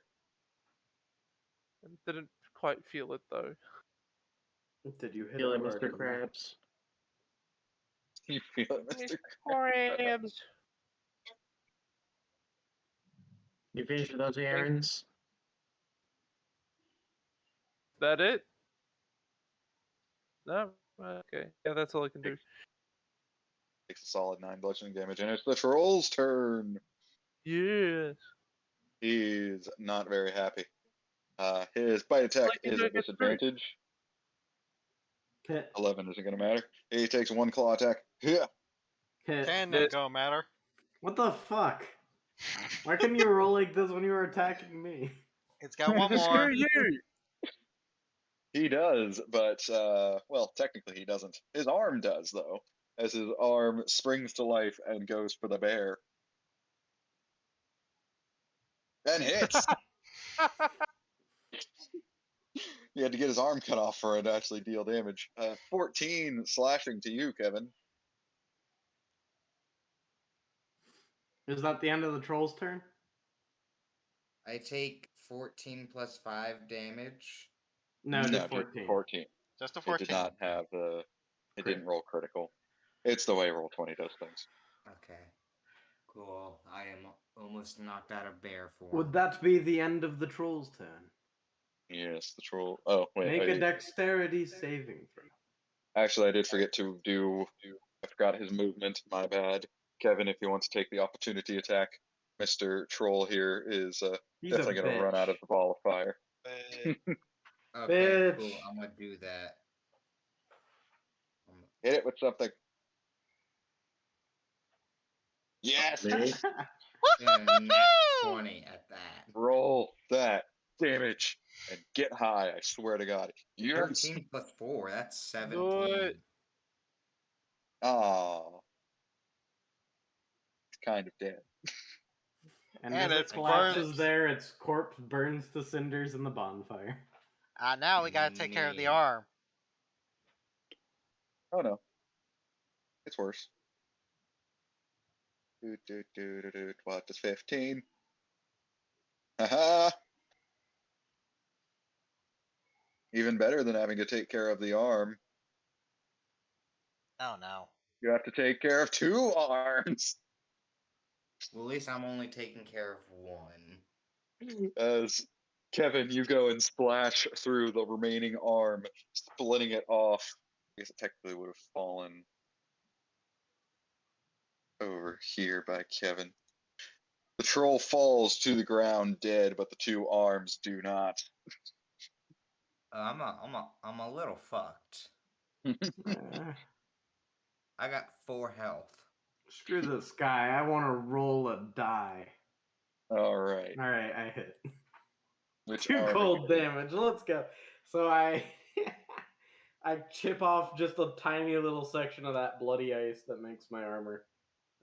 Didn't quite feel it though. Did you hit Feel it, hard Mr. enough? Krabs. You feel it, Mr. Crabs. You finished with those errands? That it? No? Okay. Yeah, that's all I can do. Takes a solid 9 bludgeoning damage, and it's the troll's turn. Yes. He's not very happy. His bite attack Like, is you at get through. disadvantage. Hit. 11 isn't going to matter. He takes 1 claw attack. Yeah. Hit. Can Yes. it go matter? What the fuck? Why couldn't you roll like this when you were attacking me? It's got one more. Screw you! He does, but, well, technically he doesn't. His arm does, though, as his arm springs to life and goes for the bear. And hits! He had to get his arm cut off for it to actually deal damage. 14 slashing to you, Kevin. Is that the end of the troll's turn? I take 14 plus 5 damage. No, No, just just 14. 14. Just a It 14. did not have the. It Crit. didn't roll critical. It's the way Roll20 does things. Okay. Cool. I am almost knocked out of bear form. Would that be the end of the troll's turn? Yes, the troll. Oh, wait. Make a dexterity saving throw. Actually, I did forget to do I forgot his movement. My bad. Kevin, if you want to take the opportunity attack, Mr. Troll here is He's definitely a going to run out bitch. of the ball of fire. Okay, cool. Bitch. I'm gonna do that. Hit it with something. Yes! Me? And nat 20 at that. Roll that damage and get high, I swear to God. Yes! 13 plus 4, that's 17. Good. Aw. It's kind of dead. And And as it it's collapses burnt. there, its corpse burns to cinders in the bonfire. Now we gotta take care of the Man. arm. Oh no. It's worse. What is 15? Haha! Even better than having to take care of the arm. Oh no. You have to take care of 2 arms! Well, at least I'm only taking care of one. As Kevin, you go and splash through the remaining arm, splitting it off. I guess it technically would have fallen over here by Kevin. The troll falls to the ground dead, but the 2 arms do not. I'm a little fucked. Uh, I got 4 health. screw this guy. I want to roll a die. Alright. Alright, I hit. Which 2 arm are cold you- damage. Let's go. So I I chip off just a tiny little section of that bloody ice that makes my armor.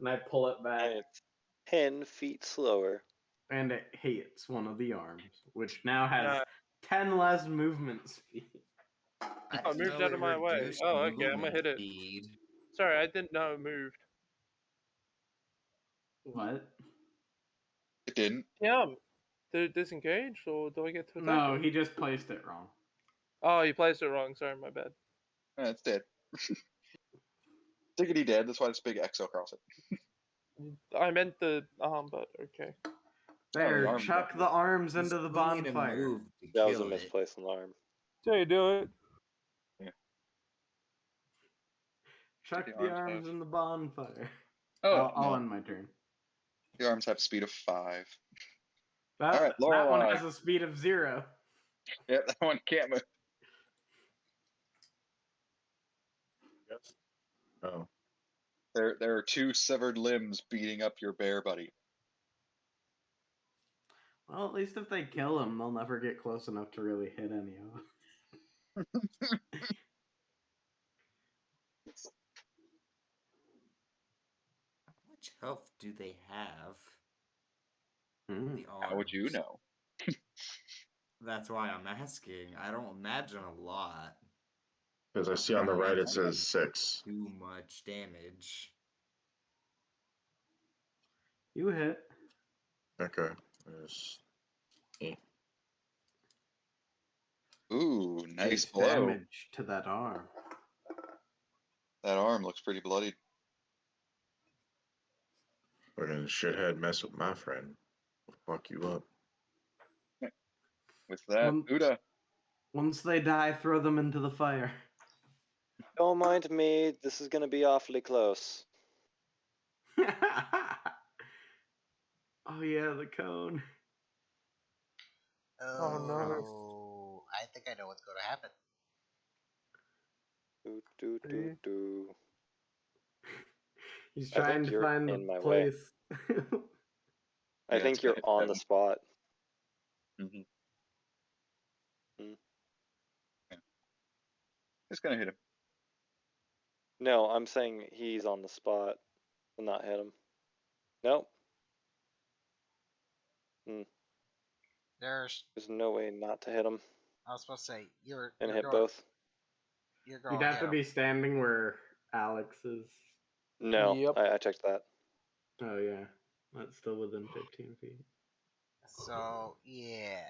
And I pull it back. And it's 10 feet slower. And it hits one of the arms, which now has Yeah. 10 less movement speed. I Oh, it moved out of my way. reduced Oh, okay, I'm gonna movement hit it. speed. Sorry, I didn't know it moved. What? It didn't. Yeah. Did it disengage, or do I get to attack No, it? he just placed it wrong. Oh, you placed it wrong. Sorry, my bad. It's dead. Diggity dead, that's why this big X across it. I meant the arm, but okay. There, arm chuck got the arms You into the still need to bonfire. move to That was a kill it. misplaced alarm. So you do it. Chuck The the arms arms have- in the bonfire. Oh, I'll no. end my turn. The arms have speed of 5. That, Alright, that one Lorelei. has a speed of 0. Yep, that one can't move. Yes. Oh. There are 2 severed limbs beating up your bear buddy. Well, at least if they kill him, they'll never get close enough to really hit any of them. How much health do they have? Hmm. The How would you arms? know? That's why I'm asking. I don't imagine a lot. Because I see on the right it says 6. Too much damage. You hit. Okay. There's 8. Ooh, nice Takes blow. damage to that arm. That arm looks pretty bloodied. But then the shithead mess with my friend. Will fuck you up. With that, One- Uda. Once they die, throw them into the fire. Don't mind me, this is gonna be awfully close. Oh yeah, the cone. Oh, no. Oh, I think I know what's going to happen. Do, do, do, do. He's I think trying to you're find the in my way. place. I Yeah, think it's you're good, on the Kevin. spot. Mm-hmm. Mm. Yeah. Just gonna hit him. No, I'm saying he's on the spot and not hit him. Nope. There's. There's no way not to hit him I was supposed to say you're. and you're hit going, both. You're going. You'd have to be standing where Alex is. No, Yep. I checked that. Oh yeah, that's still within 15 feet. So yeah.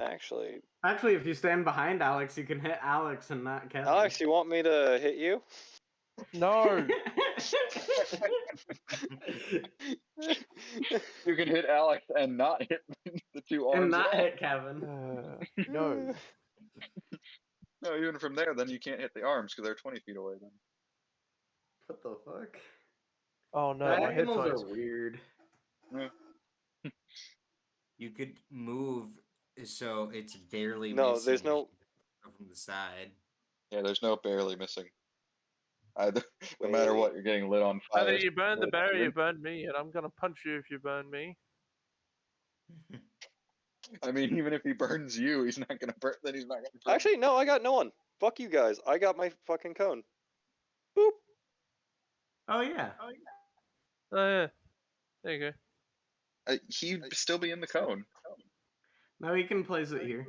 Actually, Actually, if you stand behind Alex, you can hit Alex and not Kevin. Alex, you want me to hit you? No. You can hit Alex and not hit the 2 arms. and not at all. hit Kevin. No. No, even from there, then you can't hit the arms because they're 20 feet away then. What the fuck? Oh no, my Diagonals headphones. are weird. You could move so it's barely No, missing there's no. from the side. Yeah, there's no barely missing. Either, no Wait. matter what, you're getting lit on fire. Either you burn the so berry, you burn me, and I'm gonna punch you if you burn me. I mean, even if he burns you, he's not gonna burn. Then he's not gonna burn. Actually, no, I got no one. Fuck you guys. I got my fucking cone. Boop. Oh yeah. Oh yeah. There you go. He'd still be in the cone. Now he can place it here.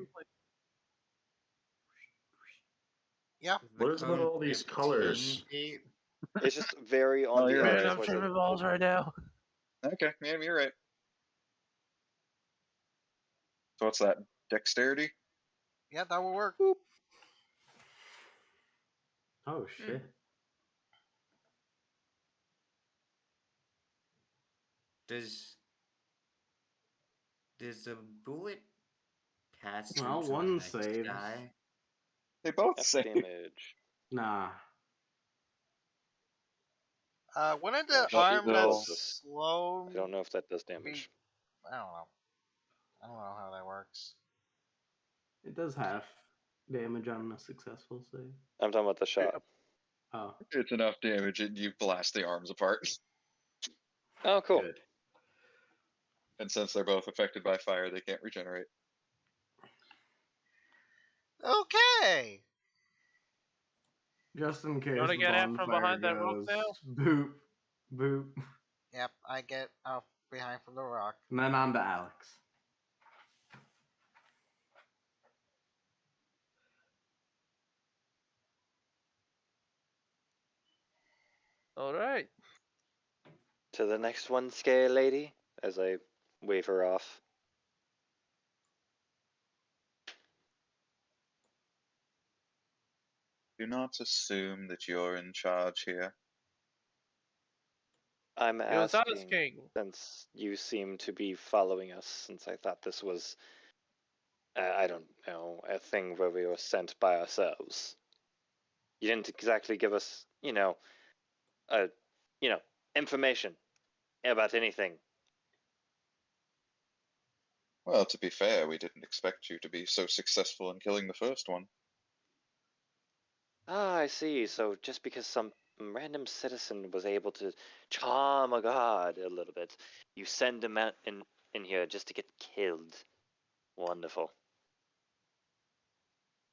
Yeah. What is about all these colors? It's just very on Oh, the you're We're right. edge. enough where triple the- balls right now. Okay, yeah, you're right. So what's that? Dexterity? Yeah, that will work. Oh shit. Does the bullet pass through Well, to one the next saves. guy? They both F say. damage. Nah. Wouldn't Yeah, the that arm is that's also- slow? I don't know if that does damage. I don't know. I don't know how that works. It does half damage on a successful save. I'm talking about the shot. Oh, It's enough damage, and you blast the arms apart. Oh, cool. good. And since they're both affected by fire, they can't regenerate. Okay. Just in case. wanna the get out from bonfire behind that rock goes now? Boop, boop, Yep, I get out behind from the rock. and then on to Alex. All right. To the next one, scare lady, as I wave her off. Do not assume that you're in charge here. I'm You're Zala's asking, king. since you seem to be following us, since I thought this was, I don't know, a thing where we were sent by ourselves. You didn't exactly give us, information about anything. Well, to be fair, we didn't expect you to be so successful in killing the first one. Ah, I see. So just because some random citizen was able to charm a god a little bit, you send him out in here just to get killed. Wonderful.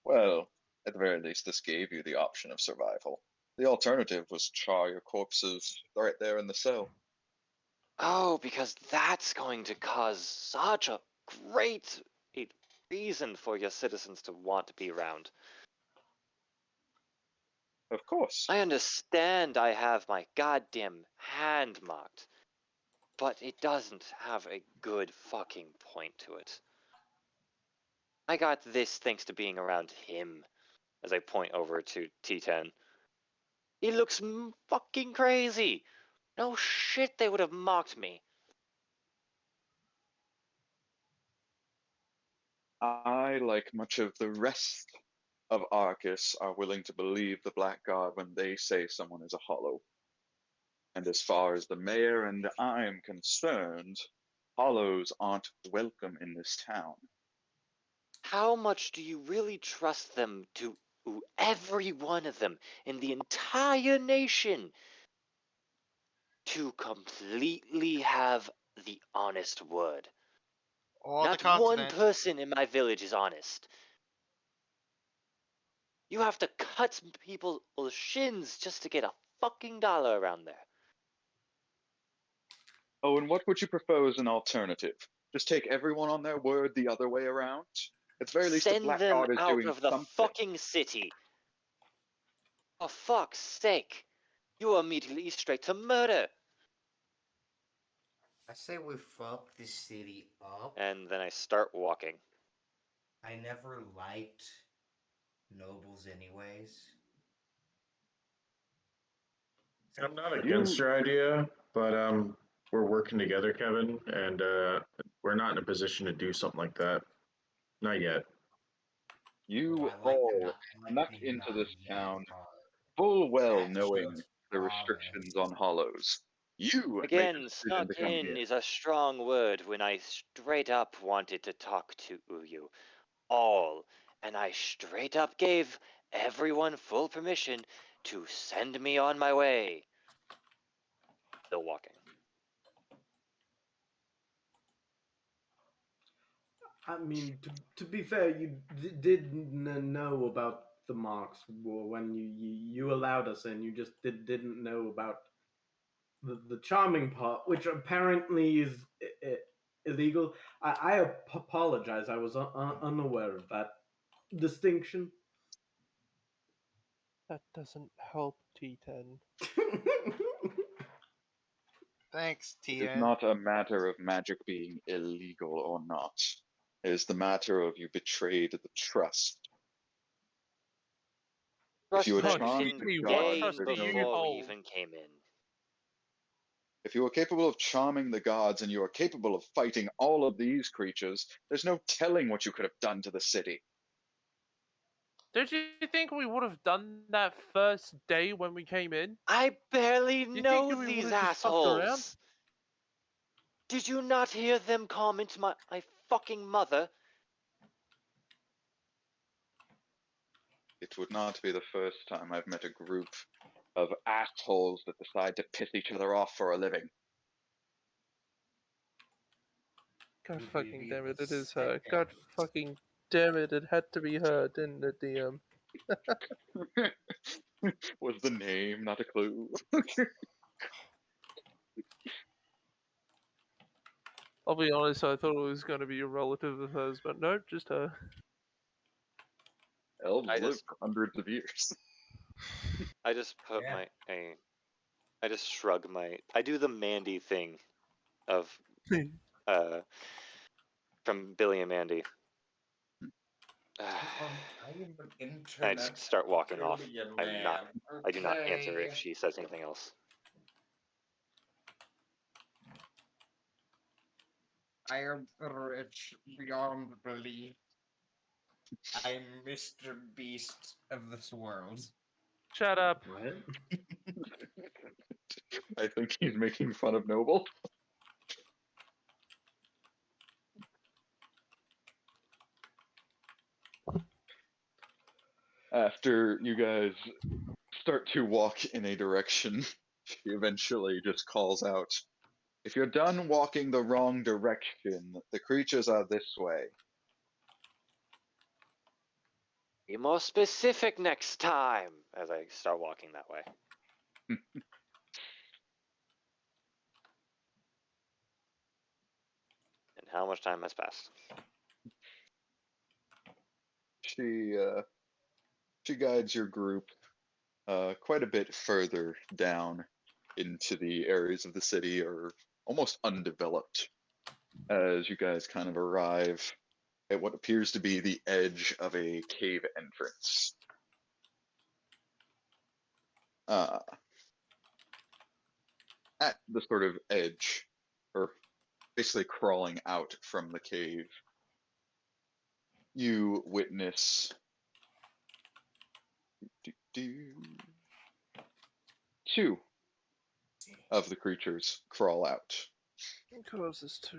Well, at the very least, this gave you the option of survival. The alternative was char your corpses right there in the cell. Oh, because that's going to cause such a great reason for your citizens to want to be around. Of course. I understand I have my goddamn hand marked, but it doesn't have a good fucking point to it. I got this thanks to being around him, as I point over to T10. He looks fucking crazy. No shit, they would have mocked me. I, like much of the rest of Arcuus, are willing to believe the Black God when they say someone is a hollow. And as far as the mayor and I am concerned, hollows aren't welcome in this town. How much do you really trust them to, every one of them in the entire nation, to completely have the honest word? Or Not the one continent. person in my village is honest. You have to cut people's shins just to get a fucking dollar around there. Oh, and what would you propose an alternative? Just take everyone on their word the other way around? At the very least, the Send Black them God is out doing of the something. fucking city. For fuck's sake. You are immediately straight to murder. I say we fuck this city up. And then I start walking. I never liked nobles anyways. I'm not against your idea, but we're working together, Kevin, and we're not in a position to do something like that. Not yet. You I like all I like snuck the into not this yet town part. full well That knowing shows the restrictions on hollows. You make Again, the decision to snuck come in here. is a strong word when I straight up wanted to talk to you all, and I straight up gave everyone full permission to send me on my way. Still walking. I mean, to be fair, you did know about the marks when you allowed us in. You just didn't know about the charming part, which apparently is illegal. I apologize. I was unaware of that distinction. That doesn't help, T10. Thanks, It is Tien. not a matter of magic being illegal or not. It is the matter of you betrayed the trust. If you had Trust Oh, that charmed excuse the me, what gods, game trust do there's you no. before we hold? even came in. If you are capable of charming the gods and you are capable of fighting all of these creatures, there's no telling what you could have done to the city. Don't you think we would have done that first day when we came in? I barely You think know we these would have just fucked around? assholes. Did you not hear them comment my fucking mother? It would not be the first time I've met a group of assholes that decide to piss each other off for a living. God We fucking read damn it, the it is her. God second. fucking damn it, it had to be her, didn't it, DM? Was the name not a clue? I'll be honest, I thought it was going to be a relative of hers, but no, just her. Elves I live just for hundreds of years. put Yeah. I just shrug my I do the Mandy thing of from Billy and Mandy. I'm an I internet just start walking off. trillion I'm not man. I do not answer if Okay. she says anything else. I am rich beyond belief. I'm Mr. Beast of this world. Shut up. What? I think he's making fun of Noble. After you guys start to walk in a direction, she eventually just calls out, "If you're done walking the wrong direction, the creatures are this way." Be more specific next time as I start walking that way. And how much time has passed? She guides your group quite a bit further down into the areas of the city are almost undeveloped as you guys kind of arrive at what appears to be the edge of a cave entrance. Uh, at the sort of edge, or basically crawling out from the cave, you witness two of the creatures crawl out. Closest to.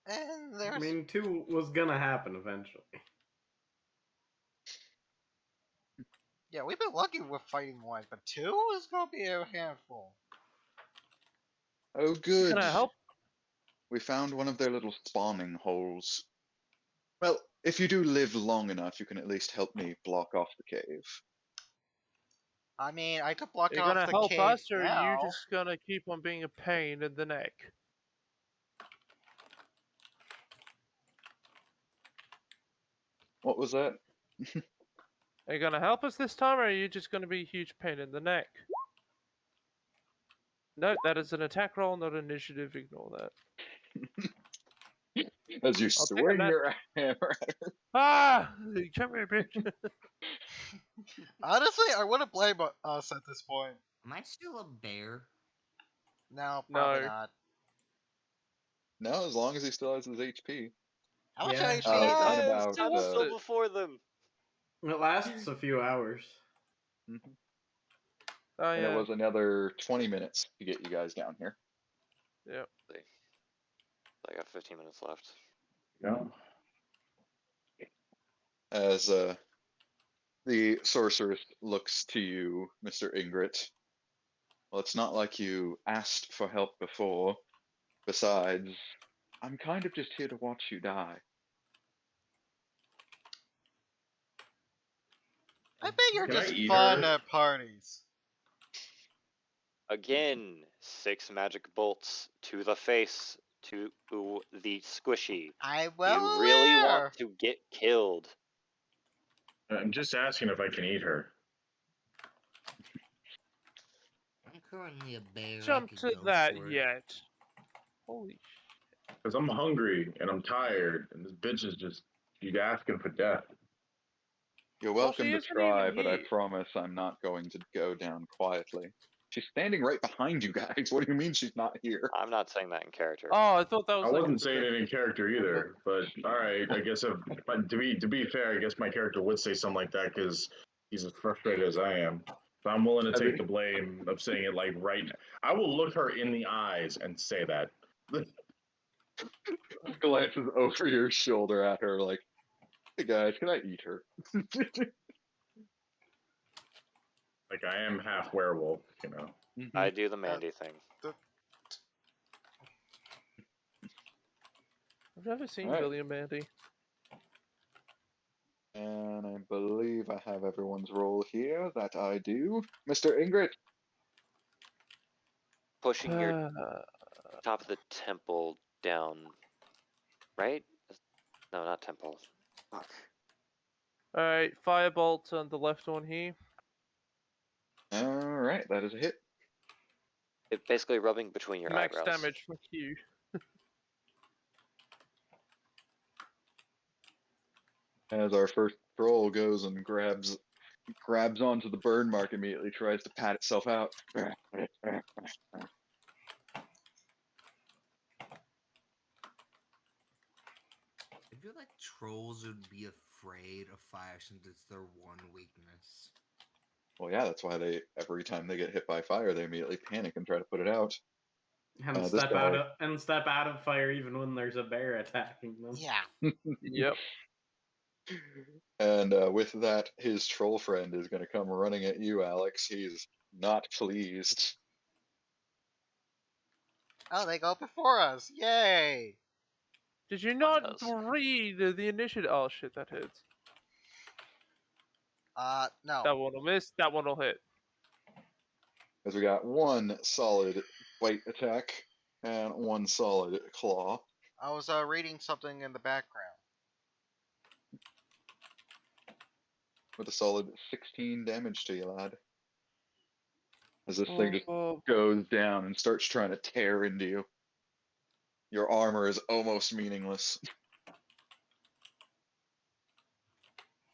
And I there's mean, 2 was gonna happen eventually. yeah, we've been lucky with fighting one, but 2 is gonna be a handful. Oh, good. Can I help? We found one of their little spawning holes. Well, if you do live long enough, you can at least help me block off the cave. I mean, I could block Are you off gonna the help cave us, or are you now. just gonna keep on being a pain in the neck? What was that? Are you gonna help us this time, or are you just gonna be a huge pain in the neck? No, that is an attack roll, not initiative. Ignore that. As you I'll take a swing nat- your hammer at her. Ah! Come here, bitch. Honestly, I wouldn't blame us at this point. Am I still a bear? No, probably No. not. No, as long as he still has his HP. How much Yeah. HP do you In got? Yes, about, I'm still before them. It lasts a few hours. Mhm. Oh And yeah. it was another 20 minutes to get you guys down here. Yep. I got 15 minutes left. Yeah. As the sorceress looks to you, Mr. Ingrid. Well, it's not like you asked for help before. Besides, I'm kind of just here to watch you die. I bet you're Can I just eat fun her? at parties. Again, 6 magic bolts to the face, to the squishy. I'm You well really aware. want to get killed. I'm just asking if I can eat her. I'm currently a bear. Jump I could to go that for it. yet. Holy Because I'm hungry and I'm tired, and this bitch is just, she's asking for death. You're Well, welcome she to isn't try, even but I here. promise I'm not going to go down quietly. She's standing right behind you guys. What do you mean she's not here? I'm not saying that in character. Oh, I thought that I was like. wasn't saying it in character either, but all right. I guess but to be fair, I guess my character would say something like that because he's as frustrated as I am. So I'm willing to I take mean- the blame of saying it like right now. I will look her in the eyes and say that. Glances over your shoulder at her like, hey guys, can I eat her? Like I am half werewolf, you know. I do the Mandy thing. I've never seen Alright. Billy and Mandy. And I believe I have everyone's role here. That I do. Mr. Ingrid. Pushing your top of the temple down, right? No, not temple. Fuck. Alright, firebolt on the left one here. Alright, that is a hit. It basically rubbing between your Max eyebrows. damage from Q. As our first troll goes and grabs onto the burn mark immediately, tries to pat itself out. I feel like trolls would be afraid of fire since it's their one weakness. Well, yeah, that's why every time they get hit by fire, they immediately panic and try to put it out. And This step guy- out of fire even when there's a bear attacking them. Yeah. Yep. And with that, his troll friend is going to come running at you, Alex. He's not pleased. Oh, they go before us. Yay! Did you not does. read the initiative? Oh shit, that hits. No. That one will miss. That one will hit. As we got one solid bite attack and one solid claw. I was reading something in the background. With a solid 16 damage to you, lad. As this thing just Oh, goes down and starts trying to tear into you. Your armor is almost meaningless.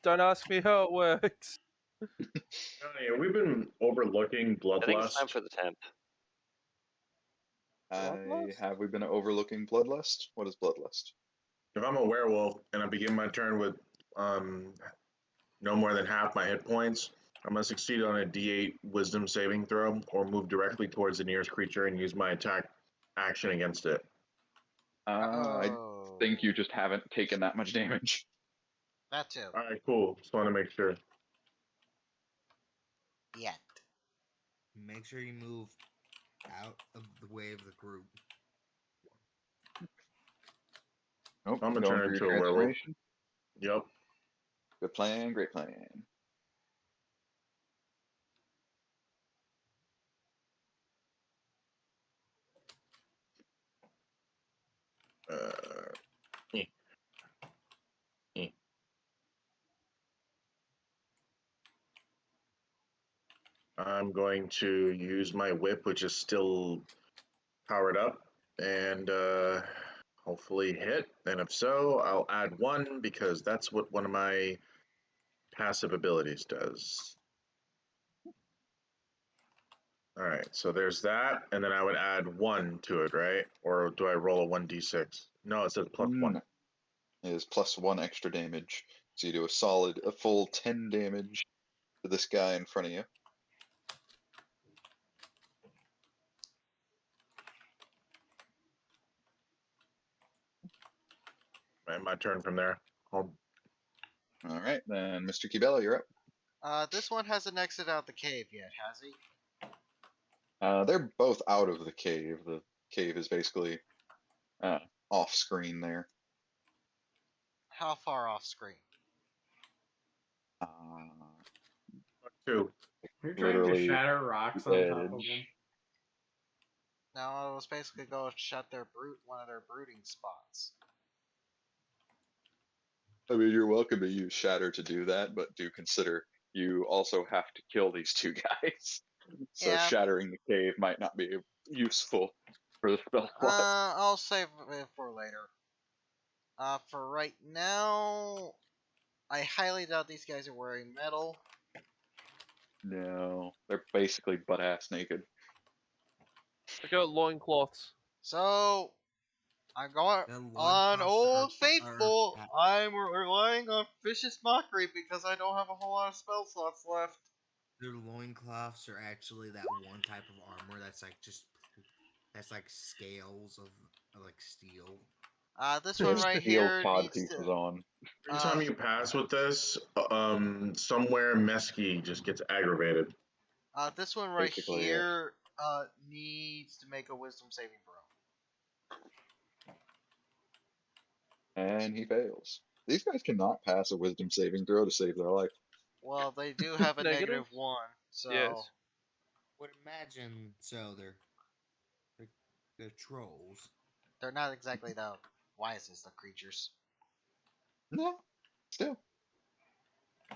don't ask me how it works. Johnny, we've been overlooking I think it's time bloodlust. for the temp. Have we been overlooking Bloodlust? What is Bloodlust? If I'm a werewolf and I begin my turn with no more than half my hit points, I must succeed on a D8 Wisdom saving throw or move directly towards the nearest creature and use my attack action against it. I think you just haven't taken that much damage. That too. All right, cool. Just want to make sure. Yet. Make sure you move out of the way of the group. Nope, I'm gonna going turn for into your a werewolf. transformation. Yep. Good plan, great plan. Eh. Eh. I'm going to use my whip, which is still powered up, and hopefully hit. And if so, I'll add 1 because that's what one of my passive abilities does. All right, so there's that, and then I would add 1 to it, right? Or do I roll a 1d6? No, it says +1. It is +1 extra damage. So you do a full 10 damage to this guy in front of you. And my turn from there. All right, then, Mr. Kibella, you're up. This one hasn't exited out the cave yet, has he? They're both out of the cave. The cave is basically off screen there. How far off screen? Uh, 2. You're trying to literally shatter rocks on top of them. edge. No, it was basically go shut their one of their brooding spots. I mean, you're welcome to use Shatter to do that, but do consider you also have to kill these two guys. So Yeah. shattering the cave might not be useful for the spell slot. I'll save it for later. For right now, I highly doubt these guys are wearing metal. No, they're basically butt ass naked. I got loincloths. So, I'm going The on loincloths Old are- Faithful. I'm relying on Vicious Mockery because I don't have a whole lot of spell slots left. Their loincloths are actually that one type of armor that's like that's like scales of like steel. This They one have right steel here cod needs pieces to. on. Every time you pass with this, somewhere Mesky just gets aggravated. This one right Basically, here needs to make a Wisdom saving throw. And he fails. These guys cannot pass a wisdom saving throw to save their life. Well, they do have a Negative? -1, so Yes. Would imagine so. They're trolls. they're not exactly the wisest of creatures. No, still.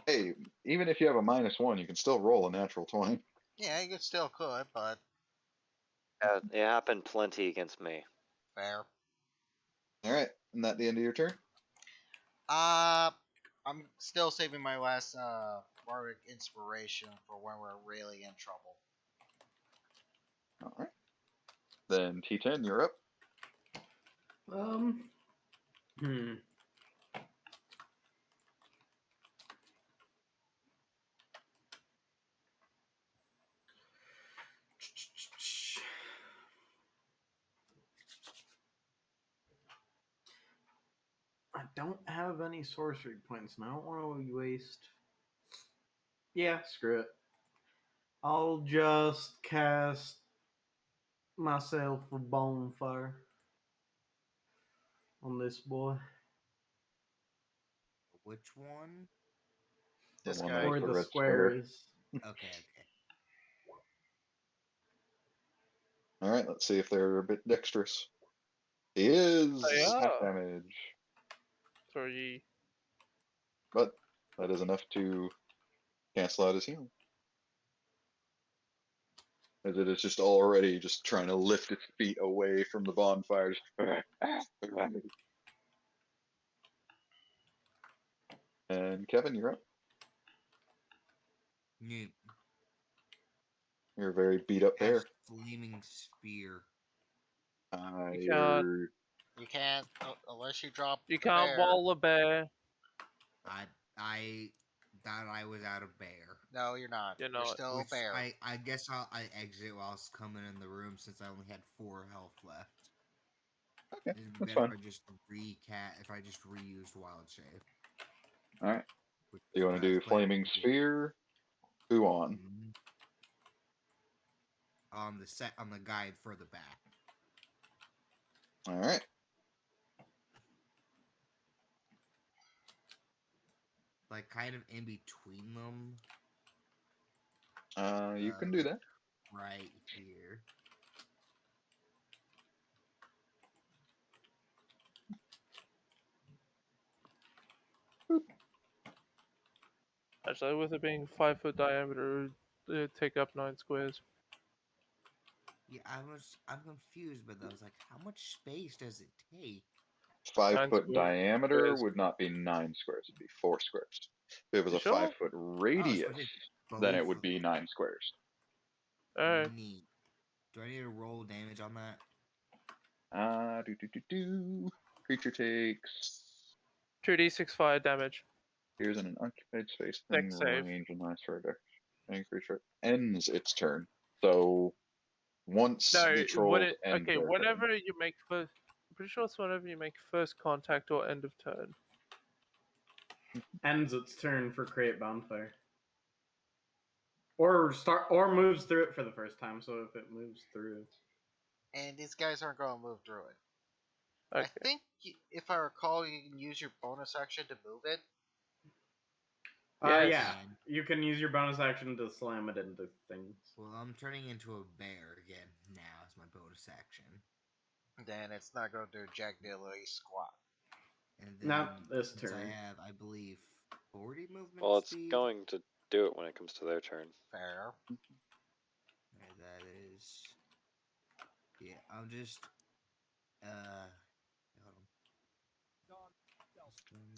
Hey, even if you have a -1, you can still roll a natural 20. Yeah, you still could, but Yeah, it happened plenty against me. fair. Alright, and that the end of your turn? I'm still saving my last bardic inspiration for when we're really in trouble. Alright. Then T10, you're up. I don't have any sorcery points, and I don't want to waste. Yeah, screw it. I'll just cast myself a bonfire on this boy. Which one? The This one guy. that has Where the the red square square. is. Okay. Alright, let's see if they're a bit dexterous. He is They half are. damage, 3. but that is enough to cancel out his healing. As it is just already just trying to lift its feet away from the bonfire. And Kevin, you're up. Yeah. You're a very beat up bear. Cast flaming sphere. You can't. You can't unless you drop. You the can't bear. wall a bear. I thought I was out of bear. No, you're not. You're You're not. still Which a bear. I guess I exit while I was coming in the room since I only had 4 health left. Okay, It'd be that's better fine. if I just reused wild shape. Alright. Which Do you is want what to I was do planning Flaming to do. Sphere? Who on? On the guide further back. Alright. Like kind of in between them. You can do that. Right here. Actually, with it being 5-foot diameter, it'd take up 9 squares. Yeah, I'm confused, but I was like, how much space does it take? 5-foot diameter squares. would not be 9 squares, it'd be 4 squares. If it was You a sure? 5-foot radius, then it would be 9 squares. Alright. Neat. Do I need to roll damage on that? Creature takes. 2d6 fire damage. Here's an unoccupied space in Dex save. range and nice for a deck. Any creature ends its turn. So once No, the trolls end okay, their whenever turn. you make pretty sure it's whenever you make first contact or end of turn. Ends its turn for create bonfire. Or moves through it for the first time, so if it moves through. And these guys aren't going to move through it. Okay. I think, if I recall, you can use your bonus action to move it. Yes. Yeah. You can use your bonus action to slam it into things. Well, I'm turning into a bear again now as my bonus action. Then it's not going to do jack diddly squat. And then Not this since turn. I have, I believe, 40 movement Well, it's speed. going to do it when it comes to their turn. Fair. And that is... Yeah, I'll just... Hold on.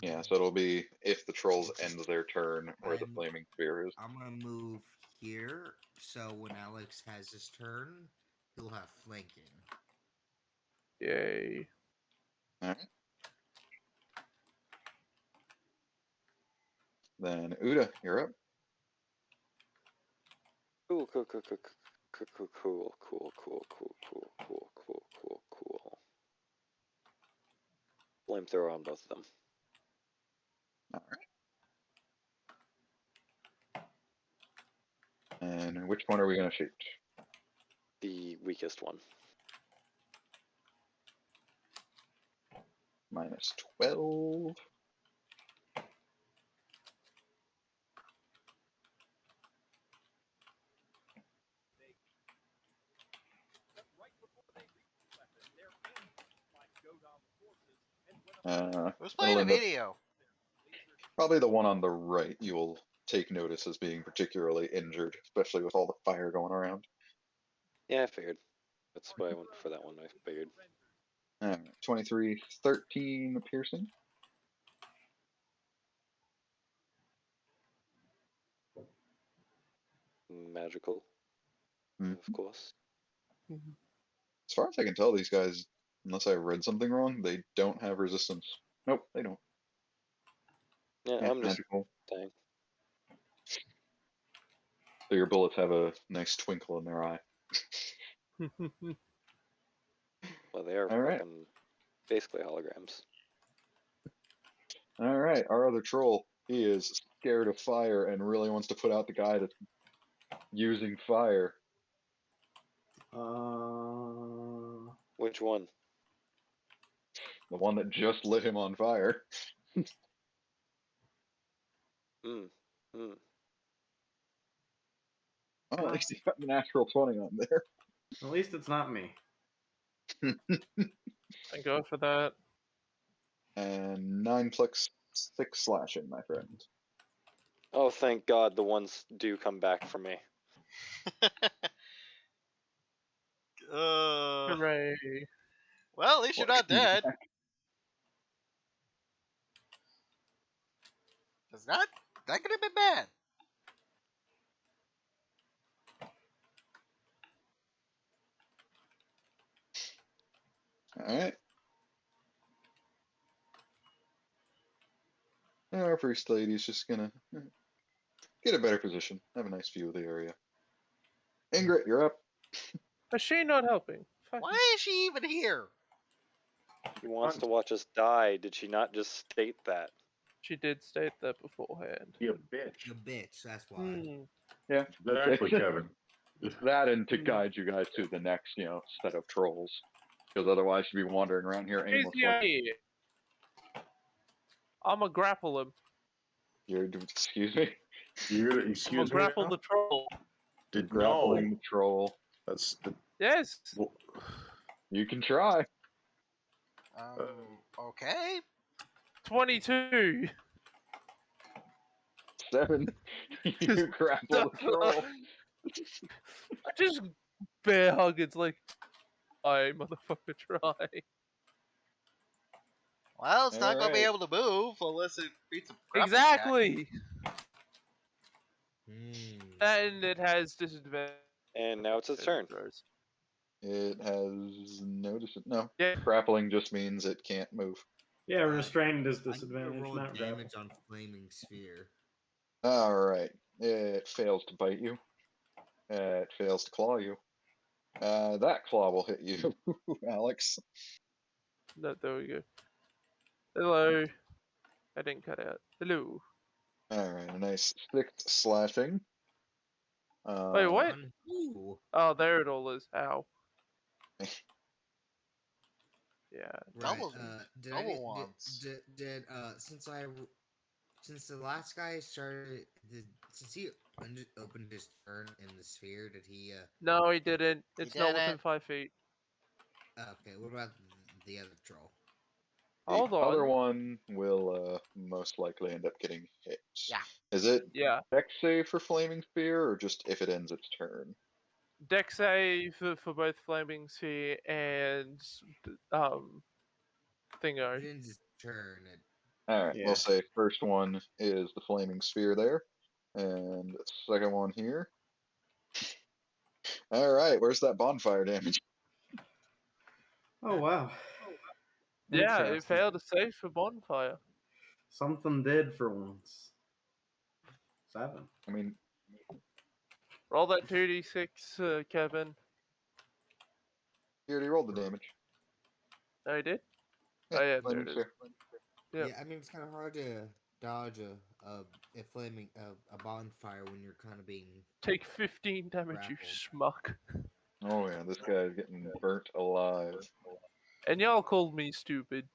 Yeah, so it'll be if the trolls end their turn where the And flaming sphere is. I'm gonna move here, so when Alex has his turn, he'll have flanking. Yay. Alright. Then Uda, you're up. Cool, cool, cool, cool, cool, cool, cool, cool, cool, cool, cool, cool, cool, cool, cool. Flamethrower on both of them. Alright. And which one are we gonna shoot? The weakest one. Minus 12. Who's playing a it'll end up- video? Probably the one on the right you will take notice as being particularly injured, especially with all the fire going around. Yeah, I figured. That's why I went for that one. I figured. 23, 13 piercing. Magical, Mhm. of course. As far as I can tell, these guys, unless I read something wrong, they don't have resistance. Nope, they don't. Yeah, Yeah, I'm just magical. saying. So your bullets have a nice twinkle in their eye. Well, they are All right. fucking basically holograms. All right, our other troll, he is scared of fire and really wants to put out the guy that's using fire. Which one? The one that just lit him on fire. Hmm. Oh, at least he got the natural 20 on there. At least it's not me. Thank God for that. And 9 plus 6 slashing, my friend. Oh, thank God the ones do come back for me. Hooray. Well, at least you're What not came dead. back? It's not. That could have been bad. Alright. Our priest lady's just gonna get a better position. Have a nice view of the area. Ingrid, you're up. Is she not helping? Fuck. Why is she even here? She wants to watch us die. Did she not just state that? She did state that beforehand. You bitch. You bitch, that's why. Yeah. Exactly, Kevin. That and to guide you guys to the next, set of trolls. Because otherwise you'd be wandering around here Here's aimlessly. the idea. I'ma grapple him. Excuse me? You I'ma excuse me. grapple now? the troll. Did Grappling no. the troll. That's the. Yes. Well, You can try. Okay. 22. 7. You grapple the troll. I just bear hug. It's like, I motherfucker try. Well, it's not going to be Alright. able to move unless it beats a grappling check. Exactly. Hmm. And it has disadvantage. And now it's its turn. throws. It has no no. Yeah. Grappling just means it can't move. Yeah, restrained is I need to disadvantage, roll not grapple. damage on flaming sphere. Alright. It fails to bite you. It fails to claw you. That claw will hit you, Alex. No, there we go. Hello. I didn't cut out. Hello. Alright, a nice 6 slashing. Wait, what? On who? Oh, there it all is. Ow. Yeah. Right. Double- Did double I get ones. did since the last guy started since he opened his turn in the sphere, did he No, he didn't. It's not within didn't. 5 feet. okay, what about the other troll? The Hold on. other one will most likely end up getting hit. Yeah. Is it Yeah. dex save for Flaming Spear, or just if it ends its turn? Dex save for both Flaming Sphere and Thingo. If it ends his turn, Alright, Yeah. we'll say first one is the Flaming Sphere there, and second one here. Alright, where's that bonfire damage? Oh wow. Yeah, it Interesting. failed to save for bonfire. Something did for once. 7. I mean, Roll that 2d6, Kevin. he already rolled the damage. No, he did? Yeah, Oh, yeah, there Flaming it is. Sphere. Yep. yeah, I mean it's kind of hard to dodge a flaming a bonfire when you're kind of being Take 15 damage, you schmuck. Oh yeah, this guy's getting burnt alive. And y'all called me stupid.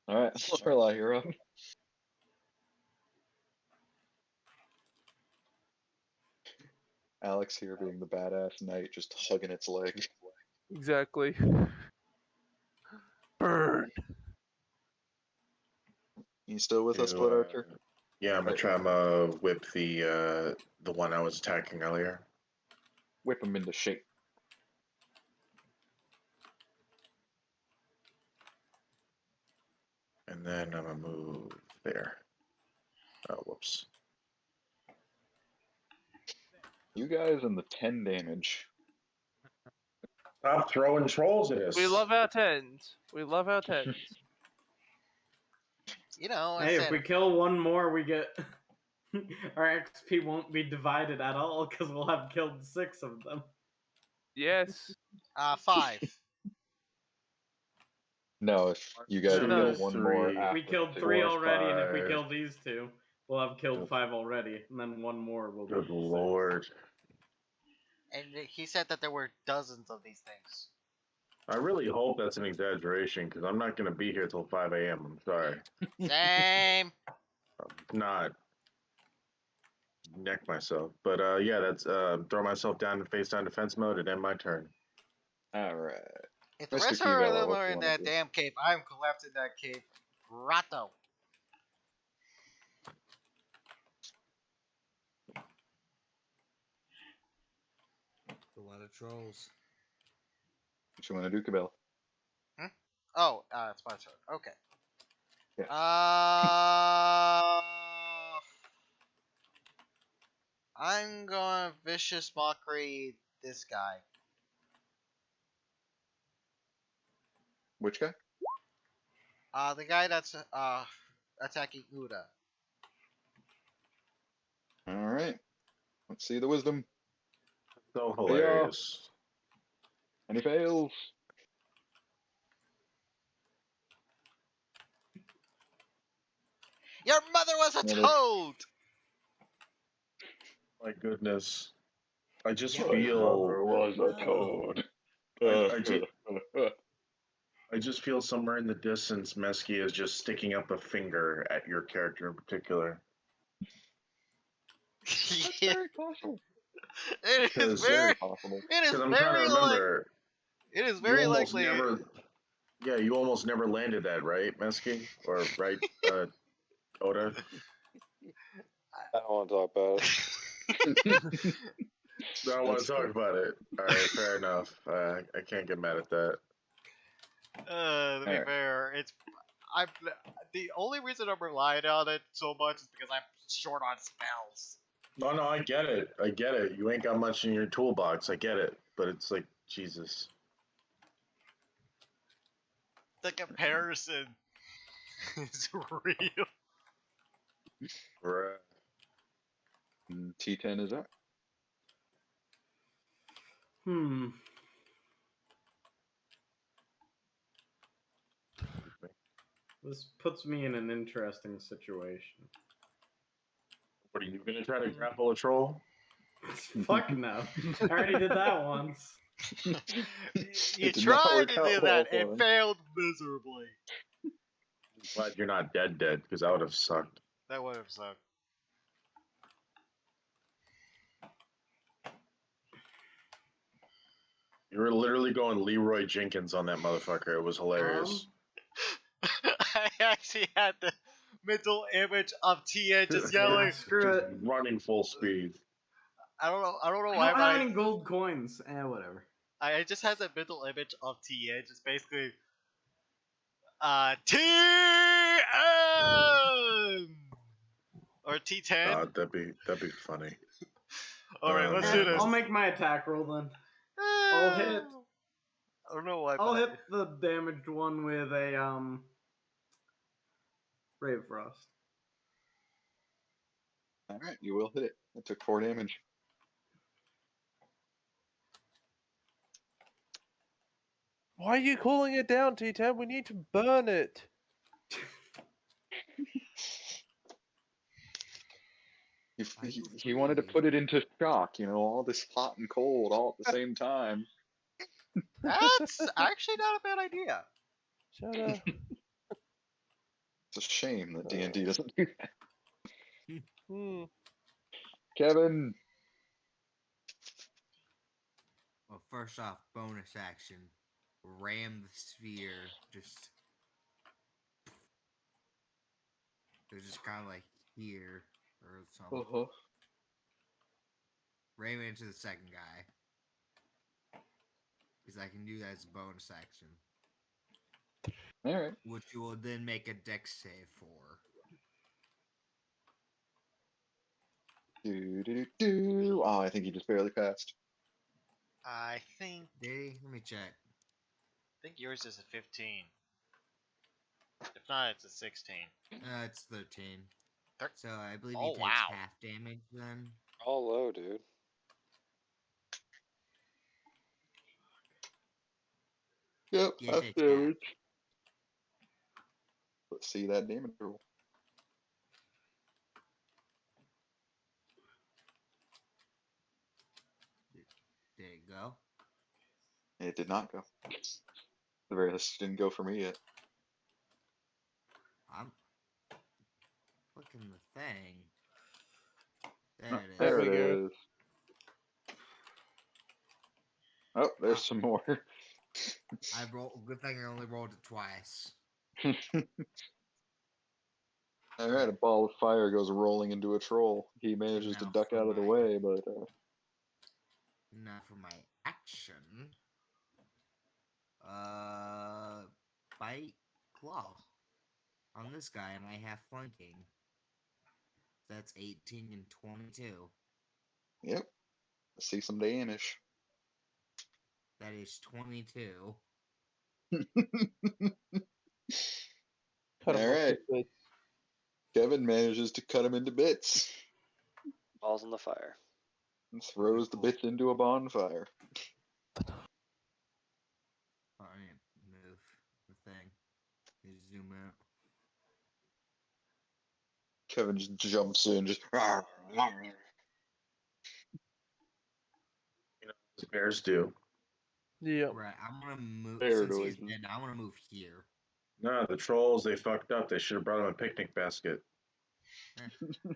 Alright, Lorelai, you're up. Alex here being the badass knight, just hugging its leg. Exactly. Burn! You still with us, To, Blood Archer? Yeah, I'm gonna Right, try right. to whip the one I was attacking earlier. Whip him into shape. And then I'm gonna move there. Oh, whoops. You guys in the 10 damage. Stop throwing trolls at us. We love our 10s. We love our 10s. You know, I Hey, said if we kill one more, we get our XP won't be divided at all because we'll have killed 6 of them. Yes. 5. No, if you guys No. kill one more Three. after We killed the 3 4, already, and if we 5. kill these 2, we'll have killed Good. 5 already, and then one more will be Good 6. lord. And he said that there were dozens of these things. I really hope that's an exaggeration because I'm not gonna be here till 5 a.m. I'm sorry. Same. Not neck myself, but yeah, that's throw myself down in face down defense mode and end my turn. Alright. If the Mr. rest of Kivella, them what are do you in wanna that do? damn cave, I'm collapsing that cave. Rato. a lot of trolls. What you wanna do, Cabell? Oh, it's my turn. Okay. Yeah. I'm going vicious mockery this guy. Which guy? The guy that's attacking Uda. Alright. Let's see the wisdom. So Hey, hilarious. And he fails. Your mother was a Another- toad. My goodness. I just Yeah, feel was a no. toad. I just feel somewhere in the distance Mesky is just sticking up a finger at your character in particular. That's Yeah, very possible. it is Because very. Possible. It is I'm trying to very like. remember. It is You very almost likely. never. Yeah, you almost never landed that, right, Mesky? Or right, Oda? I don't want to talk about it. I don't want That's to talk fair. about it. All right, fair enough. I can't get mad at that. To be Alright. fair, I'm the only reason I'm relying on it so much is because I'm short on spells. No, I get it. I get it. You ain't got much in your toolbox. I get it. But it's like, Jesus. The comparison is real. Bruh. T10 is up. This puts me in an interesting situation. What are you gonna try to grapple a troll? Fuck no. I already did that once. You It did not tried work to out do well that. for It him. failed miserably. I'm glad you're not dead, because that would have sucked. That would have sucked. You were literally going Leroy Jenkins on that motherfucker. It was hilarious. I actually had the mental image of Tia just yelling. Screw it. Running full speed. I don't know I why, don't but have any gold coins. Whatever. I just had the mental image of Tia just basically TM or T10. That'd be funny. All right, let's do this. I'll make my attack roll then. I'll hit. I don't know why. I'll hit the damaged one with a Ray of Frost. All right, you will hit it. It took 4 damage. Why are you calling it down, T10? We need to burn it. He wanted to put it into shock, all this hot and cold all at the same time. That's actually not a bad idea. Shut up. It's a shame that D&D doesn't do that. Hmm. Kevin, Well, first off, bonus action. Ram the sphere. Just. It was just kind of like here or something. Ram it into the second guy. Because I can do that as a bonus action. Alright. Which you will then make a dex save for. Oh, I think he just barely passed. I think. Did he? Let me check. I think yours is a 15. If not, it's a 16. It's 13. So I believe Oh, he takes wow. half damage then. All low, dude. Yep, Yeah, half takes half. damage. Let's see that damage roll. Did it go? It did not go. The very least didn't go for me yet. I'm clicking the thing. There Oh, it is. there we it go. is. Oh, there's some more. I rolled. Good thing I only rolled it twice. Alright, a ball of fire goes rolling into a troll. He manages to Now duck for out of the my- way, but Now for my action. Bite claw on this guy, and I have flanking. That's 18 and 22. yep. Let's see some damage. That is 22. Cut him off Alright. with it. Kevin manages to cut him into bits Balls in the fire. and throws the bits into a bonfire. Oh, I need to move the thing. Need to zoom out. Kevin just jumps in, just. As bears do. Yeah. Right, I'm gonna move. Bear Since he's noises. dead, I want to move here. No, the trolls, they fucked up. They should have brought him a picnic basket.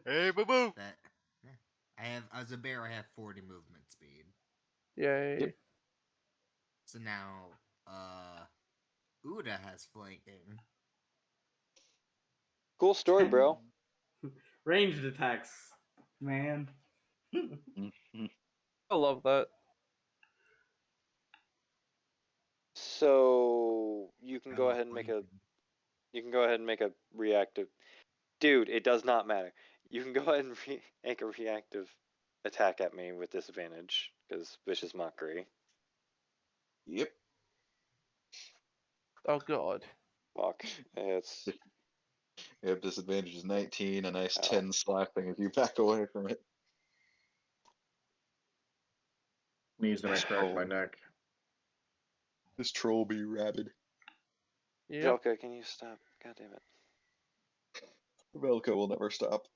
Hey, boo boo. That I have as a bear. I have 40 movement speed. Yay. Yep. So now, Uda has flanking. Cool story, bro. Ranged attacks, man. I love that. So you can I go love ahead and make a. flanking. You can go ahead and make a reactive. Dude, it does not matter. You can go ahead and make a reactive attack at me with disadvantage because vicious mockery. Yep. Oh god. Fuck. It's You have disadvantage is 19, a nice Ow. 10 slapping if you back away from it. Knees and I crack my neck. This troll be rabid. Yep. Jelka, can you stop God damn it. Velko will never stop.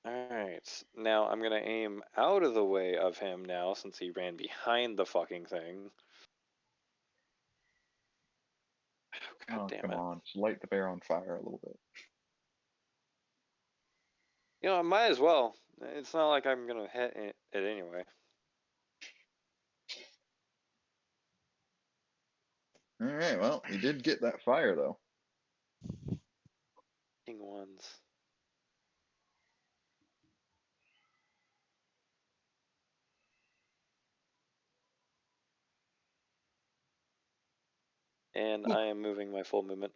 Alright, now I'm gonna aim out of the way of him now since he ran behind the fucking thing. Oh, God Oh, damn come it. on. Just light the bear on fire a little bit. You know, I might as well. It's not like I'm gonna hit it anyway. Alright, well, you did get that fire, though. King ones. And I am moving my full movement.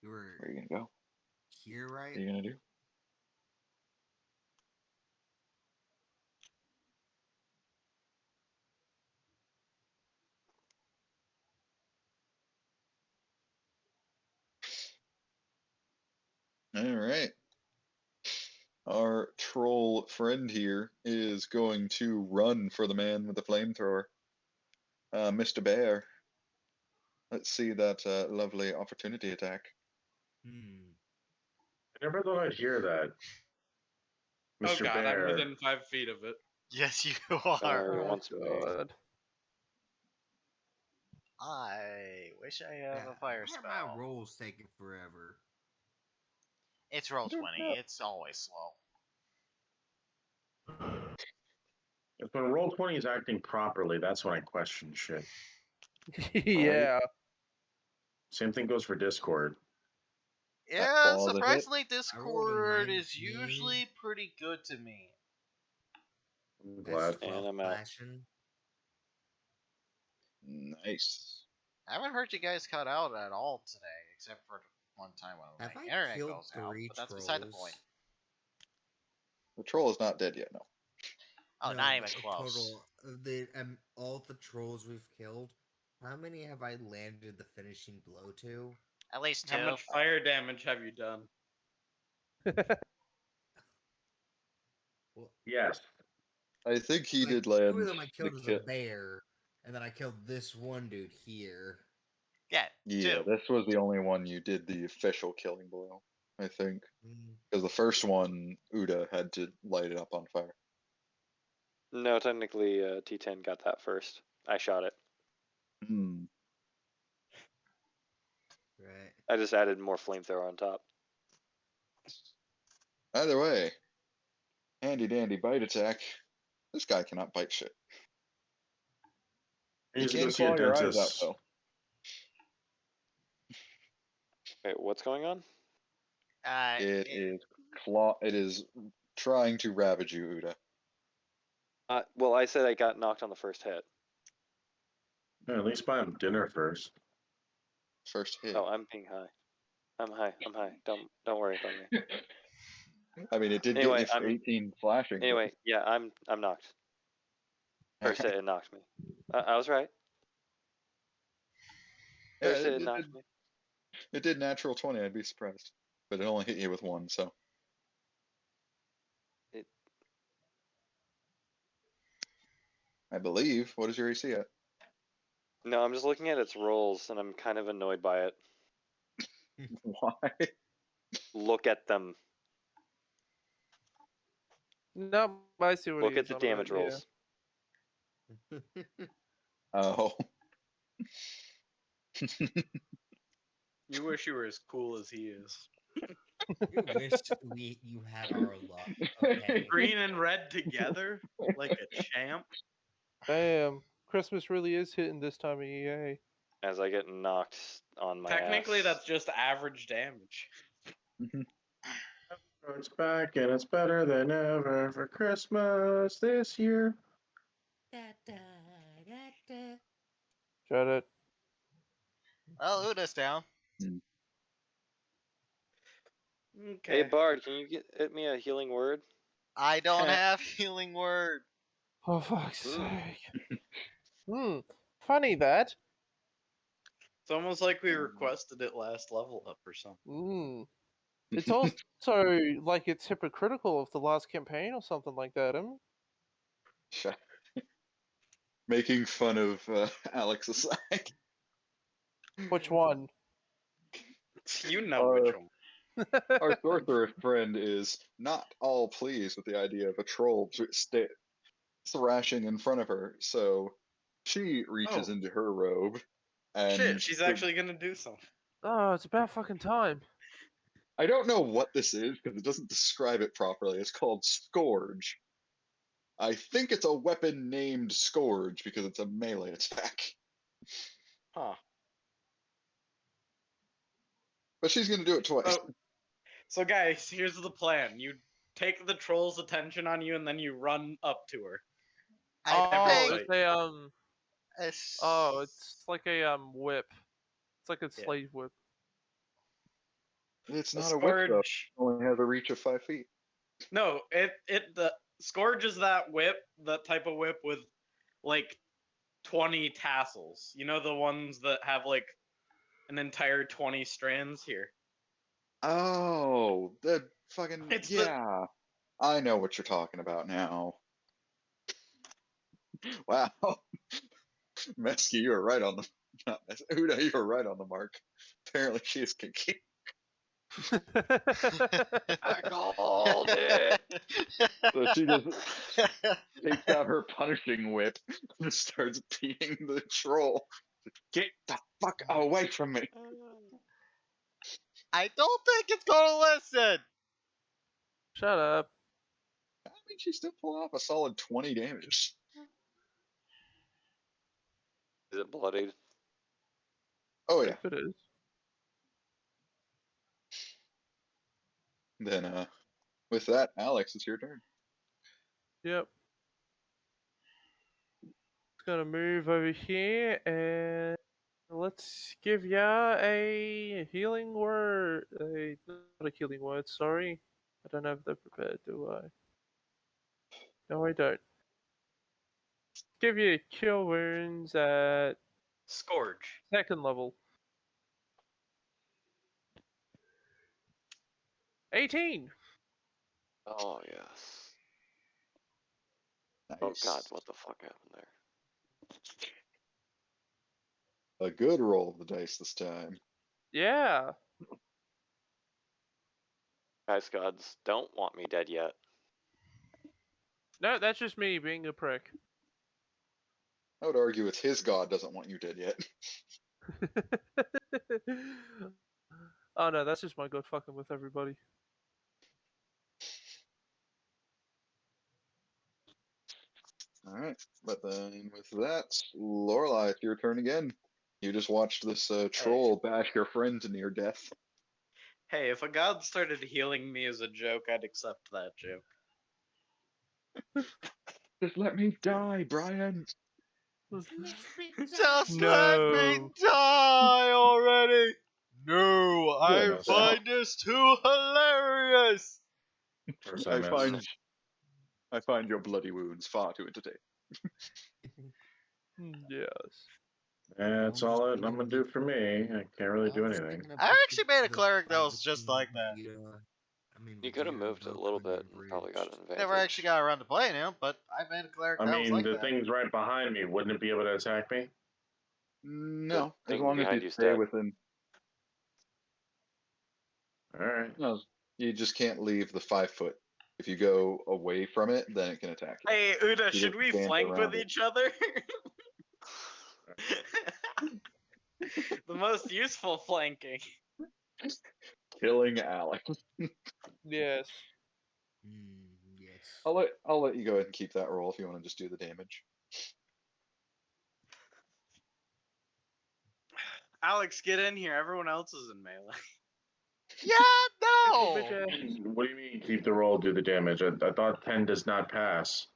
You were Where are you gonna go? here, What right? are you gonna do? Alright. Our troll friend here is going to run for the man with the flamethrower. Mr. Bear. Let's see that lovely opportunity attack. I never thought I'd hear that. Oh Mr. god, I'm Bear. within 5 feet of it. Yes, you are. It wants me. God. I wish I have Yeah, a fire why are spell. my rolls taking forever? It's roll I don't 20. know. It's always slow. If when Roll20 is acting properly, that's when I question shit. Yeah. Same thing goes for Discord. Yeah, pause a bit. surprisingly, I rolled a Discord is 19. usually pretty good to me. I'm That's glad. And 12 I'm out. flashing. Nice. I haven't heard you guys cut out at all today, except for one time when Have my I internet killed goes out. 3 But that's beside the point. trolls? The troll is not dead yet, no. Oh, No, not even but the close. total of the all the trolls we've killed. How many have I landed the finishing blow to? At least 2. How much fire damage have you done? Well, Yes. I think he like, did 2 land of them I the killed as a kill. bear, and then I killed this one dude here. Yeah, Yeah, 2. this was the only one you did the official killing blow, I think. Mm. Because the first one, Uda had to light it up on fire. No, technically, T10 got that first. I shot it. Hmm. Right. I just added more flamethrower on top. Either way, handy dandy bite attack. This guy cannot bite shit. He He needs to go can see a claw your eyes out, dentist. though. Wait, what's going on? It is trying to ravage you, Uda. Well, I said I got knocked on the first hit. Yeah, at least buy him dinner first. First hit. Oh, I'm being high. I'm high. I'm high. Don't worry about me. I mean, it did Anyway, get you 18 flashing. Anyway, yeah, I'm knocked. First hit, it knocked me. I was right. Yeah, First hit, it knocked me. it did natural 20. I'd be surprised, but it only hit you with 1. So It I believe. What is your AC at? No, I'm just looking at its rolls, and I'm kind of annoyed by it. Why? Look at them. No, I see what Look he's at the on damage about, rolls. Oh. You wish you were as cool as he is. You wish you had our luck. Okay. Green and red together, like a champ. Damn, Christmas really is hitting this time of year. As I get knocked on my Technically, ass. that's just average damage. It's back and it's better than ever for Christmas this year. Shut it. Well, Uda's down. Okay. Hey Bard, can you get me a healing word? I don't have healing word. For fuck's sake. Funny that. It's almost like we requested it last level up or something. It's also like it's hypocritical of the last campaign or something like that, making fun of Alex aside. Which one? You know which one. Our sorcerer friend is not all pleased with the idea of a troll thrashing in front of her, so she reaches Oh. into her robe and Shit, she's actually gonna do something. Oh, it's about fucking time. I don't know what this is because it doesn't describe it properly. It's called Scourge. I think it's a weapon named Scourge because it's a melee attack. Huh. But she's gonna do it twice. So guys, here's the plan. You take the troll's attention on you and then you run up to her. I It's think a it's it's like a whip. It's like a Yeah. slave whip. It's A not a whip though. It scourge. only has a reach of 5 feet. No, the scourge is that whip, that type of whip with like 20 tassels. You know the ones that have like an entire 20 strands here. Oh, the fucking It's yeah. I know what you're talking about now. Wow. Mesky, you were right on the not Uda, you were right on the mark. Apparently she is kinky. I called it. So she just takes out her punishing whip and starts beating the troll. Get the fuck away from me. I don't think it's gonna listen. Shut up. I mean, she's still pulling off a solid 20 damage. Is it bloodied? Oh yeah. If it is. Then with that, Alex, it's your turn. Yep. It's gonna move over here and let's give ya a healing word. Not a healing word, sorry. I don't have that prepared, do I? No, I don't. Give you cure wounds at Scourge. 2nd level. 18! Oh, yes. Nice. Oh, God, what the fuck happened there? A good roll of the dice this time. Yeah! Guys, gods don't want me dead yet. No, that's just me being a prick. I would argue it's his god doesn't want you dead yet. Oh no, that's just my god fucking with everybody. Alright, but then with that, Lorelai, it's your turn again. You just watched this troll bash your friend to near death. Hey, if a god started healing me as a joke, I'd accept that joke. Just let me die, Brian. Just No. let me die already. No, I no, find this too hilarious. First I miss. find your bloody wounds far too entertaining. Yes. That's all I'm gonna do for me. I can't really do anything. I actually made a cleric that was just like that. You could have moved it a little bit and probably got an advantage. Never actually got around to playing him, but I made a cleric I that was mean, like the that. thing's right behind me. Wouldn't it be able to attack me? No, as thing long as behind you you's stay dead. within. Alright. No, you just can't leave the 5 foot. If you go away from it, then it can attack you. Hey, Uda, You should just we dance flank around with it. each other? The most useful flanking. Killing Alex. Yes. Yes. I'll let you go ahead and keep that roll if you want to just do the damage. Alex, get in here. Everyone else is in melee. Yeah, no. What do you mean keep the roll, do the damage? I thought 10 does not pass.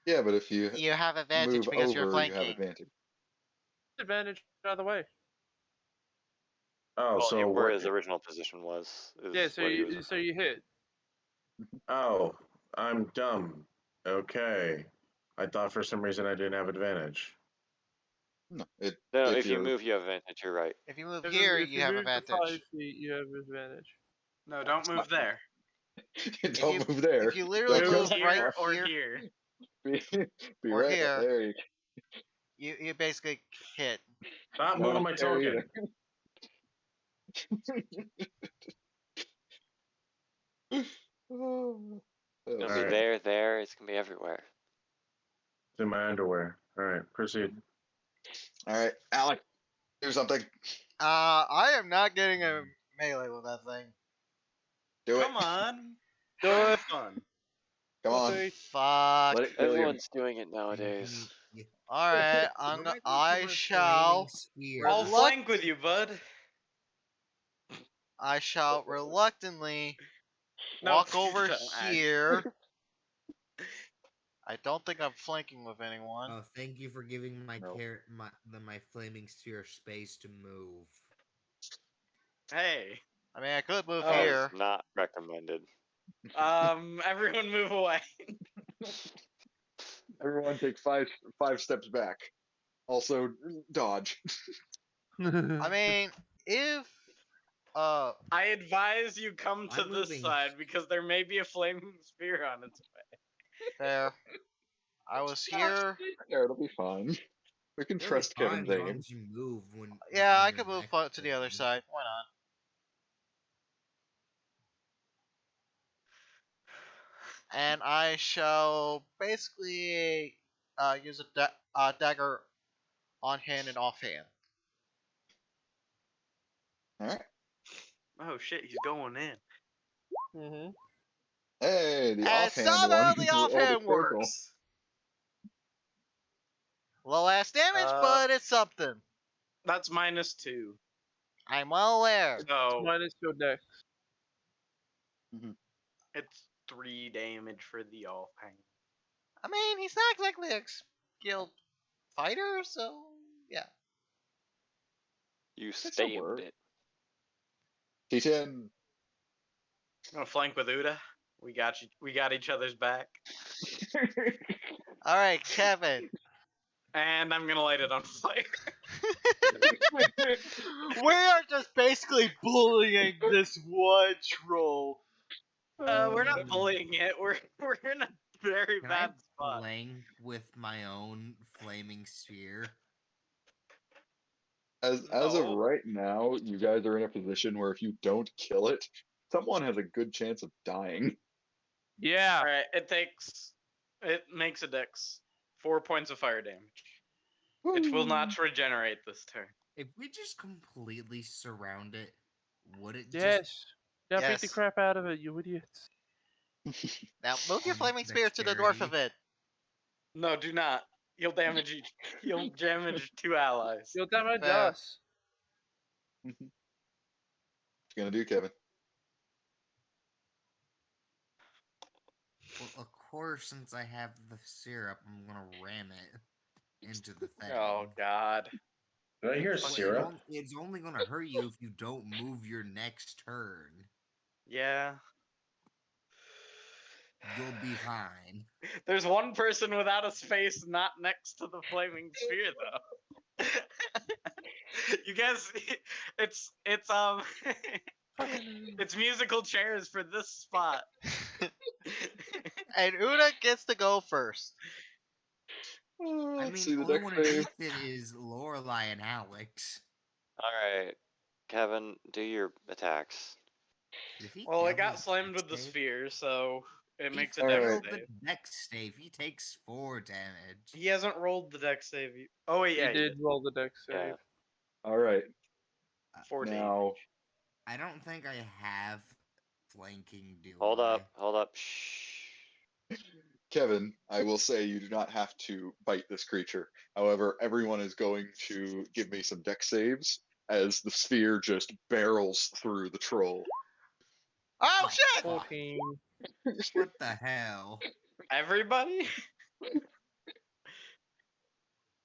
Yeah, but if you You have advantage move because over, you're you flanking. have advantage. Advantage either way. Oh, Well, so where what? his original position was. Yeah, so what he was you hit. Oh, I'm dumb. Okay. I thought for some reason I didn't have advantage. No, No, if you move, you have advantage. You're right. If you move If here, if you have move to advantage. 5 feet, you have advantage. No, don't move there. Don't move there. If you literally Don't Move go move that here right far. or here, here. Be or right here. there. You basically hit. Stop No, moving my not there token. Oh, It's gonna be Alright. there. It's gonna be everywhere. It's in my underwear. All right, proceed. All right, Alec, do something. I am not getting a melee with that thing. Do it. Come on. Do Have it. fun. Come on. Okay. Fuck. Let it kill you. Everyone's doing it nowadays. All right, I shall. I'll Reluct- flank with you, bud. I shall reluctantly No, walk please over don't, Ash. here. I don't think I'm flanking with anyone. Oh, thank you for giving my No. my flaming sphere space to move. Hey. I mean, I could move Oh. That here. is not recommended. Everyone move away. Everyone take five steps back. Also, dodge. I mean, if I advise you come to I'm this moving. side because there may be a flaming sphere on its way. there, I was here. Yeah, it'll be fine. We can It'll be trust fine Kevin's as long aim. as you move when. Yeah, when I you're could move next to the other them. side. Why not? And I shall basically use a dagger on hand and off hand. All right. Oh shit, he's going in. Mm-hmm. Hey, the And offhand somehow one. the Oh, the offhand circle. works. Low ass damage, Uh, but it's something. That's -2. I'm well aware. So Minus your dex. it's 3 damage for the offhand. I mean, he's not exactly a skilled fighter, so yeah. You still work. stabbed it. T10. Gonna flank with Uda. We got you. We got each other's back. All right, Kevin. And I'm gonna light it on fire. We are just basically bullying this one troll. We're not bullying it. We're in a very Can bad I spot. flank with my own flaming sphere? As of No. right now, you guys are in a position where if you don't kill it, someone has a good chance of dying. Yeah. All right. It makes a dex 4 points of fire damage. It will not regenerate this turn. If we just completely surround it, would it just Yes. Now beat the Yes. crap out of it, you idiots. Now move your Um, flaming spear to the north of dexterity. it. No, do not. You'll damage each. You'll damage 2 allies. You'll damage Fair. us. What you gonna do, Kevin? Well, of course, since I have the syrup, I'm gonna ram it into the thing. Oh God. Did I hear But syrup? it's only gonna hurt you if you don't move your next turn. Yeah. You'll be fine. There's one person without a space not next to the flaming sphere though. You guys, it's it's musical chairs for this spot. And Una gets to go first. I Let's see mean, the only deck one save. underneath it is Lorelai and Alex. All right, Kevin, do your attacks. Did he Well, it fail got his slammed dex with the save? sphere, so it He makes a Alright. dex failed save. the dex save. He takes 4 damage. He hasn't rolled the dex save. Oh wait, yeah, He did roll the dex save. Yeah. All right. 4 damage. Now, I don't think I have flanking, do Hold I? up. Shh. Kevin, I will say you do not have to bite this creature. However, everyone is going to give me some deck saves as the sphere just barrels through the troll. Oh shit! fuck. 14. What the hell? Everybody?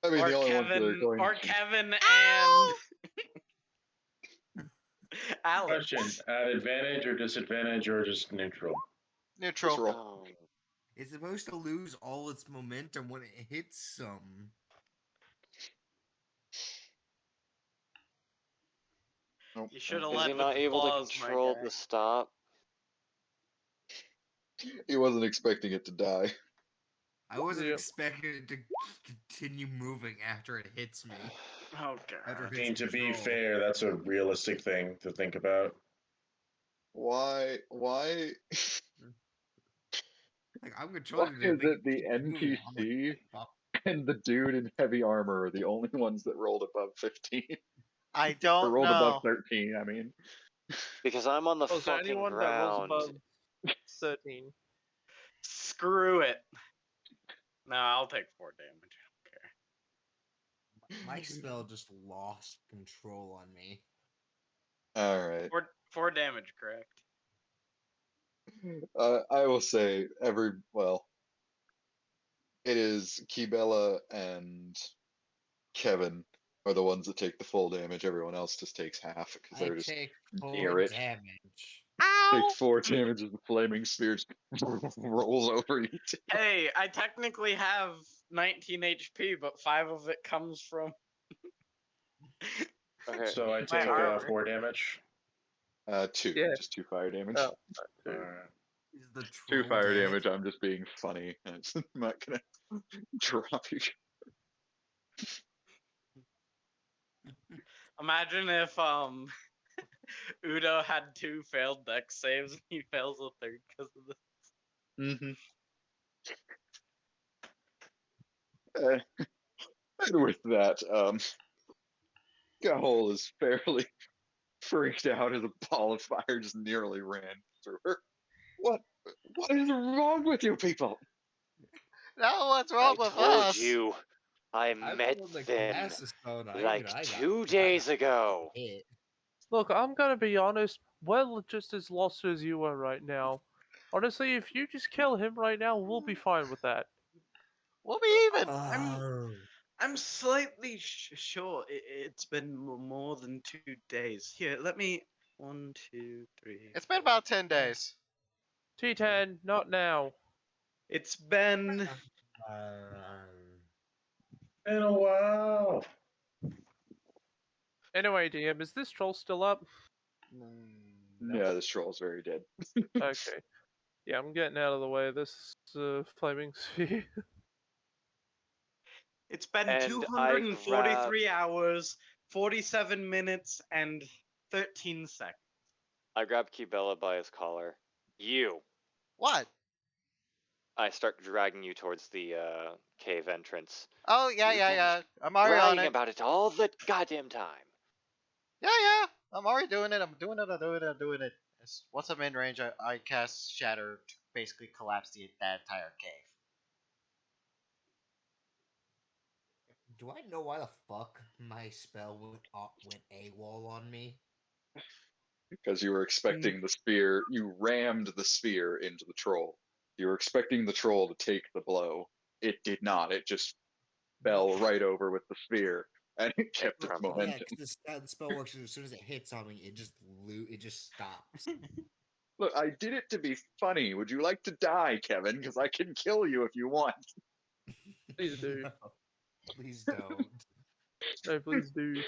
I mean, Or the only ones that are Kevin, going. or Kevin Ow! and Alex. Question: at advantage or disadvantage or just neutral? Neutral. Just roll. Oh, It's supposed to lose all its momentum when it hits some. Nope. You should have is led he with not the able to claws, my control guy. the stop? He wasn't expecting it to die. I wasn't Yep. expecting it to continue moving after it hits me. Oh After god. it I mean, hits to be control. fair, that's a realistic thing to think about. Why? Like, I'm Why controlling it, is but it it the keeps moving. I'm like, NPC fuck. and the dude in heavy armor are the only ones that rolled above 15? I Or don't rolled above know. 13, I mean. Because I'm on the Was there fucking anyone that rolls ground. above 13? Screw it. No, I'll take 4 damage. I don't care. My spell just lost control on me. Alright. 4 damage, correct? I will say it is Kibella and Kevin are the ones that take the full damage. Everyone else just takes half because I they're just take 4 near it. damage. Take Ow! 4 damage as the flaming spear just rolls over you. Hey, I technically have 19 HP, but 5 of it comes from. Okay. So I My take armor. 4 damage. 2, Yeah. just 2 fire damage. Oh, All dude. right. Is the 2 troll fire dead? damage. I'm just being funny. I'm not gonna drop you. Imagine if Udo had 2 failed dex saves and he fails a third because of this. Mm-hmm. And with that, Gahol is fairly freaked out as a ball of fire just nearly ran through her. What is wrong with you people? No, what's I wrong with told us? you. I I'm met the one that them cast the spell, and like I got 2 days fucking ago. hit. Look, I'm gonna be honest, we're just as lost as you are right now. Honestly, if you just kill him right now, we'll be fine with that. We'll be even. I'm slightly sure it's been more than 2 days. Here, let me. 1, 2, 3. It's been about 10 days. T10, not now. It's been. Been a while. Anyway, DM, is this troll still up? Yeah, this troll's very dead. Okay. Yeah, I'm getting out of the way of this flaming sphere. It's been And I 243 hours, 47 minutes, and 13 seconds. I grab Kibella by his collar. You. What? I start dragging you towards the cave entrance. Oh, yeah. I'm already on Bragging it. about it all the goddamn time. Yeah. I'm already doing it. I'm doing it. Once I'm in range, I cast Shatter to basically collapse that entire cave. Do I know why the fuck my spell went AWOL on me? Because you were expecting the spear, you rammed the spear into the troll. You were expecting the troll to take the blow. It did not. It just fell right over with the spear, and it kept its crumbled. Yeah, momentum. because the spell works as soon as it hits on me, it just stops. Look, I did it to be funny. Would you like to die, Kevin? Because I can kill you if you want. Please do. No, please don't. No, please do.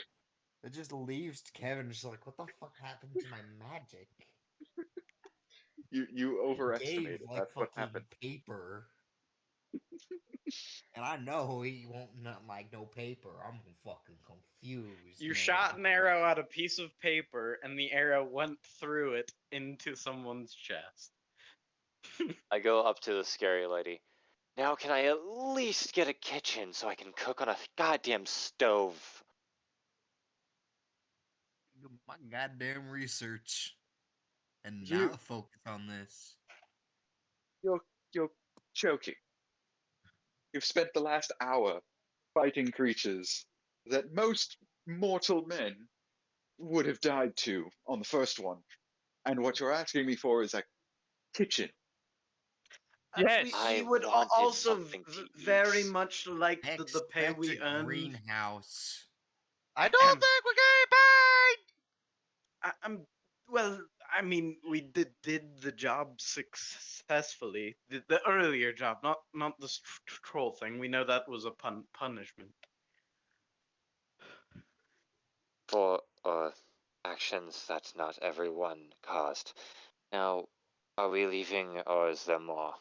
It just leaves Kevin just like, what the fuck happened to my magic? You Gave overestimated. like That's what fucking happened. paper. And I know he won't not like no paper. I'm fucking confused. You man. shot an arrow at a piece of paper, and the arrow went through it into someone's chest. I go up to the scary lady. Now can I at least get a kitchen so I can cook on a goddamn stove? Do my goddamn research and You, not focus on this. you're joking. You've spent the last hour fighting creatures that most mortal men would have died to on the first one. And what you're asking me for is a kitchen. Yes. I We would wanted also something to very eat. much like the pay Expect we a earned. greenhouse. I don't think we're getting paid! Well, I mean, we did the job successfully. The earlier job, not the troll thing. We know that was a punishment. For actions that not everyone caused. Now, are we leaving or is there more?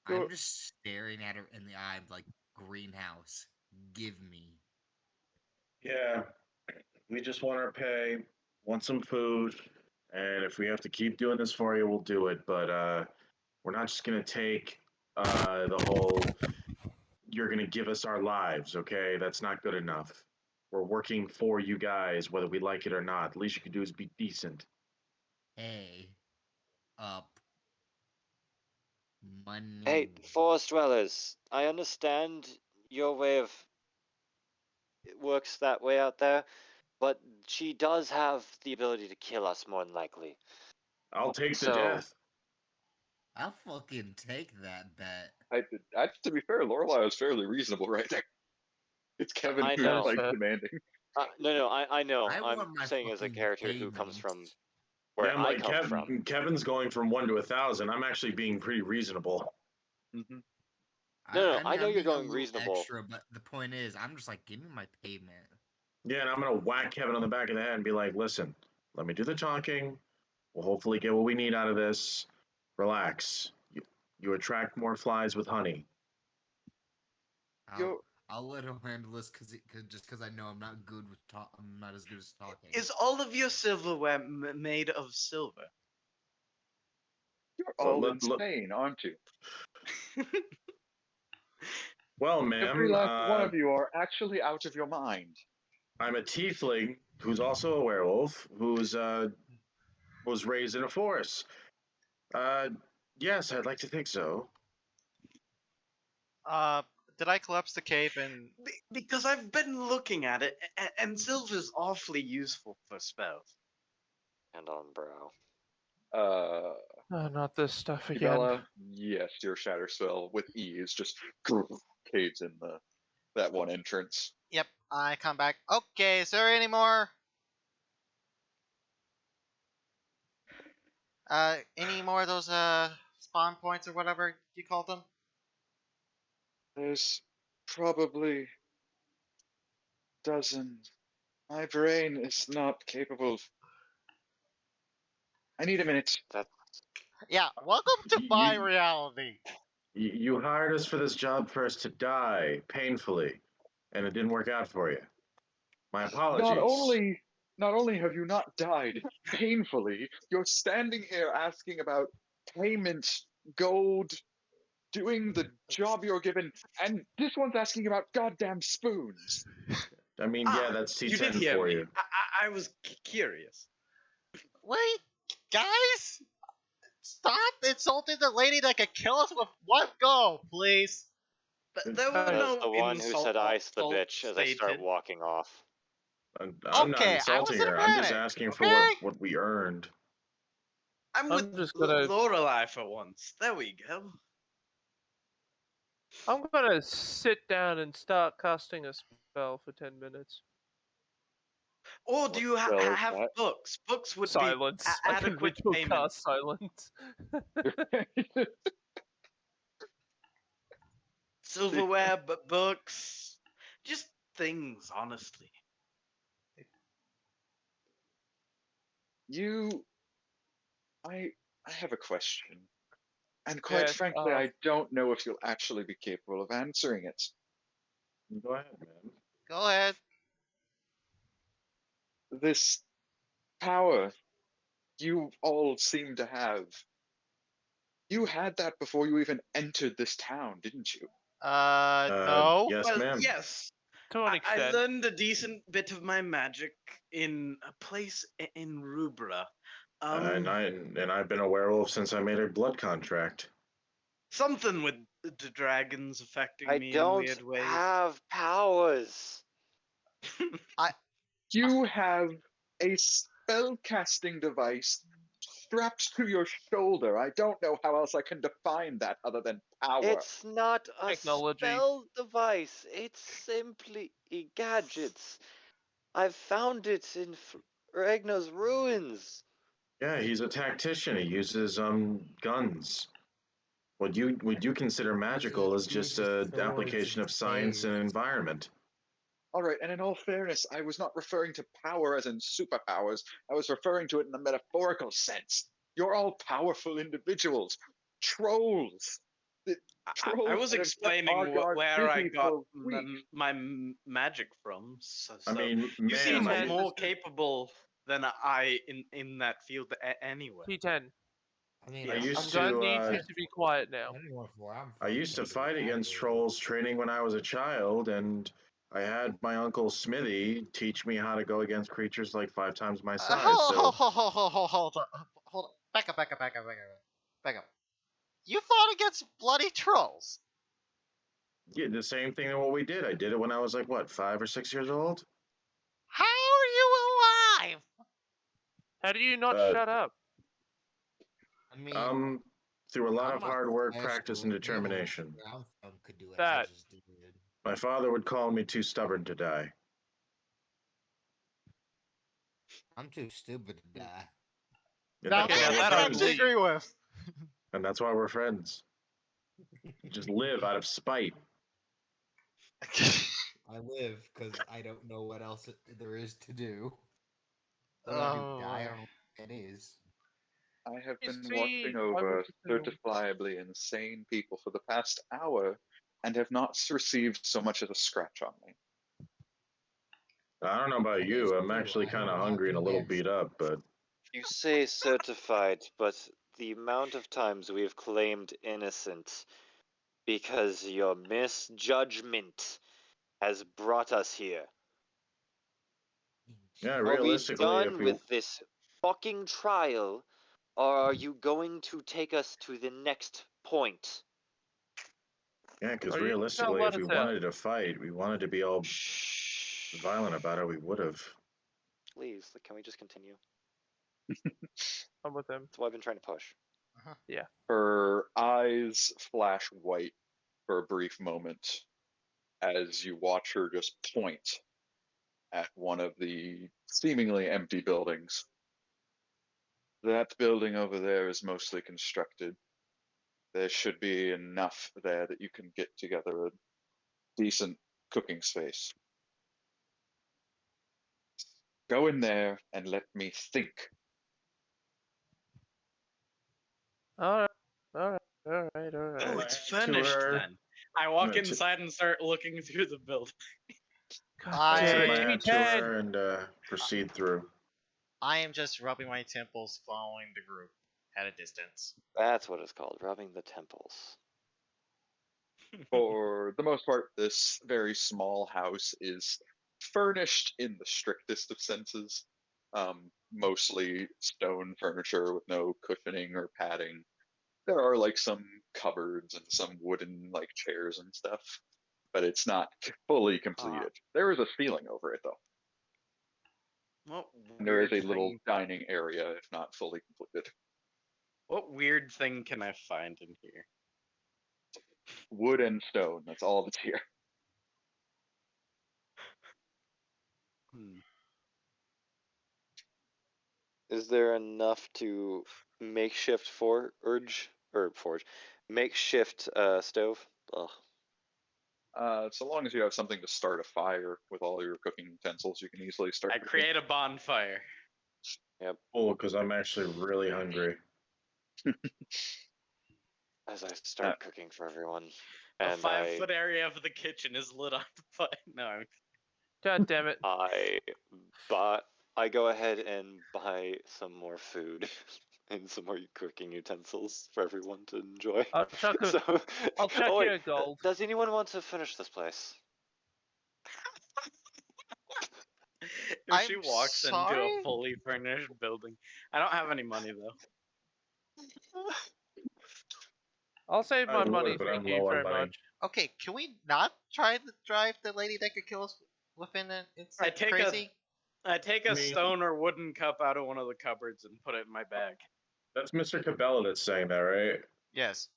I'm just staring at her in the eye, like greenhouse. Give me. Yeah, we just want our pay, want some food, and if we have to keep doing this for you, we'll do it. But we're not just gonna take the whole. You're gonna give us our lives, okay? That's not good enough. We're working for you guys, whether we like it or not. The least you can do is be decent. Hey, up, money. Hey, forest dwellers, I understand your way of it works that way out there, but she does have the ability to kill us more than likely. I'll take the So death. I'll fucking take that bet. To be fair, Lorelai was fairly reasonable right there. It's Kevin I who's know. like demanding. No, I know. I I'm want my saying as a fucking character who comes from payment. where Yeah, I'm I like come from. Kevin's going from 1 to 1,000. I'm actually being pretty reasonable. Mm-hmm. No, I mean, I know I'm you're being a going little reasonable. extra, but the point is, I'm just like, give me my payment. Yeah, and I'm gonna whack Kevin on the back of the head and be like, "Listen, let me do the talking. We'll hopefully get what we need out of this. Relax. You attract more flies with honey." I'll, I'll let him handle this just because I know I'm not good with talk. I'm not as good as talking. Is all of your silverware made of silver? You're So all insane, aren't you? Well, Every ma'am, last one of you are actually out of your mind. I'm a tiefling who's also a werewolf who's was raised in a forest. Uh, yes, I'd like to think so. Did I collapse the cape and Because I've been looking at it, and silver's awfully useful for spells. And on brow. Oh, not this stuff again. Isabella, yes, your shatter spell with ease just caves in that one entrance. Yep, I come back. Okay, is there any more? Any more of those spawn points or whatever you called them? There's probably dozens. My brain is not capable of. I need a minute. Yeah, welcome to my reality. You hired us for this job for us to die painfully, and it didn't work out for you. My apologies. Not only have you not died painfully, you're standing here asking about payment, gold, doing the job you're given, and this one's asking about goddamn spoons. I mean, yeah, that's You did C10 hear for me. you. I was curious. Wait, guys, stop insulting the lady that could kill us with one go, please. There were As no the one who said "ice the insults bitch" as I start stated. walking off. I'm not Okay, I insulting was in a her. I'm just panic, asking for okay? what we earned. I'm with just gonna- Lorelai for once. There we go. I'm gonna sit down and start casting a spell for 10 minutes. Or do you spell is have that? books? Books would Silence. be I can adequate ritual payment. cast silence. Silverware, but books, just things. Honestly, I have a question. And quite Yes, frankly, I don't know if you'll actually be capable of answering it. Go ahead, man. Go ahead. This power you all seem to have, you had that before you even entered this town, didn't you? No. Yes, well, ma'am. yes. to an I extent. learned a decent bit of my magic in a place in Rubra. And I've been a werewolf since I made a blood contract. Something with the dragons affecting I me in don't weird ways. have powers. You have a spell casting device strapped to your shoulder. I don't know how else I can define that other than power. It's not a Technology. spell device. It's simply gadgets. I've found it in Ragnar's ruins. Yeah, he's a tactician. He uses guns. What you consider magical is just an application of science and environment. All right, and in all fairness, I was not referring to power as in superpowers. I was referring to it in the metaphorical sense. You're all powerful individuals, trolls. I was explaining where I got my magic from. So I mean, you seem man, more capable than I in that field anyway. T10. I mean, I Yes. used I'm gonna to. need you to be quiet now. I used to fight against trolls training when I was a child, and I had my uncle Smithy teach me how to go against creatures like 5 times my size. Hold So on. Back up. Back up. You fought against bloody trolls. yeah, the same thing that what we did. I did it when I was like what, 5 or 6 years old. How are you alive? How do you not shut up? I mean, through a lot I'm of not hard work, special. practice, and Maybe a whole determination. ground thumb could do what I That. just did. My father would call me too stubborn to die. I'm too stupid to die. And Now that's why this we're I have friends. to agree with. And that's why we're friends. Just live out of spite. I live because I don't know what else there is to do. When I do die, I don't know what it is. I have You been see, watching I over was just thinking- certifiably insane people for the past hour and have not received so much as a scratch on me. I don't know about That you. is I'm true. actually I kind have of not hungry and a been little there. beat up, but You say certified, but the amount of times we have claimed innocent because your misjudgment has brought us here. yeah, Are we realistically, if done we with this fucking trial, or are you going to take us to the next point? yeah, because Are you gonna realistically, let if we us out? wanted to fight, we wanted to be all violent about it, we would have. Please, can we just continue? I'm with him. That's what I've been trying to push. Yeah. Her eyes flash white for a brief moment as you watch her just point at one of the seemingly empty buildings. That building over there is mostly constructed. There should be enough there that you can get together a decent cooking space. Go in there and let me think. Alright. Alright. Oh, Alright. it's To finished her- then. I walk to- inside and start looking through the building. God I damn tip it, my hat to T10! her and proceed through. I am just rubbing my temples, following the group at a distance. That's what it's called, rubbing the temples. For the most part, this very small house is furnished in the strictest of senses. Mostly stone furniture with no cushioning or padding. There are like some cupboards and some wooden like chairs and stuff, but it's not fully completed. There is a ceiling over it though. What And there is weird a little thing? dining area, if not fully completed. What weird thing can I find in here? Wood and stone, that's all that's here. Is there enough to makeshift makeshift stove? Ugh. So long as you have something to start a fire with all your cooking utensils, you can easily start. I create a bonfire. Yep. Cool, because I'm actually really hungry. As I start cooking for everyone, A and 5-foot area of the kitchen is lit on fire. No, I'm God damn it. I go ahead and buy some more food and some more cooking utensils for everyone to enjoy. I'll chuck So, you wait, a gold. does anyone want to finish this place? If she I'm walks into sorry? a fully furnished building. I don't have any money though. I'll save my I would, money, but thank I'm you low on very money. much. Okay, can we not try to drive the lady that could kill us within an instant? I take Crazy? I take a stone or wooden cup out of one of the cupboards and put it in my bag. That's Mr. Cabela that's saying that, right? Yes.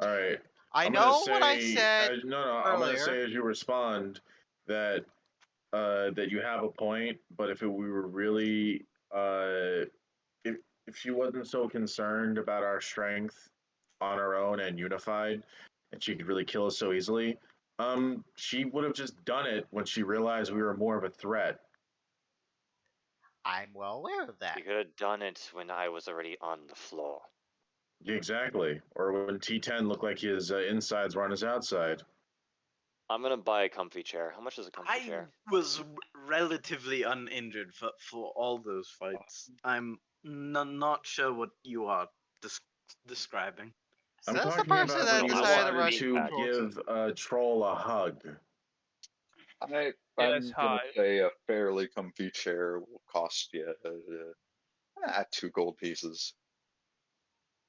All right. I I'm know gonna say, what I said I'm gonna say earlier. as you respond that that you have a point, but if we were really if she wasn't so concerned about our strength on our own and unified, and she could really kill us so easily, she would have just done it when she realized we were more of a threat. I'm well aware of that. You could have done it when I was already on the floor. Exactly. Or when T10 looked like his insides were on his outside. I'm gonna buy a comfy chair. How much is a comfy I chair? was relatively uninjured for all those fights. I'm not sure what you are describing. I'm Says the talking person about that when you I want decided to decided rush being to back. towards give a troll a hug. Yes, I'm gonna hi. say a fairly comfy chair will cost you 2 gold pieces.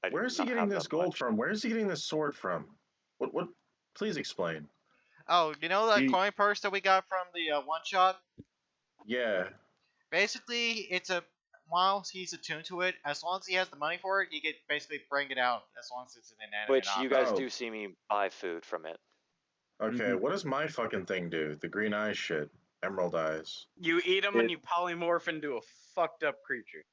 I do Where is he not getting have this that gold much. from? Where is he getting this sword from? What? Please explain. Oh, you know that He- coin purse that we got from the one shot? Yeah. Basically, it's a while he's attuned to it. As long as he has the money for it, he could basically bring it out. As long as it's an inanimate Which you object. guys Oh. do see me buy food from it. Okay, Mhm. what does my fucking thing do? The green eyes shit. Emerald eyes. You eat them and It- you polymorph into a fucked up creature.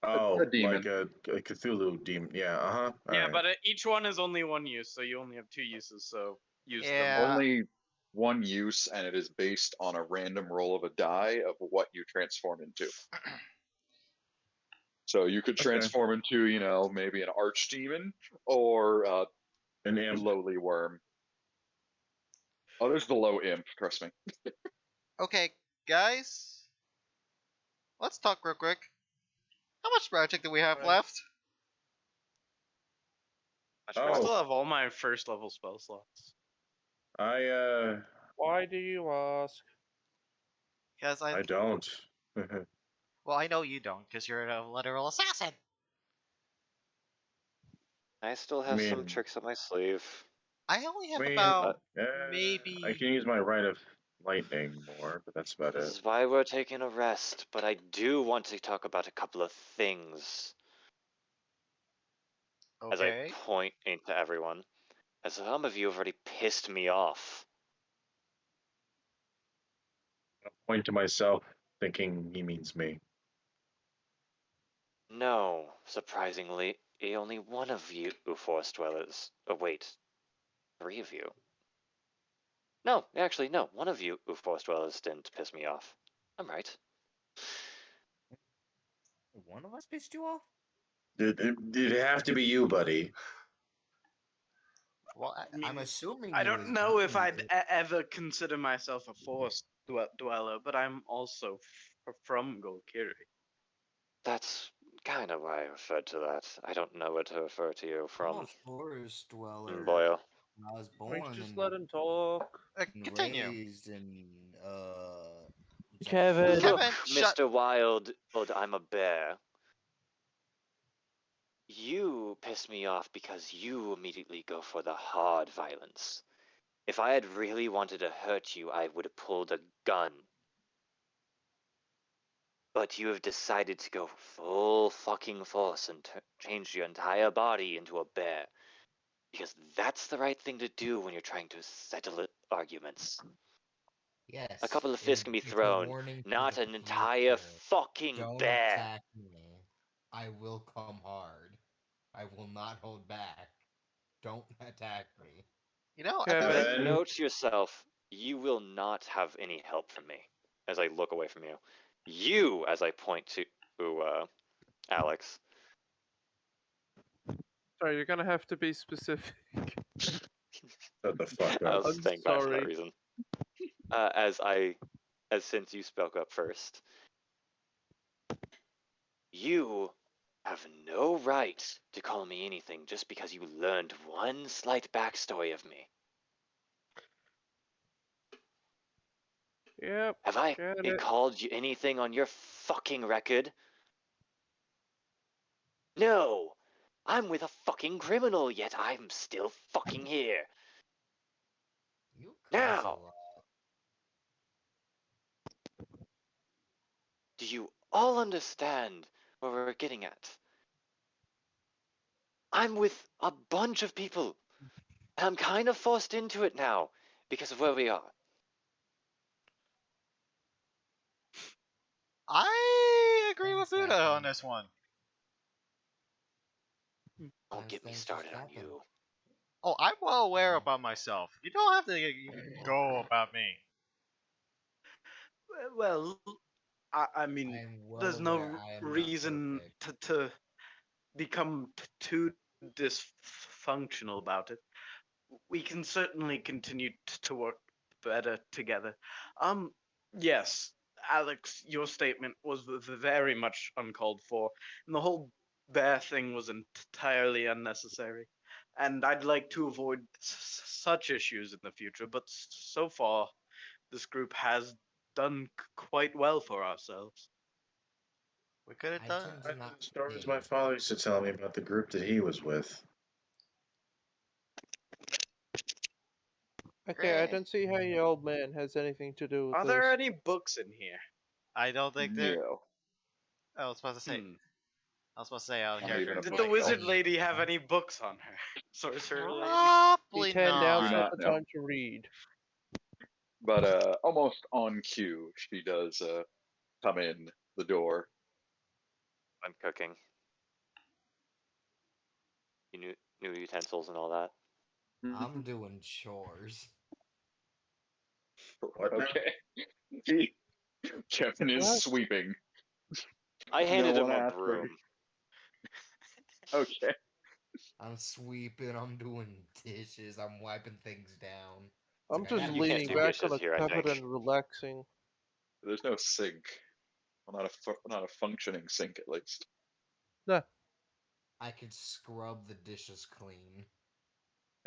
Oh, demon. like a Cthulhu demon. Yeah, uh-huh. Yeah, Alright. but each one is only one use, so you only have 2 uses. So use them. Yeah. Only one use, and it is based on a random roll of a die of what you transform into. So you could Okay. transform into, maybe an archdemon or a An imp. lowly worm. Oh, there's the low imp, trust me. Okay, guys. Let's talk real quick. How much magic do we have Right. left? I Oh, still have all my first level spell slots. I Why do you ask? Because I don't. well, I know you don't, because you're a literal assassin. I still I have some mean, tricks up my sleeve. I only have I mean, about I maybe. can use my right of lightning more, but that's about This it. is why we're taking a rest, but I do want to talk about a couple of things as I Okay. point into everyone. As some of you have already pissed me off. I'll point to myself, thinking he means me. No, surprisingly, only one of you forest dwellers. Oh, wait. 3 of you. No, actually, no. One of you forest dwellers didn't piss me off. I'm right. One of us pissed you off? Did it have to be you, buddy? Well, I I'm mean, assuming I it don't was know if me, I'd ever consider myself a forest dweller, but I'm also from Golkiri. That's kind of why I referred to that. I don't know where to refer to you I'm a from. forest dweller. Boyle. I was We born just and, let him talk. and continue. raised in Kevin. Kevin, Look, shut. Mr. Wild, I'm a bear. You piss me off because you immediately go for the hard violence. If I had really wanted to hurt you, I would have pulled a gun. But you have decided to go full fucking force and change your entire body into a bear. Because that's the right thing to do when you're trying to settle arguments. yes. A couple of fists can be It's a thrown, warning from not the an entire future. fucking Don't bear. attack me. I will come hard. I will not hold back. Don't attack me. You know, I Kevin. think Kevin. Note to yourself, you will not have any help from me. As I look away from you. You, as I point to Alex. Sorry, you're gonna have to be specific. Shut the fuck I up. was I'm staying quiet for that sorry. reason. As since you spoke up first, you have no right to call me anything just because you learned one slight backstory of me. Yep. Have I Get it. called you anything on your fucking record? No! I'm with a fucking criminal, yet I'm still fucking here. You cuss Now. a lot. Do you all understand where we're getting at? I'm with a bunch of people, and I'm kind of forced into it now because of where we are. I agree with Things Uda on happen. this one. Don't As get me things started just on happen. you. Oh, I'm well aware about myself. You don't have to even go about me. Well, I mean, I am well there's aware no I am not reason perfect. to become too dysfunctional about it, we can certainly continue to work better together. Yes, Alex, your statement was very much uncalled for, and the whole bear thing was entirely unnecessary. And I'd like to avoid such issues in the future, but so far, this group has done quite well for ourselves. We could have I done. tend to not The stories pay. my father used to tell me about the group that he was with. Okay, I Great. don't see how your old man has anything to do with Are this. there any books in here? I don't think there. No, I was supposed to say. Hmm. I was supposed to say out not here. even a Did the bookshelf. wizard lady have any books on her? Sorcerer lady? Probably D10 now's Do not not the know. time to read. But almost on cue, she does come in the door. I'm cooking. New utensils and all that. I'm doing chores. What now? Okay. Kevin is What? sweeping. I No handed one him a asked for broom. Okay. I'm sweeping, I'm doing dishes, I'm wiping things down. It's I'm like I just gotta You do can't leaning do back something. on dishes a here, I cupboard think. and relaxing. There's no sink. Well, not a functioning sink, at least. Nah, I could scrub the dishes clean.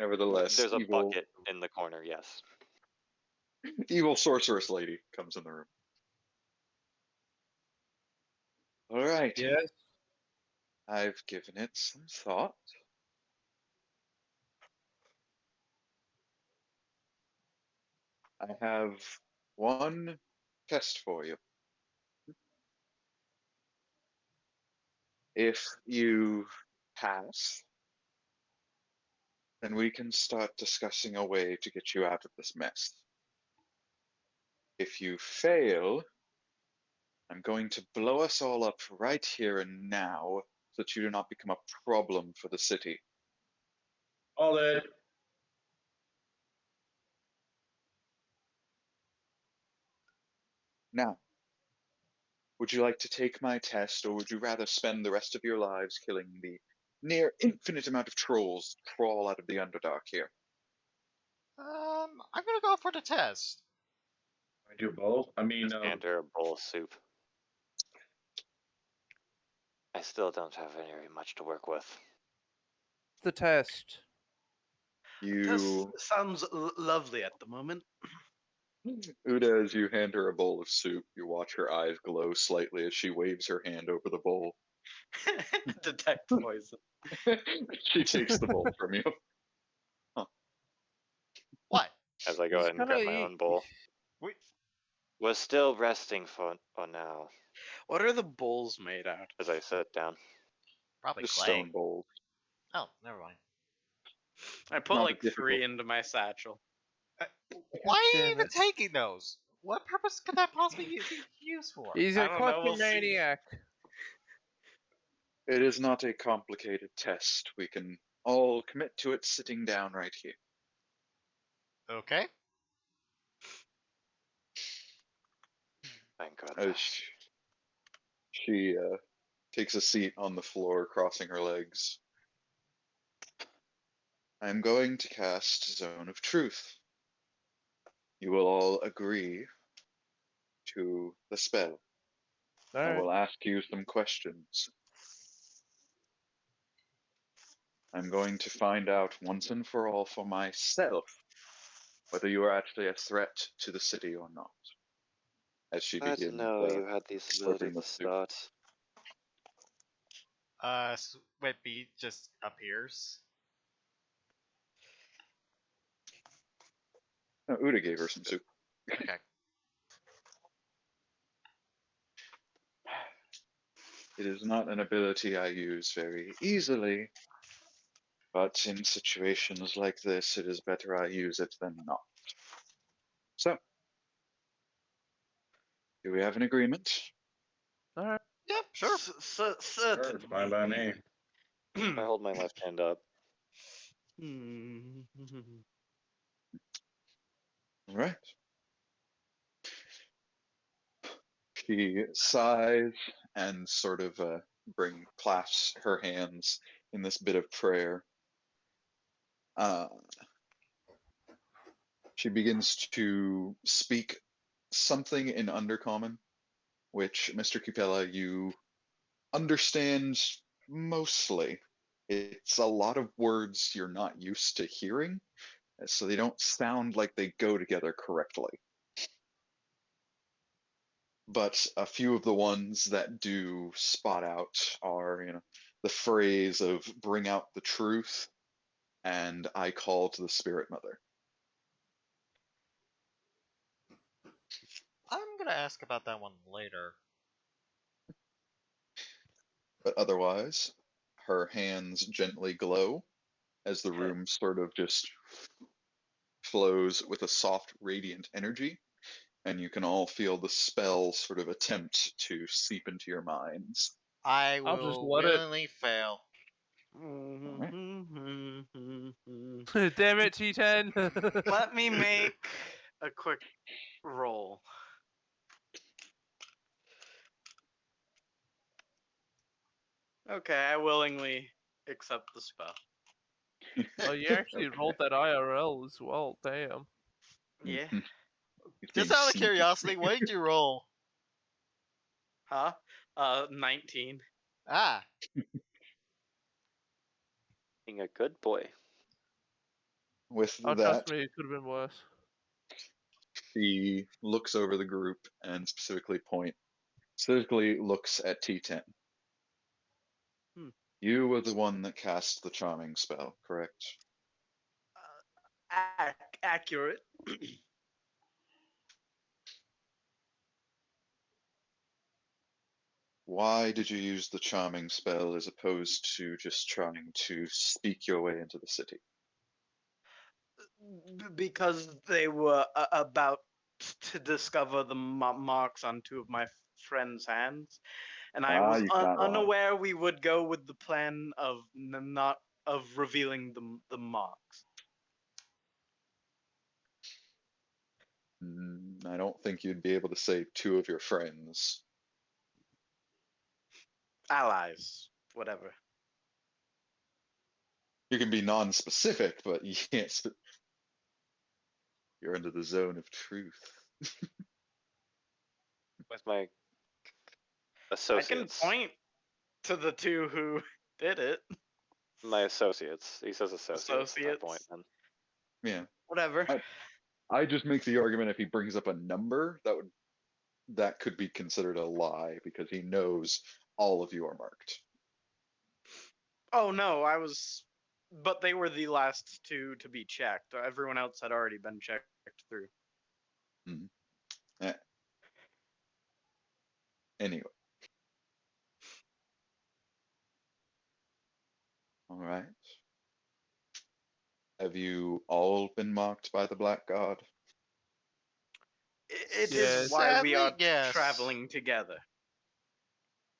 Nevertheless, There's a bucket in the corner, yes. evil sorceress lady comes in the room. All right. yes. I've given it some thought. I have one test for you. If you pass, then we can start discussing a way to get you out of this mess. If you fail, I'm going to blow us all up right here and now so that you do not become a problem for the city. All that. Now, would you like to take my test, or would you rather spend the rest of your lives killing the near infinite amount of trolls that crawl out of the Underdark here? I'm gonna go for the test. I do both. I mean, Just hand her a bowl of soup. I still don't have very much to work with. The test. You, Sounds lovely at the moment. Uda, as you hand her a bowl of soup, you watch her eyes glow slightly as she waves her hand over the bowl. Detect poison. She takes the bowl from you. What? As I go He's ahead and gonna grab my eat. own bowl. Wait. We're still resting for now, What are the bowls made out? as I sit down. Probably Just clay. stone bowls. Oh, never mind. I put Not like difficult. 3 into my satchel. Why are you damn even it. taking those? What purpose could that possibly be used for? He's I a don't know, we'll see. maniac. It is not a complicated test. We can all commit to it sitting down right here. Okay. Thank As goodness. she takes a seat on the floor, crossing her legs. I am going to cast Zone of Truth. You will all agree to the spell. I Alright. will ask you some questions. I'm going to find out once and for all for myself whether you are actually a threat to the city or not. As she Glad to begins know you had this ability slurping the to soup. start. Wait, B just appears. No, Uda gave her some soup. Okay. It is not an ability I use very easily, but in situations like this, it is better I use it than not. So, do we have an agreement? Alright. Yep, sure. sure, Certainly. it's fine by me. I hold my left hand up. All right. She sighs and sort of clasps her hands in this bit of prayer, uh, she begins to speak something in Undercommon, which, Mr. Capella, you understand mostly. It's a lot of words you're not used to hearing, so they don't sound like they go together correctly. But a few of the ones that do spot out are, the phrase of "bring out the truth" and "I call to the Spirit Mother." I'm gonna ask about that one later. But otherwise, her hands gently glow as the room sort of just flows with a soft, radiant energy, and you can all feel the spell sort of attempt to seep into your minds. I I'll just will let it. willingly fail. Alright. Damn it, T10. Let me make a quick roll. Okay, I willingly accept the spell. Oh, you actually Okay. rolled that IRL as well. Damn. Yeah. Mhm. He's Just being out of sneaky. curiosity, what did you roll? Huh? 19. Ah, Being a good boy. With Oh, that, trust me, it could have been worse. she looks over the group and specifically looks at T10. Hmm. You were the one that cast the charming spell, correct? Accurate. Why did you use the charming spell as opposed to just trying to speak your way into the city? Because they were about to discover the marks on two of my friends' hands, and I was You can't lie. unaware we would go with the plan of not of revealing the marks. I don't think you'd be able to say two of your friends. Allies, whatever. You can be non-specific, but you can't. You're into the zone of truth. With my I can associates. point to the two who did it. My associates. He says associates at that point. Associates. Then. Yeah. Whatever. I just make the argument if he brings up a number, that could be considered a lie because he knows all of you are marked. Oh no, but they were the last two to be checked. Everyone else had already been checked through. Anyway. All right. Have you all been marked by the Black God? It Yes. is why we are Sadly, yes. traveling together.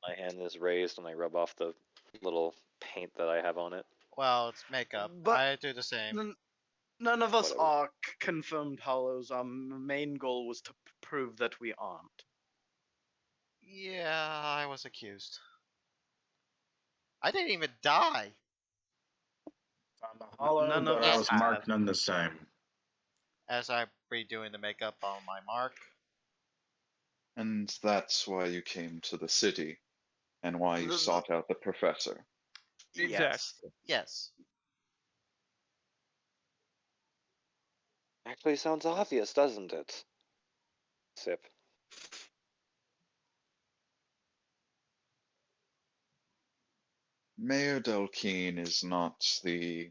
My hand is raised and I rub off the little paint that I have on it. well, it's makeup. But I do the same. None of us Whatever. are confirmed hollows. Our main goal was to prove that we aren't. Yeah, I was accused. I didn't even die. I'm a hollow, None of but I us was have. marked none the same. As I redoing the makeup on my mark. And that's why you came to the city and why you sought out the professor. Yes. Exactly. Yes. Actually sounds obvious, doesn't it? Sip. Mayor Delkeen is not the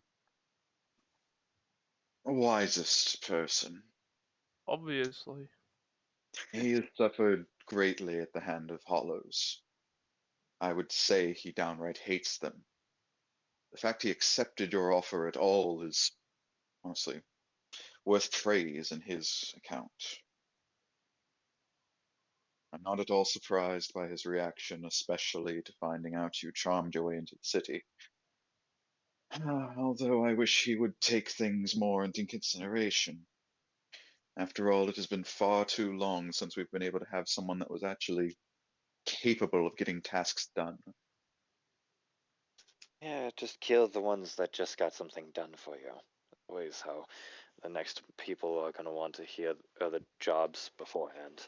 wisest person. Obviously. He has suffered greatly at the hand of hollows. I would say he downright hates them. The fact he accepted your offer at all is, honestly, worth praise in his account. I'm not at all surprised by his reaction, especially to finding out you charmed your way into the city. Although I wish he would take things more into consideration. After all, it has been far too long since we've been able to have someone that was actually capable of getting tasks done. Yeah, just kill the ones that just got something done for you. Always how the next people are going to want to hear other jobs beforehand.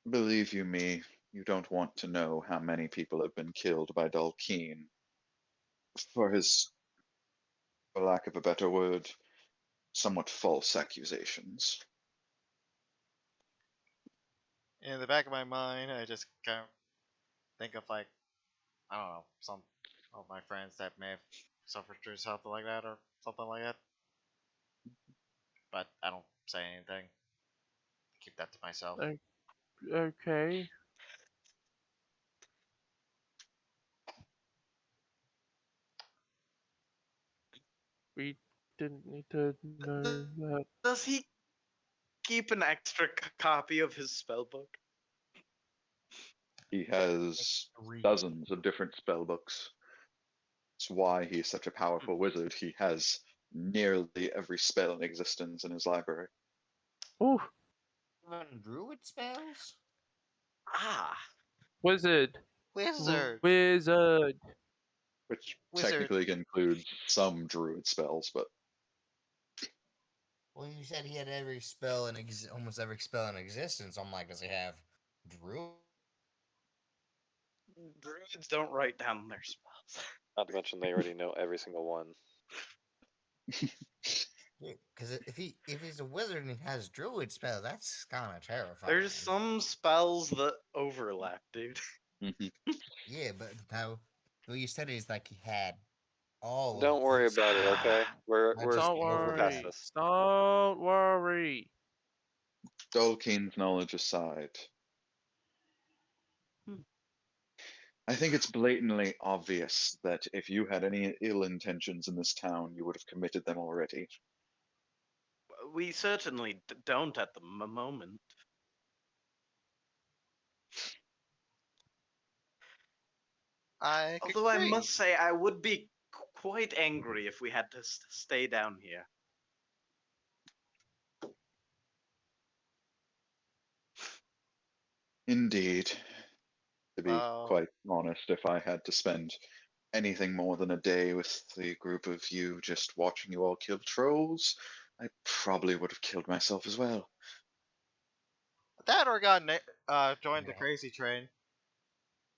Believe you me, you don't want to know how many people have been killed by Dulkeen for his, for lack of a better word, somewhat false accusations. In the back of my mind, I just kind of think of like, I don't know, some of my friends that may have suffered through something like that or something like that. But I don't say anything. Keep that to myself. Okay. We didn't need to know that. Does he keep an extra copy of his spellbook? He has dozens of different spell books. It's why he's such a powerful wizard. He has nearly every spell in existence in his library. Ooh, Even druid spells? Ah, wizard. Wizard! Wizard. Which Wizard. technically includes some druid spells, but Well, you said he had every spell in almost every spell in existence. I'm like, does he have druid? druids don't write down their spells. Not to mention they already know every single one. Because if he's a wizard and he has druid spells, that's kind of terrifying. There's some spells that overlap, dude. Yeah, but how? Well, you said it's like he had all. Don't worry about it, okay? We're Don't past worry. this. Don't worry. Dulkeen's knowledge aside, I think it's blatantly obvious that if you had any ill intentions in this town, you would have committed them already. We certainly don't at the moment. Although I must say, I would be quite angry if we had to stay down here. Indeed. To be quite honest, if I had to spend anything more than a day with the group of you just watching you all kill trolls, I probably would have killed myself as well. That or got joined the crazy train.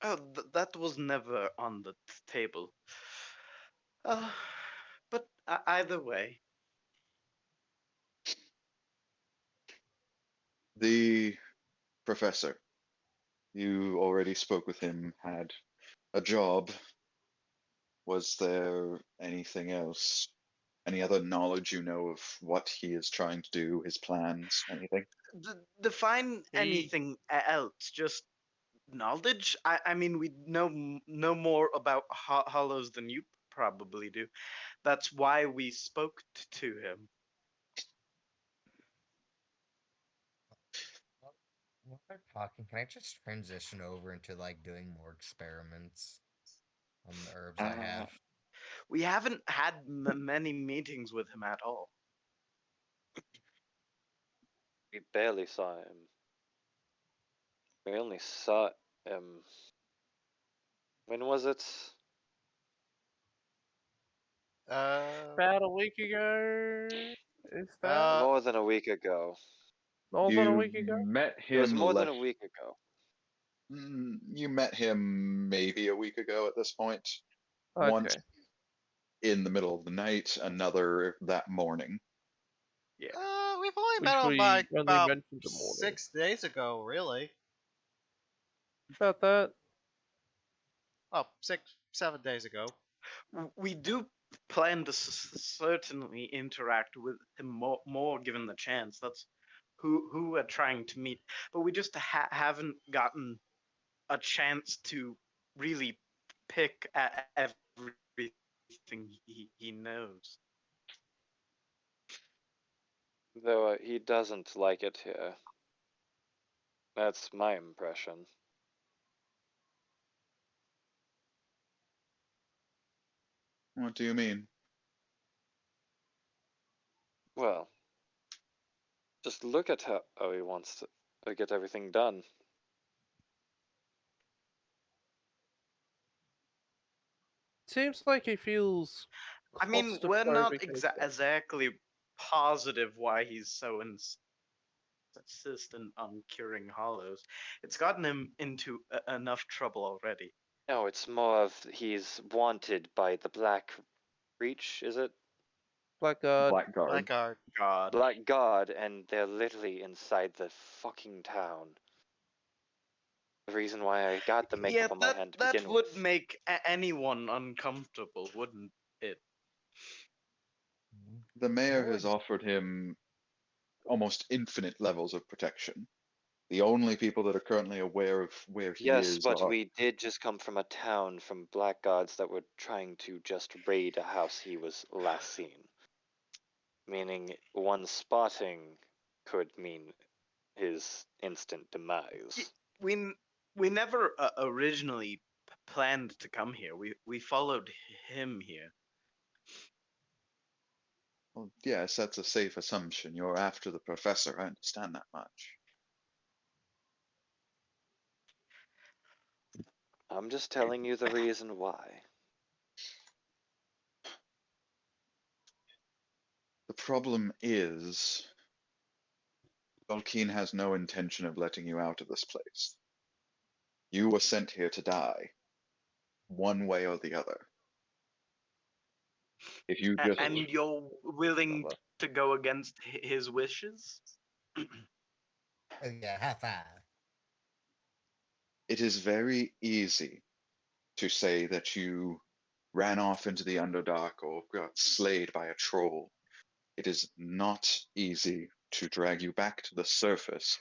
Oh, that was never on the table. But either way. The professor, you already spoke with him, had a job. Was there anything else? Any other knowledge you know of what he is trying to do, his plans, anything? Define anything else, just knowledge? I mean, we know more about hollows than you probably do. That's why we spoke to him. While they're talking, can I just transition over into like doing more experiments on the herbs I have? We haven't had many meetings with him at all. We barely saw him. We only saw him. When was it? About a week ago. Is that More than a week ago. more than a You week ago? met It was him more than less. a week ago. You met him maybe a week ago at this point. Okay. Once in the middle of the night, another that morning. Yeah. We've only Which met him we by only about mentioned the morning. 6 days ago, really. About that. Oh, 7 days ago. We do plan to certainly interact with him more given the chance. That's who we're trying to meet, but we just haven't gotten a chance to really pick at everything he knows. Though he doesn't like it here. That's my impression. What do you mean? Well, just look at how he wants to get everything done. seems like he feels I mean, we're not claustrophobic as well. exactly positive why he's so insistent on curing hollows. It's gotten him into enough trouble already. No, it's more of he's wanted by the Black Reach, is it? Blackguard. Blackguard. Blackguard. God. Black God, and they're literally inside the fucking town. The reason why I got the makeup Yeah, on my hand to that begin would with. make anyone uncomfortable, wouldn't it? The mayor has Would. offered him almost infinite levels of protection. The only people that are currently aware of where he Yes, is but are we did just come from a town from Black Gods that were trying to just raid a house he was last seen. Meaning one spotting could mean his instant demise. We never originally planned to come here. We followed him here. Well, yes, that's a safe assumption. You're after the professor. I understand that much. I'm just telling you the reason why. The problem is, Tolkien has no intention of letting you out of this place. You were sent here to die, one way or the other. If you just, And you're willing Well, to go against his wishes? Yeah, high five. it is very easy to say that you ran off into the Underdark or got slayed by a troll. It is not easy to drag you back to the surface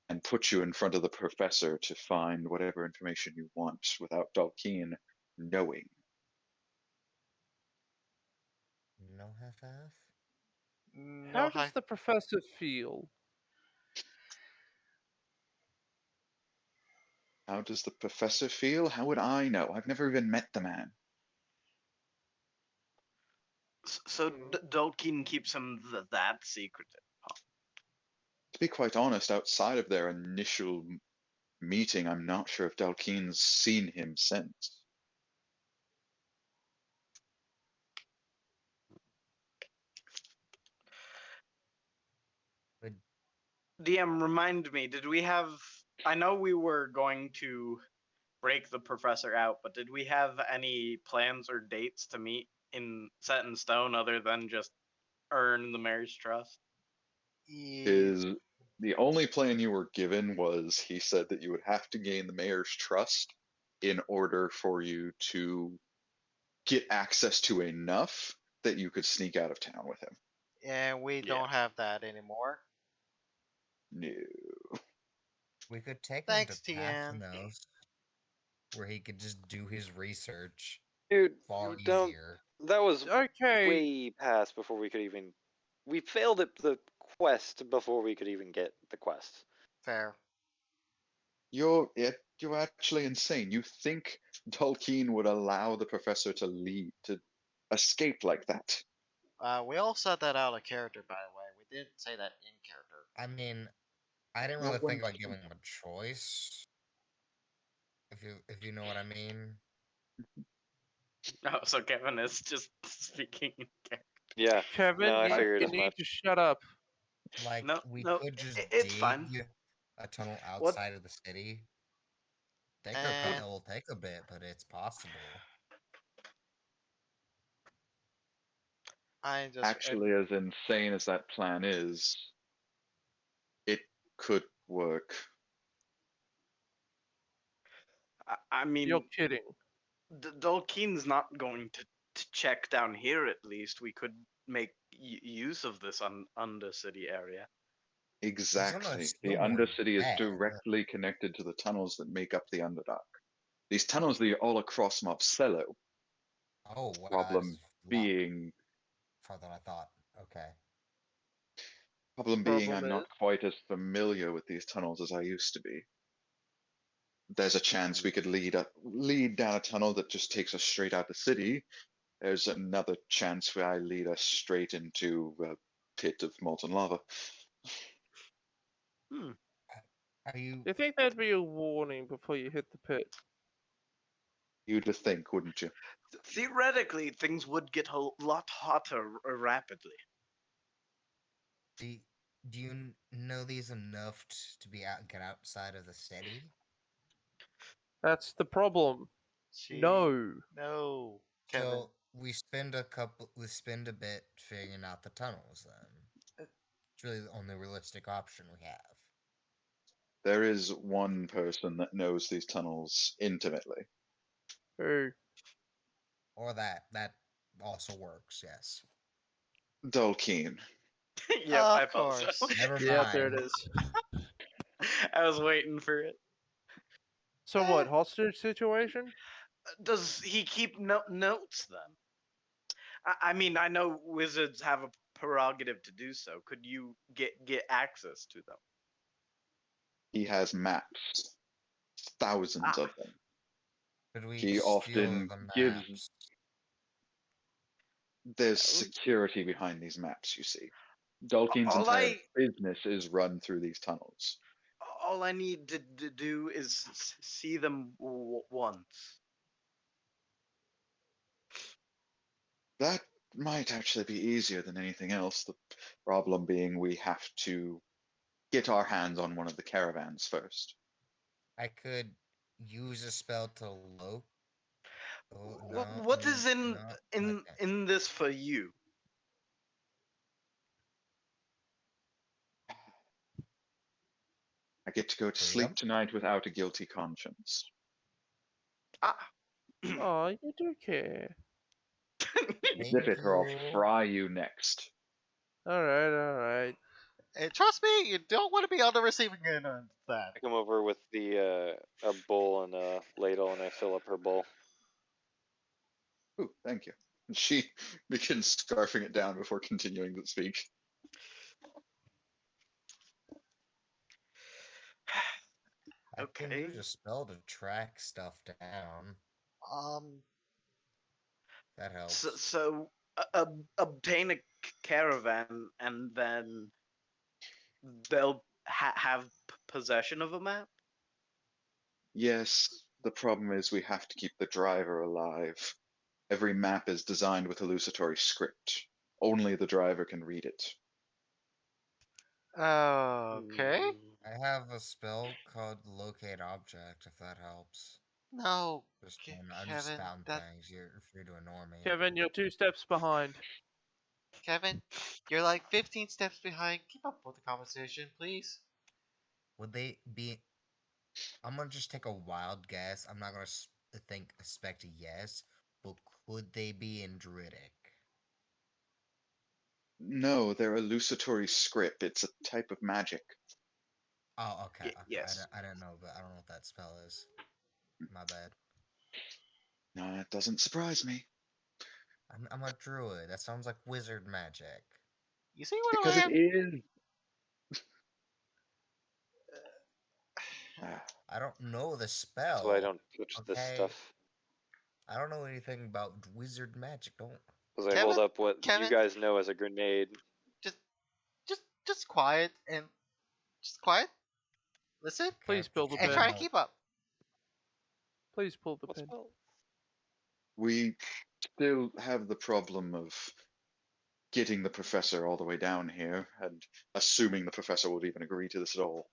and put you in front of the professor to find whatever information you want without Dalkeen knowing. No high five. No How high. does the professor feel? How does the professor feel? How would I know? I've never even met the man. So Dolkeen keeps him that secretive. To be quite honest, outside of their initial meeting, I'm not sure if Dalkeen's seen him since. Would DM, remind me, did we have... I know we were going to break the professor out, but did we have any plans or dates to meet set in stone other than just earn the mayor's trust? His the only plan you were given was he said that you would have to gain the mayor's trust in order for you to get access to enough that you could sneak out of town with him. And we Yeah. don't have that anymore. No. we could take him Thanks, to TN. Pathnos, where he could just do his research Dude, far don't. easier. That was Okay, way past before we could even. We failed at the quest before we could even get the quest. Fair. You're actually insane. You think Tolkien would allow the professor to escape like that? We all said that out of character, by the way. We didn't say that in character. I mean, I didn't Not really when think about giving him a choice. If you know what I mean. Oh, so Kevin is just speaking in character. Yeah. Kevin, No, I figured you as need much. to shut up. Like No, we no, could just it's dig fine. a tunnel What? outside of the city. It And will take a bit, but it's possible. I just Actually, as insane as that plan is, it could work. I mean, You're kidding. Dolkeen's not going to check down here. At least we could make use of this undercity area. Exactly. The assume we're Undercity is dead. directly connected to the tunnels that make up the Underdark. These tunnels are all across Mobsello. Oh, wow, Problem that's being, farther than I thought. Okay. I'm Problem not is, quite as familiar with these tunnels as I used to be. There's a chance we could lead down a tunnel that just takes us straight out the city. There's another chance where I lead us straight into a pit of molten lava. Hmm. Are you? do you think there'd be a warning before you hit the pit? You'd think, wouldn't you? Theoretically, things would get a lot hotter rapidly. Do do you know these enough to get outside of the city? That's the problem. Gee, No. No, Kevin. So we spend a bit figuring out the tunnels. Then it's really the only realistic option we have. There is one person that knows these tunnels intimately. Who? Or that also works. Yes. Dulkeen. Yep, I Of thought so. course. Never Yeah, mind. there it is. I was waiting for it. So what? Hostage situation? Does he keep notes then? I mean, I know wizards have a prerogative to do so. Could you get access to them? He has maps, thousands of them. Could we He steal often the gives. maps? There's security behind these maps, you see. Dulkeen's All entire I business is run through these tunnels. all I need to do is see them once. That might actually be easier than anything else. The problem being we have to get our hands on one of the caravans first. I could use a spell to look. Oh no! What is in No, I in can't. in this for you? I get to go to Freedom? sleep tonight without a guilty conscience. Ah. Oh, you do care. Thank Zip it or I'll you. fry you next. Alright, alright. And trust me, you don't want to be on the receiving end of that. I come over with the a bowl and a ladle, and I fill up her bowl. Ooh, thank you. She begins scarfing it down before continuing to speak. I can Okay. use a spell to track stuff down. Um, That helps. So obtain a caravan, and then they'll have possession of a map. Yes, the problem is we have to keep the driver alive. Every map is designed with hallucinatory script. Only the driver can read it. okay. I have a spell called Locate Object, if that helps. No, Just I'm just Kevin, spouting that things. You're free to ignore me. Kevin, you're 2 steps behind. Kevin, you're like 15 steps behind. Keep up with the conversation, please. Would they be? I'm gonna just take a wild guess. I'm not gonna expect a yes, but could they be in Druidic? No, they're hallucinatory script. It's a type of magic. Oh, okay. Yes. I don't know, but I don't know what that spell is. My bad. No, it doesn't surprise me. I'm a druid. That sounds like wizard magic. You see what Because I it am? is. I don't know the spell. That's why I don't touch this okay? stuff. I don't know anything about wizard magic. Don't. Because I hold Kevin, up what Kevin, you guys know as a grenade. just quiet and just quiet. Listen, Please build a and pen. try to keep up. Please pull the What's pin. spell? We still have the problem of getting the professor all the way down here, and assuming the professor would even agree to this at all.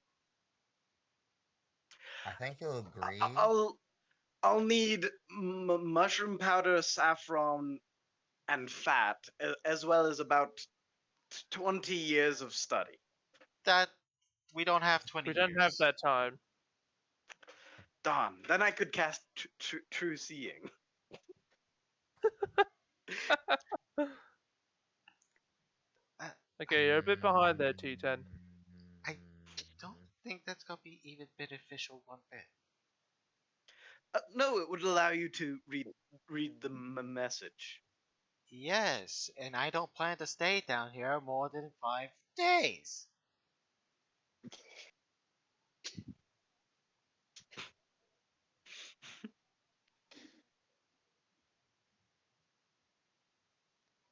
I think you'll agree. I'll need mushroom powder, saffron, and fat, as well as about 20 years of study. That we don't have 20 We years. don't have that time. Darn. Then I could cast True Seeing. Okay, you're a bit behind there, T10. I don't think that's gonna be even beneficial one bit. No, it would allow you to read the message. Yes, and I don't plan to stay down here more than 5 days.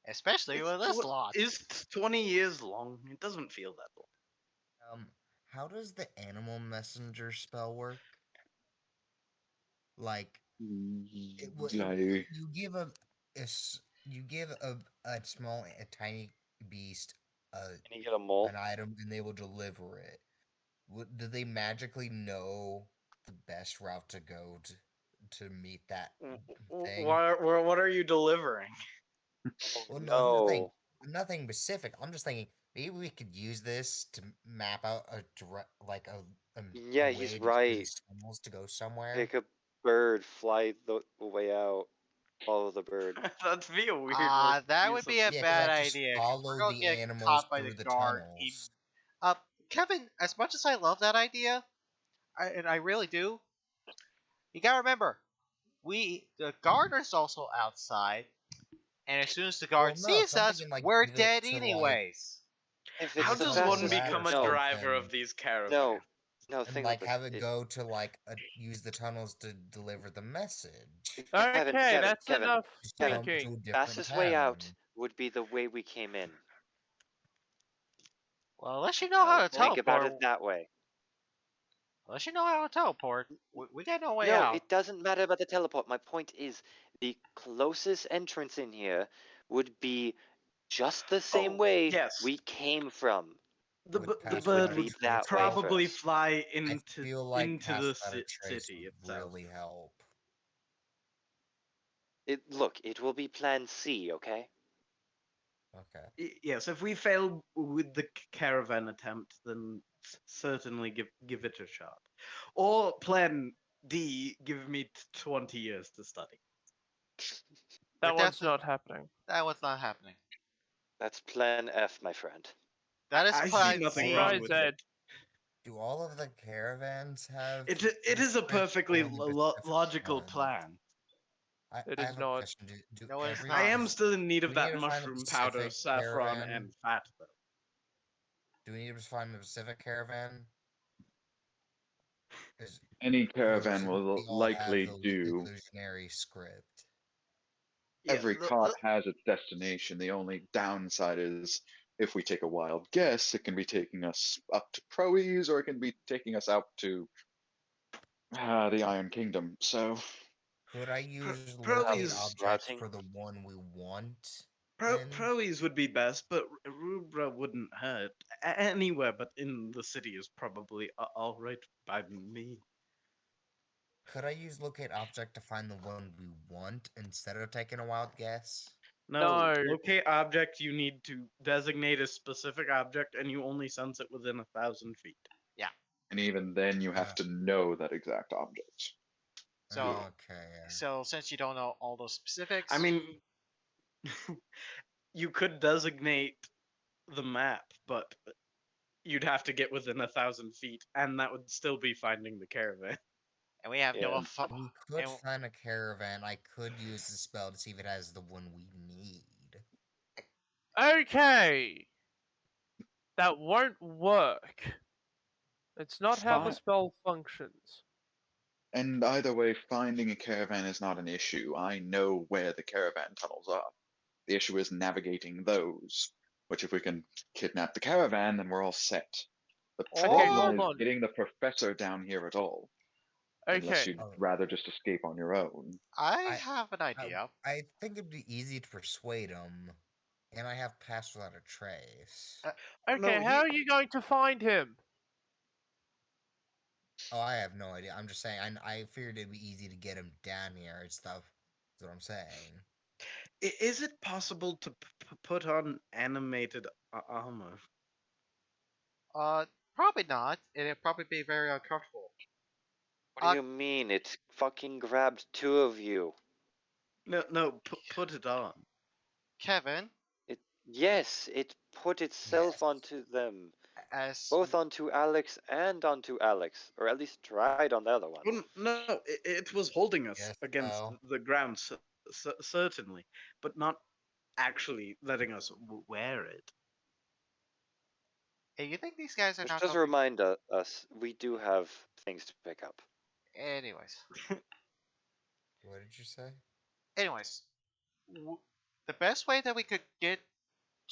Especially with this lot. It's 20 years long. It doesn't feel that long. How does the animal messenger spell work? Like, I, You give you give a small a tiny beast And you get a mole. an item and they will deliver it. Do they magically know the best route to go to meet that thing? What are you delivering? Oh, Well, no, here's the thing. no. Nothing specific. I'm just thinking maybe we could use this to map out a Yeah, way he's to get right. these tunnels to go somewhere. Pick a bird, fly the way out, follow the bird. That'd be a weird. That would be a Yeah, 'cause bad I just idea. 'Cause we're follow gonna the get animals caught by the through the guard. tunnels. Kevin, as much as I love that idea, and I really do, you gotta remember, the guard is also outside, and as soon as the guard Well, no, sees 'cause I'm us, thinking, like, we're give it dead to, anyways. If How it's the does some one fastest, become a no, driver of these caravans? no. and Think like about have this. it go to use the tunnels to deliver the message. Okay, that's Kevin, enough Just come to thinking. a different fastest way out town. would be the way we came in. Well, unless you know how to Think about teleport, it that way. we got no way No, out. it doesn't matter about the teleport. My point is, the closest entrance in here would be just the same way yes. we came from. The Would the pass bird without would that way probably first. fly I into feel like pass the without a trace city would itself. really help. Look, it will be Plan C, okay? Okay. Yes, if we fail with the caravan attempt, then certainly give it a shot. Or Plan D, give me 20 years to study. That one's not happening. That was not happening. That's Plan F, my friend. That is I see Plan nothing C. wrong with it. Do all of the caravans have? It is a perfectly only specific logical ones? plan. It I is have a not. question. No, it is Every, not. I am still in need do of we that need to find a mushroom powder, specific saffron, caravan? and fat, though. Do we need to find a specific caravan? any Or caravan should will we all have likely the do. illusionary script? Yeah, Every cart has its destination. The only downside is if we take a wild guess, it can be taking us up to Proes, or it can be taking us out to the Iron Kingdom. So Could I use locate Proes object for the one we want? Proes would be best, but Rubra wouldn't hurt. Anywhere but in the city is probably all right by me. Could I use locate object to find the one we want instead of taking a wild guess? No, locate object, you need to designate a specific object, and you only sense it within 1,000 feet. Yeah. And even then, you have to know that exact object. So, okay. So since you don't know all those specifics, I mean, you could designate the map, but you'd have to get within 1,000 feet, and that would still be finding the caravan. And we have no. We could find a caravan. I could use the spell to see if it has the one we need. Okay. That won't work. It's not how the Fine. spell functions. And either way, finding a caravan is not an issue. I know where the caravan tunnels are. The issue is navigating those, which if we can kidnap the caravan, then we're all set. The problem is getting the professor down here at all. Unless you'd rather just escape on your own. I have an idea. I think it'd be easy to persuade him, and I have passed without a trace. Okay, how are you going to find him? Oh, I have no idea. I'm just saying. I figured it'd be easy to get him down here and stuff. That's what I'm saying. Is it possible to put on animated armor? Probably not. It'd probably be very uncomfortable. What do you mean? It fucking grabbed two of you. No, put it on. Kevin? Yes, it put itself onto them. Both onto Alex and onto Alex. Or at least tried on the other one. Well, no, it was holding us against the ground, certainly, but not actually letting us wear it. Hey, you think these guys are not... Just remind us, we do have things to pick up. Anyways. What did you say? Anyways. The best way that we could get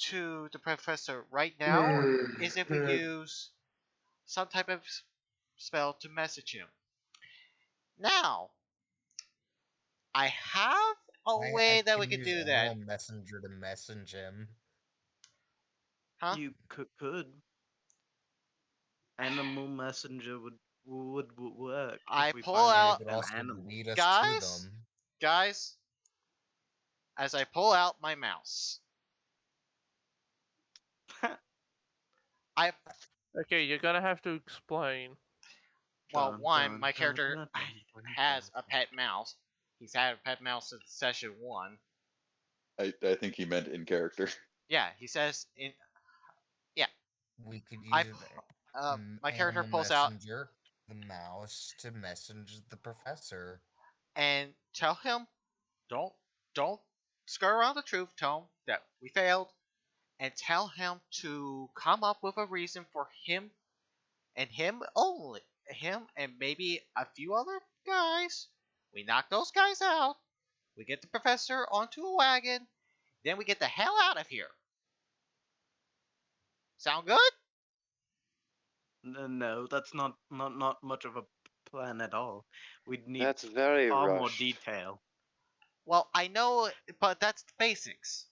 to the professor right now is if we use some type of spell to message him. Now, I have a way that we can could use do that. Animal Messenger to message him. Huh? You could. Animal messenger would work I if we pull find out- It would an also animal. lead us to Guys? them. Guys, as I pull out my mouse, I Okay, you're gonna have to explain. well, Dun, one, dun, my dun, character dun, dun, dun, has dun. a pet mouse. He's had a pet mouse since session 1. I think he meant in character. Yeah, he says in. We could I use my character Animal pulls out Messenger, the mouse, to message the professor. and tell him, don't skirt around the truth. Tell him that we failed, and tell him to come up with a reason for him and him only, him and maybe a few other guys. We knock those guys out. We get the professor onto a wagon. Then we get the hell out of here. Sound good? No, that's not much of a plan at all. We'd need That's very far more rushed. detail. Well, I know, but that's the basics.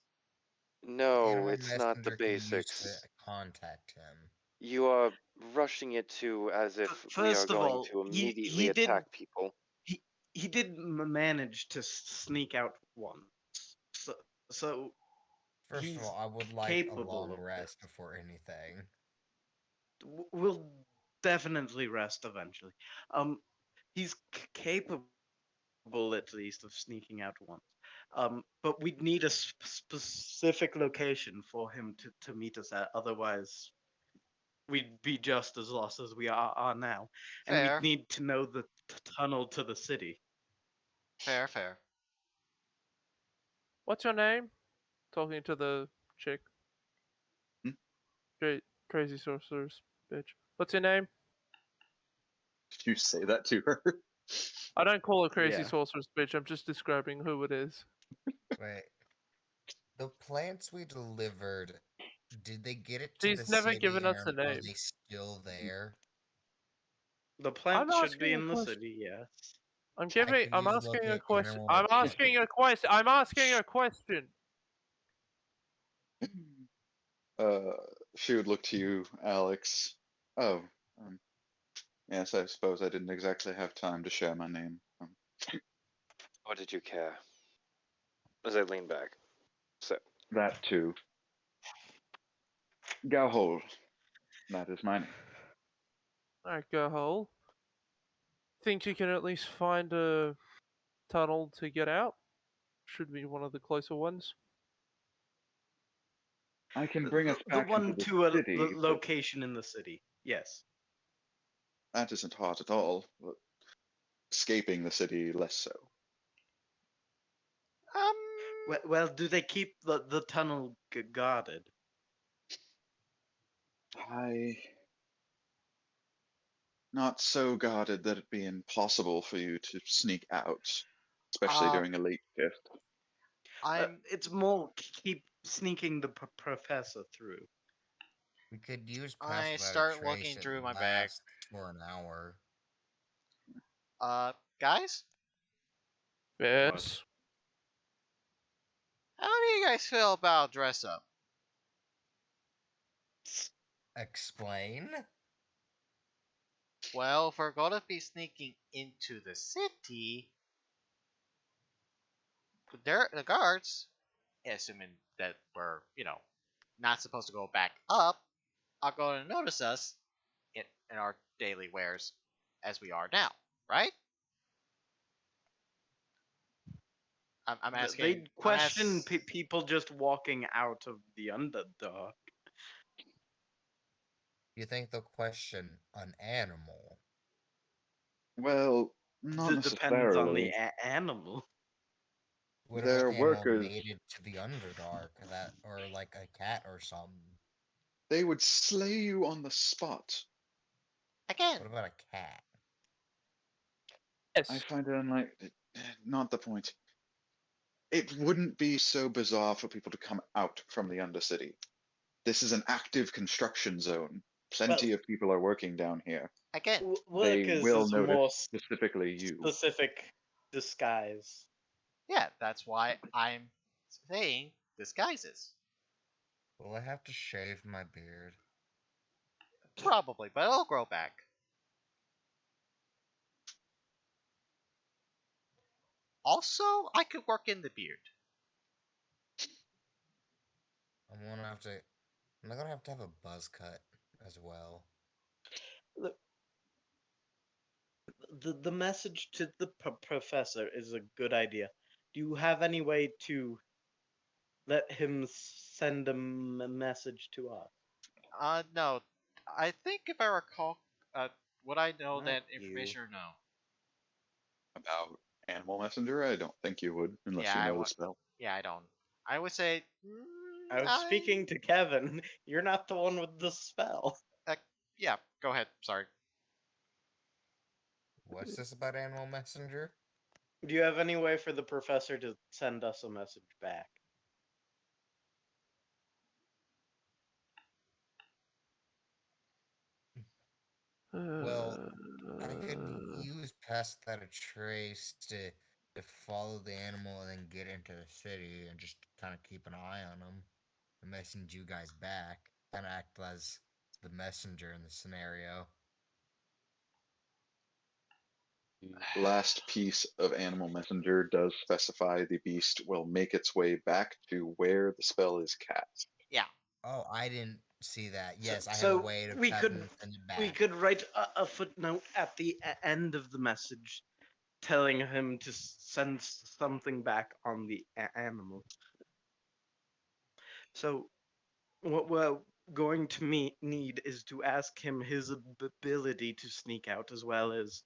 No, Animal it's not the Messenger can be used basics. to contact him. You are rushing it to as if we are First of going all, to he immediately did attack people. he did manage to sneak out once, so First he's of all, I would like a capable long of it. rest before anything. We'll definitely rest eventually. He's capable at least of sneaking out once. But we'd need a specific location for him to meet us at. Otherwise, we'd be just as lost as we are now. And Fair. we'd need to know the tunnel to the city. Fair. What's your name? Talking to the chick. Hmm? Crazy sorceress bitch. What's your name? Did you say that to her? I don't call her crazy Yeah. sorceress bitch. I'm just describing who it is. Wait. The plants we delivered, did they get it to She's the never city, given us and a are name. they still there? The plant I'm should be asking a in the question. city, yes. I'm could I'm use asking a locate question. animal I'm location. asking a question. I'm asking a question. She would look to you, Alex. Oh, yes, I suppose I didn't exactly have time to share my name. What did you care? As I lean back. So, That too. Gowhole. That is my name. Alright, go hole. Think you can at least find a tunnel to get out? Should be one of the closer ones. I can bring us The back one into to the a city, but location in the city. Yes. that isn't hard at all. But escaping the city, less so. Well, do they keep the tunnel guarded? Not so guarded that it'd be impossible for you to sneak out, especially during a late shift. It's more keep sneaking the professor through. We could use I passive start looking arbitration through my bag. last for an hour. Guys, Yes. how do you guys feel about dress up? Explain? Well, if we're gonna be sneaking into the city, the guards, assuming that we're, not supposed to go back up, are going to notice us in our daily wares as we are now, right? I'm asking. They'd question people just walking out of the Underdark. You think they'll question an animal? Well, not It depends on the necessarily. animal. What if Their an animal workers, made it to the Underdark, or like a cat or something? they would slay you on the spot. Again, What about a cat? Yes. I find it unlikely. Not the point. It wouldn't be so bizarre for people to come out from the Undercity. This is an active construction zone. Plenty of people are working down here. again, They Workers will is notice more specifically you. specific disguise. Yeah, that's why I'm saying disguises. Will I have to shave my beard? Probably, but it'll grow back. Also, I could work in the beard. I'm gonna have to. I'm not gonna have to have a buzz cut as well. Look, the message to the professor is a good idea. Do you have any way to let him send a message to us? No. I think if I recall, would I know Not that you. information or no? About Animal Messenger, I don't think you would, unless Yeah, you I know the would. spell. Yeah, I don't. I would say. I was speaking to Kevin. You're not the one with the spell. Yeah, go ahead. Sorry. What's this about Animal Messenger? Do you have any way for the professor to send us a message back? Well, I could use pass that a trace to follow the animal and then get into the city and just kind of keep an eye on him and message you guys back and act as the messenger in the scenario. The last piece of Animal Messenger does specify the beast will make its way back to where the spell is cast. Yeah. Oh, I didn't see that. Yes, I have a So way to we have could him send it back. we could write a footnote at the end of the message, telling him to send something back on the animal. So what we're going to need is to ask him his ability to sneak out, as well as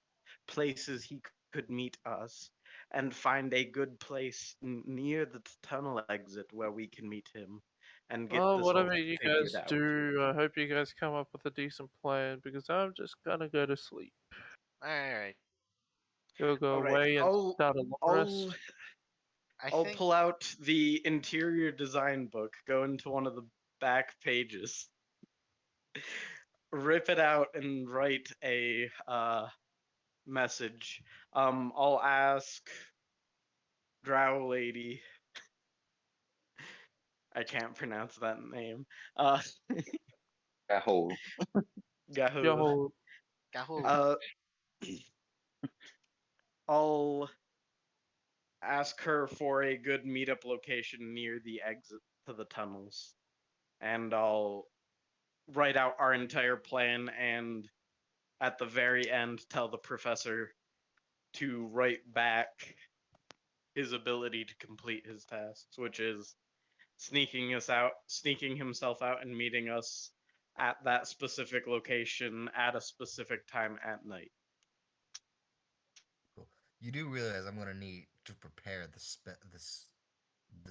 places he could meet us, and find a good place near the tunnel exit where we can meet him and get Well, this all whatever you figured guys out. do, I hope you guys come up with a decent plan because I'm just gonna go to sleep. Alright. Go All right, away and start a long rest. I'll pull out the interior design book, go into one of the back pages, rip it out, and write a message. I'll ask Drow Lady. I can't pronounce that name. Gahol. Gahul. Gahul. I'll ask her for a good meetup location near the exit to the tunnels, and I'll write out our entire plan, and at the very end tell the professor to write back his ability to complete his tasks, which is sneaking himself out and meeting us at that specific location at a specific time at night. Cool. You do realize I'm gonna need to prepare the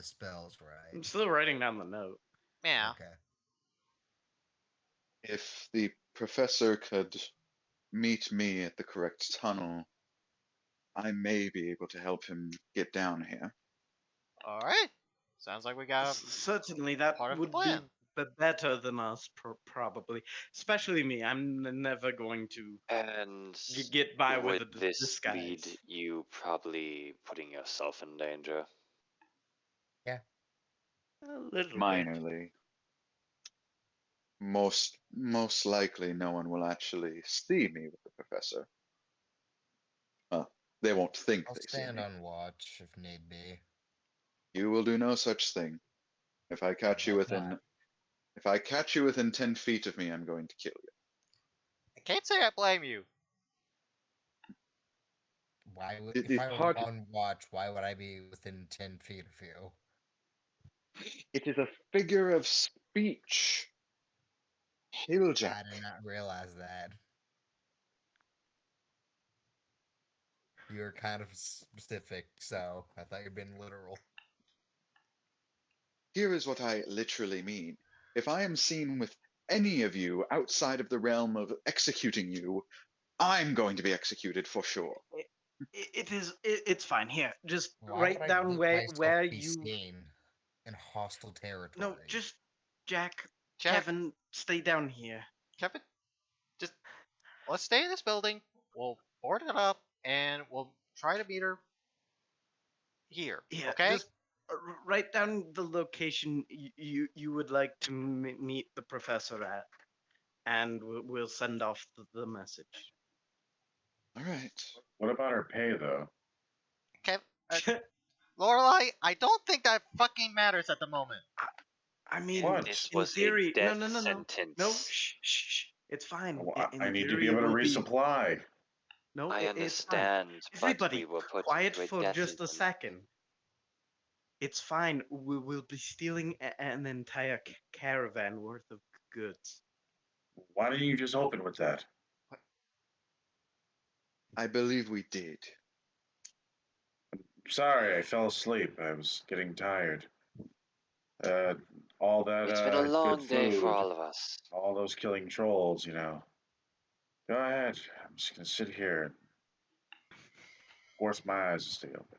spells, right? I'm still writing down the note. Yeah. Okay. If the professor could meet me at the correct tunnel, I may be able to help him get down here. Alright. Sounds like we got Certainly, that part of the would plan. be better than us, probably. Especially me. I'm never going to And get by with would a this disguise. lead you probably putting yourself in danger? Yeah. A little bit. Minorly. Most likely no one will actually see me with the professor. They won't think I'll they see stand me. on watch if need be. You will do no such thing. If I catch you Love that. if I catch you within 10 feet of me, I'm going to kill you. I can't say I blame you. Why would It if is I were hard. on watch? Why would I be within 10 feet of you? It is a figure of speech. Killjack. I did not realize that. You're kind of specific, so I thought you were being literal. Here is what I literally mean. If I am seen with any of you outside of the realm of executing you, I'm going to be executed for sure. It's fine. Here, just Why write would I down let myself where be you. seen in hostile territory? No, just Jack. Kevin, stay down here. Kevin, just let's stay in this building. We'll board it up and we'll try to meet her here. Yeah, Okay. just write down the location you would like to meet the professor at, and we'll send off the message. All right. What about our pay, though? Okay. Lorelai, I don't think that fucking matters at the moment. I mean, What? This in was theory, a death no. sentence. No, shh. It's fine. I In need to theory, be able to it will be. resupply. No, I it's fine. understand, but Everybody, we were put quiet into a for death just a sentence. second. It's fine. We will be stealing an entire caravan worth of goods. Why didn't you just open with that? I believe we did. Sorry, I fell asleep. I was getting tired. All that It's been a good long day for food, all of us. all those killing trolls, Go ahead. I'm just gonna sit here and force my eyes to stay open.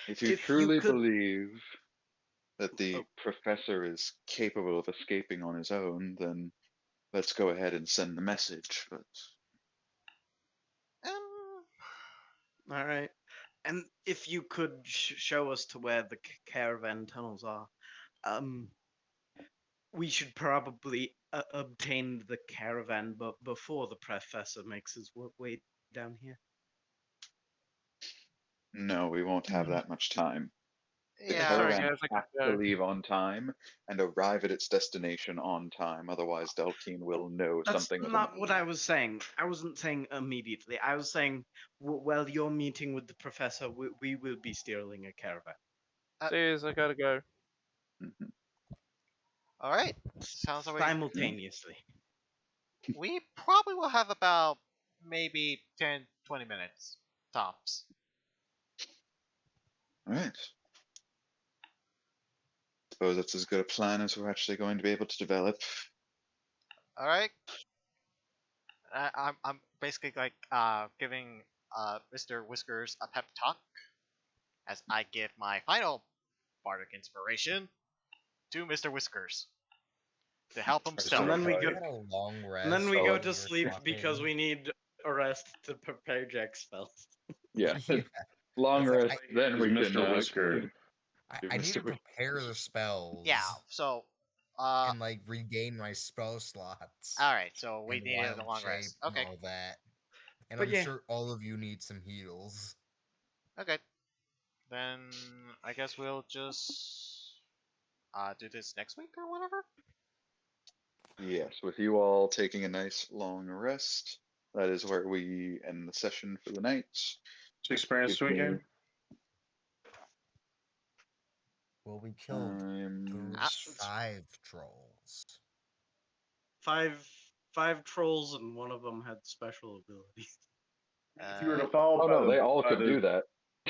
If you If you truly could- believe that the Oh. professor is capable of escaping on his own, then let's go ahead and send the message. But All right. And if you could show us to where the caravan tunnels are, we should probably obtain the caravan, but before the professor makes his way down here. no, we won't have that much time. The Yeah. Sorry, caravan guys, I has gotta to go. leave on time and arrive at its destination on time. Otherwise, Delkeen will know That's something of not what I was saying. I wasn't saying immediately. I was saying while you're meeting with the professor, we will be stealing a caravan. Cheers, I gotta go. Mhm. All right. Sounds like Simultaneously. we probably will have about maybe 10, 20 minutes tops. All right. Suppose that's as good a plan as we're actually going to be able to develop. All right. I'm basically like giving Mr. Whiskers a pep talk as I give my final bardic inspiration to Mr. Whiskers to help himself. And then we go. I had a long rest. And then we go while to you were sleep because talking. we need a rest to prepare Jack spells. Yeah. Yeah. Long It's like, rest, then we Mr. can Whisker. I need to prepare the spells. Yeah. So. And like regain my spell slots. All right. So we and need a wild long shape rest. and Okay. all that. And But I'm yeah. sure all of you need some heals. Okay. Then I guess we'll just do this next week or whatever. Yes, with you all taking a nice long rest, that is where we end the session for the night. Experience Give me weekend. Well, we killed time. 5 trolls. Five trolls, and one of them had special abilities. If you were to follow Oh by no, the they all by could the do that.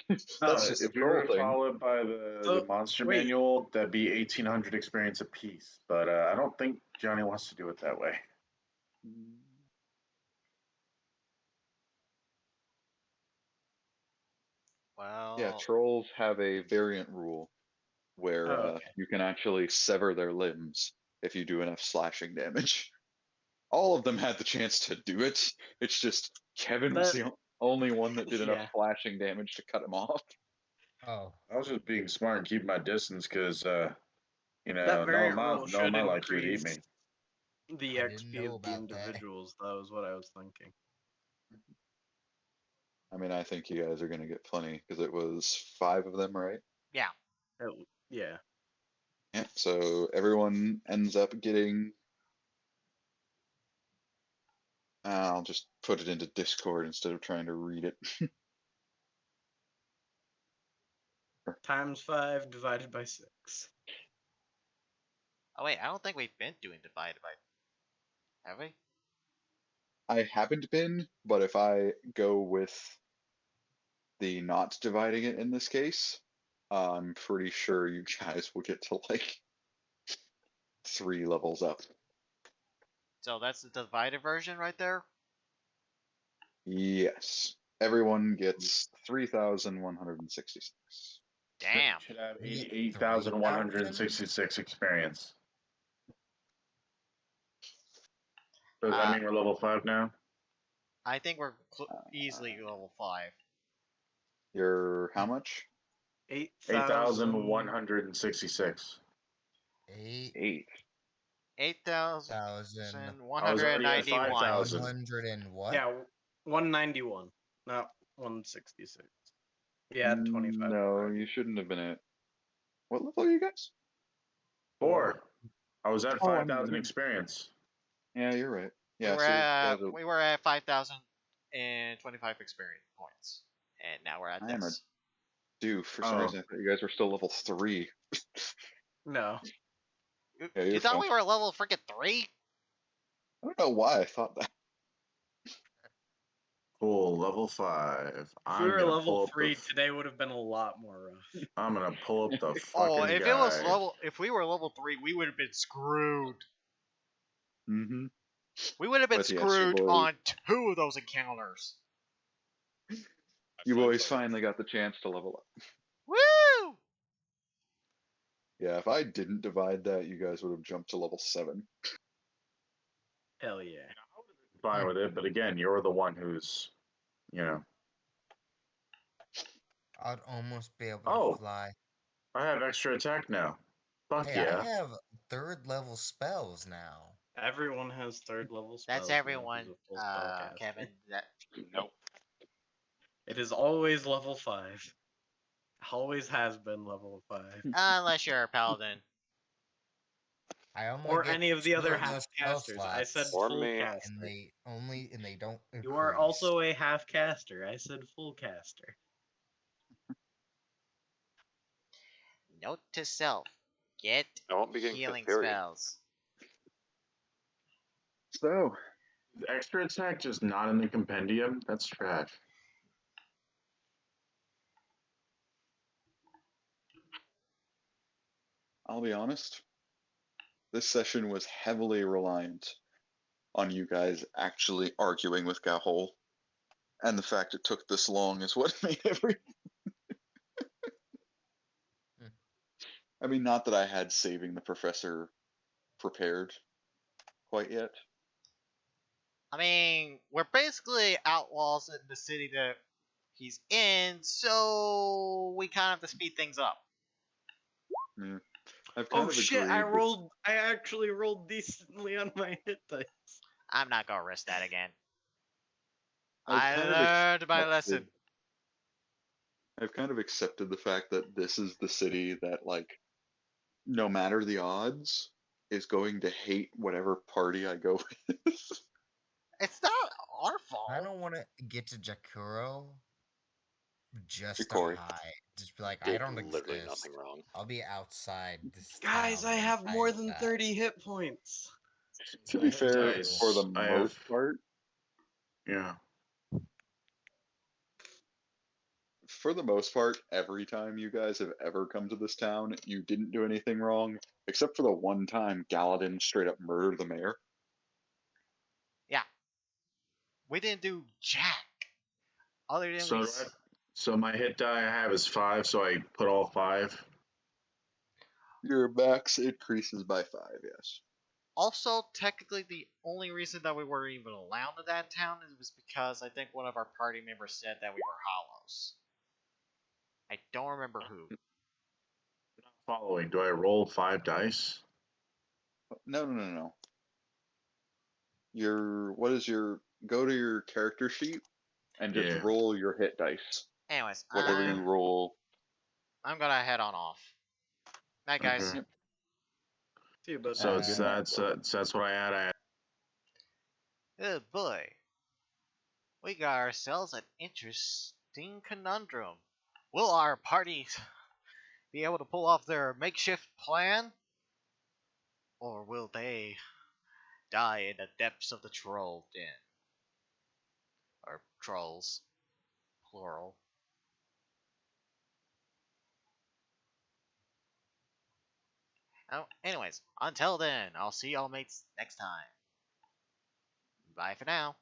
That's just a if you were troll to thing. follow it by the monster wait. manual, that'd be 1,800 experience apiece. But I don't think Johnny wants to do it that way. Well. Yeah, trolls have a variant rule where Okay. you can actually sever their limbs if you do enough slashing damage. All of them had the chance to do it. It's just Kevin was the only one that did enough Yeah. slashing damage to cut him off. Oh. I was just being smart and keeping my distance because, That no variant amount, rule no should amount like you would eat increase me. the I didn't XP know of the about that. individuals. That was what I was thinking. I mean, I think you guys are going to get plenty because it was 5 of them, right? Yeah. Yeah. Yeah, so everyone ends up getting. I'll just put it into Discord instead of trying to read it. Times 5 divided by 6. Oh wait, I don't think we've been doing divided by. Have we? I haven't been, but if I go with the not dividing it in this case, I'm pretty sure you guys will get to like 3 levels up. So that's the divided version right there. Yes. Everyone gets 3,166. Damn. Should have We get 8,166 experience. Does that mean we're level 5 now? I think we're easily level 5. You're how much? 8,166. 8. 8,191. I was already at 5,000. 100 and what? Yeah, 191, not 166. Yeah, 25. No, you shouldn't have been at. What level are you guys? 4. I was at Oh, 5,000 experience. Yeah, you're right. We Yeah, were so at guys are- we were at 5,025 experience points, and now we're at I am a this. dude. For some Oh. reason, I thought you guys were still level 3. No. You, Yeah, you you're thought fine. we were level freaking 3? I don't know why I thought that. Cool, level 5. If we I'm were gonna level pull up 3, today would have been a lot more rough. I'm gonna pull up the Oh, fucking if it was guide. if we were level 3, we would have been screwed. Mm-hmm. We would have been But yes, screwed on 2 of those encounters. You boys finally got the chance to level up. Woo! Yeah, if I didn't divide that, you guys would have jumped to level 7. Hell yeah. Fine with it, but again, you're the one who's, you know. I'd almost be able Oh. to fly. I have extra attack now. Fuck Hey, yeah. I have 3rd level spells now. Everyone has 3rd level spells. That's now everyone, who's a full spellcaster. Kevin. That Nope. It is always level 5. Always has been level 5. unless you're a paladin. I only Or get any of the 2 other of those half spell casters. I said slots, Or full me. caster. and they don't increase. You are also a half caster. I said full caster. Note to self: get I won't be getting healing fit, period. spells. So, Extra attack just not in the compendium? That's trash. I'll be honest. This session was heavily reliant on you guys actually arguing with Gahol. And the fact it took this long is what made everything. I mean, not that I had saving the professor prepared quite yet. I mean, we're basically outlaws in the city that he's in, so we kind of have to speed things up. Yeah. I've kind Oh of shit, agreed with- I actually rolled decently on my hit dice. I'm not gonna risk that again. I've I kind of learned my accepted- lesson. I've kind of accepted the fact that this is the city that, like, no matter the odds, is going to hate whatever party I go with. It's not our fault. I don't want to get to Jakuro just to Corey. hide. Just be like, Did I don't literally exist. nothing wrong. I'll be outside this Guys, town I the have more entire than time. 30 hit points. To be fair, Dice. for the I most have- part, Yeah. every time you guys have ever come to this town, you didn't do anything wrong, except for the one time Galadin straight up murdered the mayor. Yeah. We didn't do jack. Other than So, we. so my hit die I have is 5, so I put all 5. Your max increases by 5, yes. Also, technically, the only reason that we were even allowed to that town was because I think one of our party members said that we were hollows. I don't remember who. Following, do I roll 5 dice? No. Go to your character sheet and just Yeah. roll your hit dice. Anyways, Whatever you roll. I'm gonna head on off. Night, guys. Okay. See you, but So good that's what I had. Oh boy. We got ourselves an interesting conundrum. Will our parties be able to pull off their makeshift plan? Or will they die in the depths of the troll den? Or trolls. Plural. Oh, anyways, until then, I'll see y'all mates next time. Bye for now.